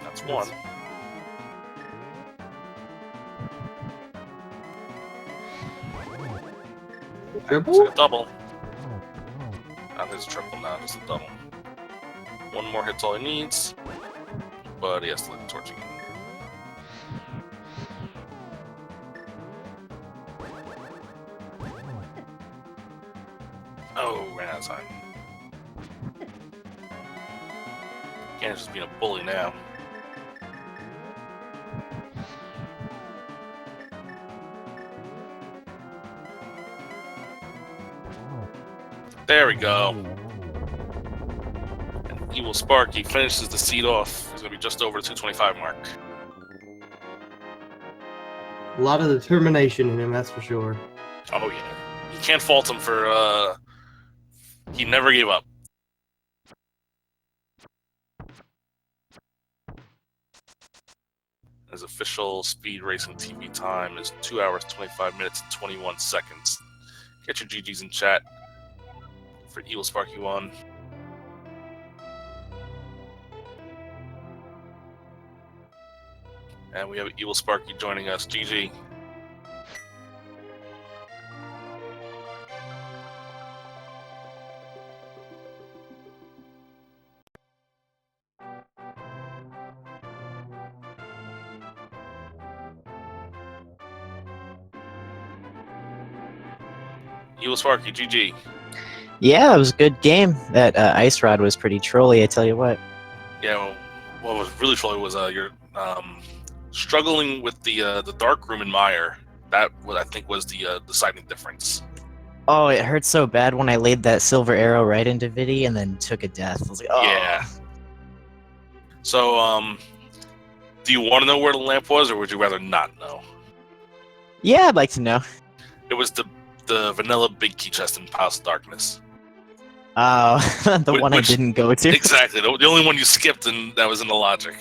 That's 1. Triple? It's like a double. Not his triple now, just a double. 1 more hit's all he needs, but he has to let the torch again. Oh, ran out of time. Ganon's just being a bully now. There we go. And EvilSparky finishes the seed off. He's going to be just over the 225 mark. A lot of determination in him, that's for sure. Oh, yeah. You can't fault him for, he never gave up. His official speed racing TV time is 2 hours, 25 minutes, and 21 seconds. Get your GGs in chat for EvilSparky1. And we have EvilSparky joining us. GG. EvilSparky, GG. Yeah, it was a good game. That ice rod was pretty trolly, I tell you what. Yeah, well, what was really trolling was you're struggling with the dark room in Mire. That I think was the deciding difference. Oh, it hurt so bad when I laid that silver arrow right into Viddy and then took a death. I was like, oh. Yeah. So, do you want to know where the lamp was, or would you rather not know? Yeah, I'd like to know. It was the vanilla big key chest in Palace of Darkness. Oh, the one I didn't go to. Exactly, the only one you skipped, and that was in the logic.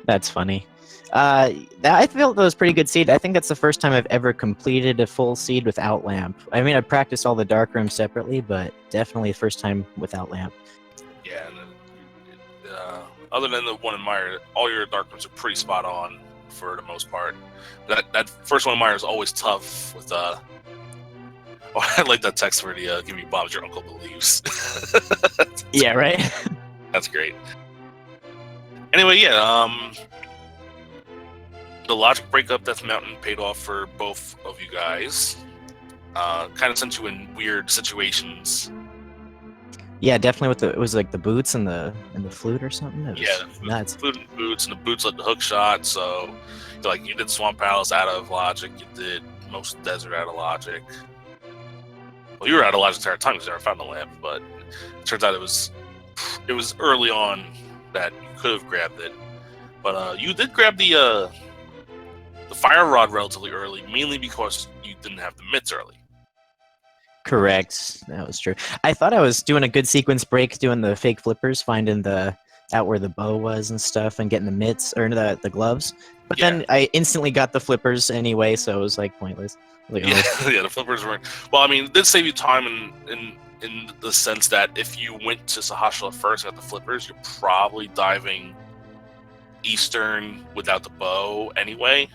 That's funny. I feel that was pretty good seed. I think that's the first time I've ever completed a full seed without lamp. I mean, I practiced all the dark rooms separately, but definitely the first time without lamp. Yeah, other than the one in Meyer, all your dark rooms are pretty spot on for the most part. That first one in Meyer is always tough with Oh, I like that text for the give me bombs your uncle believes. Yeah, right. That's great. Anyway, yeah, the logic breakup Death Mountain paid off for both of you guys. Kind of sent you in weird situations. Yeah, definitely. With it was like the boots and the flute or something. It was Yeah, nuts. flute and boots, and the boots let the hook shot. So, like, you did Swamp Palace out of logic. You did most desert out of logic. Well, you were out of logic the entire time because you never found the lamp. But it turns out it was early on that you could have grabbed it. But you did grab the fire rod relatively early, mainly because you didn't have the mitts early. Correct. That was true. I thought I was doing a good sequence break, doing the fake flippers, finding out where the bow was and stuff, and getting the mitts or the gloves. But then I instantly got the flippers anyway, so it was like pointless. Like, Yeah, yeah, the flippers weren't. Well, I mean, it did save you time in the sense that if you went to Sahashala first and got the flippers, you're probably diving eastern without the bow anyway.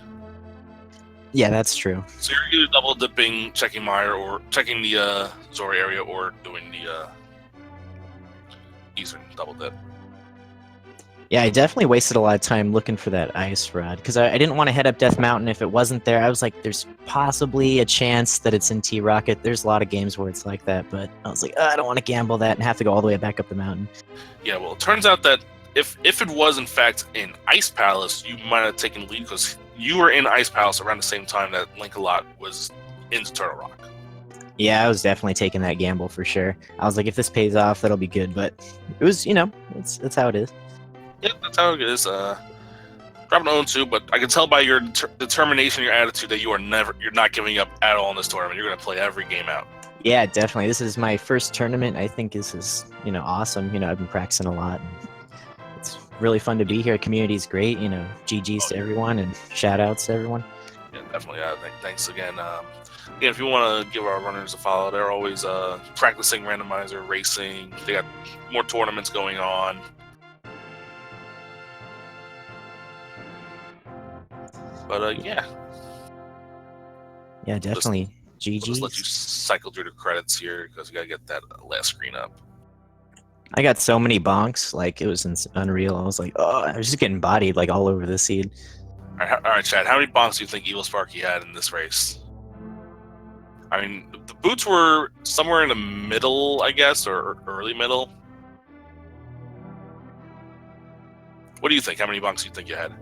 yeah, that's true. So you're either double dipping, checking Meyer, or checking the Zora area, or doing the eastern double dip. Yeah, I definitely wasted a lot of time looking for that ice rod because I didn't want to head up Death Mountain if it wasn't there. I was like, there's possibly a chance that it's in T-Rocket. There's a lot of games where it's like that, but I was like, I don't want to gamble that and have to go all the way back up the mountain. Yeah, well, it turns out that if it was in fact in Ice Palace, you might have taken the lead because you were in Ice Palace around the same time that Linkalot was into Turtle Rock. Yeah, I was definitely taking that gamble for sure. I was like, if this pays off, that'll be good. But it was, that's how it is. Yeah, that's how it is. Dropping 0-2, but I can tell by your determination, your attitude that you're not giving up at all in this tournament. You're going to play every game out. Yeah, definitely. This is my first tournament. I think this is, awesome. I've been practicing a lot. And it's really fun to be here. Community's great. GGs to everyone and shout outs to everyone. Yeah, definitely. Thanks again. Again, if you want to give our runners a follow, they're always practicing randomizer racing. They got more tournaments going on. But yeah. Yeah, definitely. We'll just let GGs. you cycle through the credits here because we gotta get that last screen up. I got so many bonks, like it was unreal. I was like, oh, I was just getting bodied like all over the seed. All right, Chad. How many bonks do you think EvilSparky had in this race? I mean, the boots were somewhere in the middle, I guess, or early middle. What do you think? How many bonks do you think you had?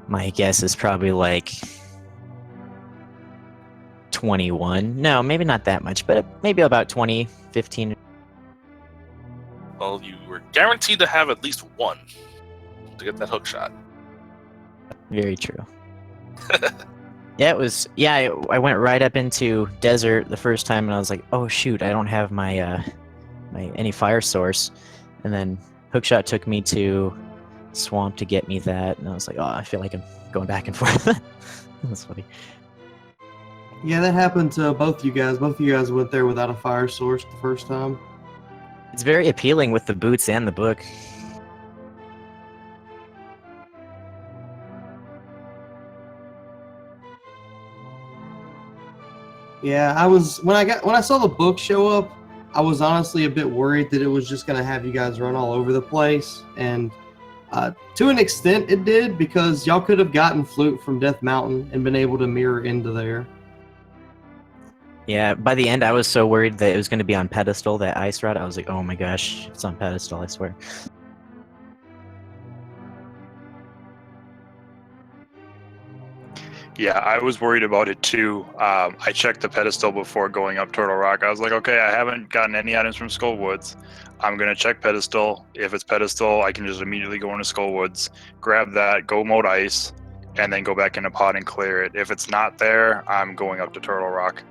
My guess is probably like 21. No, maybe not that much, but maybe about 20, 15. Well, you were guaranteed to have at least one to get that hook shot. Very true. Yeah, it was. Yeah, I went right up into desert the first time, and I was like, "Oh shoot, I don't have my any fire source." And then hookshot took me to swamp to get me that, and I was like, "Oh, I feel like I'm going back and forth." That's funny. Yeah, that happened to both you guys. Both of you guys went there without a fire source the first time. It's very appealing with the boots and the book. Yeah, I was when I saw the book show up, I was honestly a bit worried that it was just gonna have you guys run all over the place, and to an extent it did because y'all could have gotten Flute from Death Mountain and been able to mirror into there. Yeah, by the end I was so worried that it was going to be on pedestal, that ice rod. I was like, oh my gosh, it's on pedestal, I swear. Yeah, I was worried about it too. I checked the pedestal before going up Turtle Rock. I was like, okay, I haven't gotten any items from Skull Woods. I'm going to check pedestal. If it's pedestal, I can just immediately go into Skull Woods, grab that, go mode ice, and then go back into pod and clear it. If it's not there, I'm going up to Turtle Rock.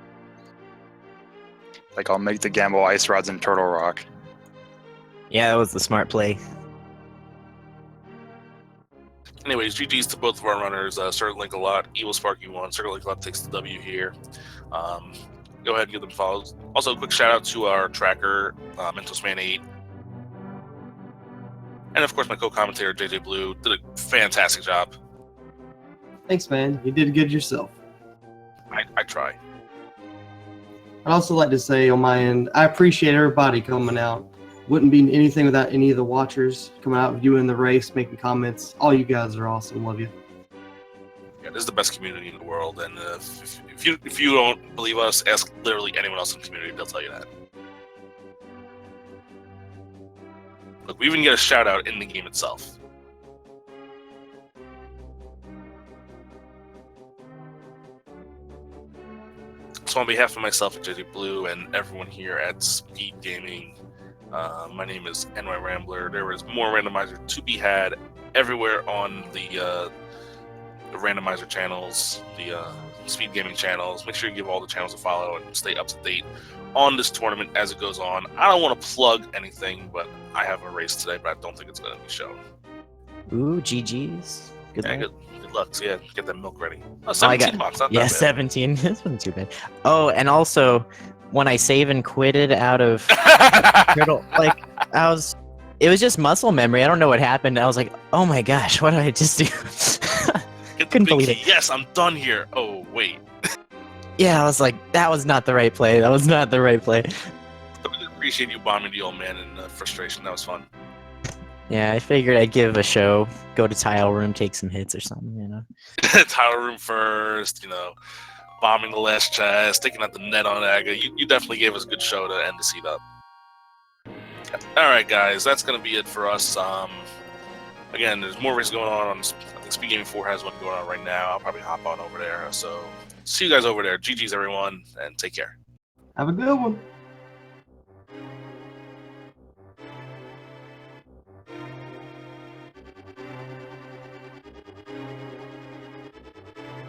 Like, I'll make the gamble ice rods in Turtle Rock. Yeah, that was the smart play. Anyways, GG's to both of our runners, SirLinkalot, EvilSparky1. SirLinkalot takes the W here. Go ahead and give them follows. Also, a quick shout out to our tracker, MentosMan8. And of course, my co-commentator JJ Blue did a fantastic job. Thanks, man. You did good yourself. I try. I'd also like to say on my end, I appreciate everybody coming out. Wouldn't be anything without any of the watchers coming out, viewing the race, making comments. All you guys are awesome. Love you. Yeah, this is the best community in the world, and if you don't believe us, ask literally anyone else in the community. They'll tell you that. Look, we even get a shout out in the game itself. So on behalf of myself and JJ Blue and everyone here at Speed Gaming, my name is NY Rambler. There is more Randomizer to be had everywhere on the Randomizer channels, the Speed Gaming channels. Make sure you give all the channels a follow and stay up to date on this tournament as it goes on. I don't want to plug anything, but I have a race today, but I don't think it's going to be shown. Ooh, GG's. Good Yeah, luck. good luck. So yeah, get that milk ready. 17 bucks, not Yeah, that bad. 17. This wasn't too bad. Oh, and also, when I save and quitted out of Turtle, like, it was just muscle memory. I don't know what happened. I was like, oh my gosh, what did I just do? Get the Couldn't big believe key. it. Yes, I'm done here. Oh, wait. Yeah, I was like, that was not the right play. That was not the right play. I really appreciate you bombing the old man in frustration. That was fun. Yeah, I figured I'd give a show, go to tile room, take some hits or something, you know. Tile room first, bombing the last chest, taking out the net on Aga. You definitely gave us a good show to end the seat up. All right, guys, that's going to be it for us. Again, there's more races going on. I think Speed Gaming 4 has one going on right now. I'll probably hop on over there. So see you guys over there. GG's, everyone, and take care. Have a good one.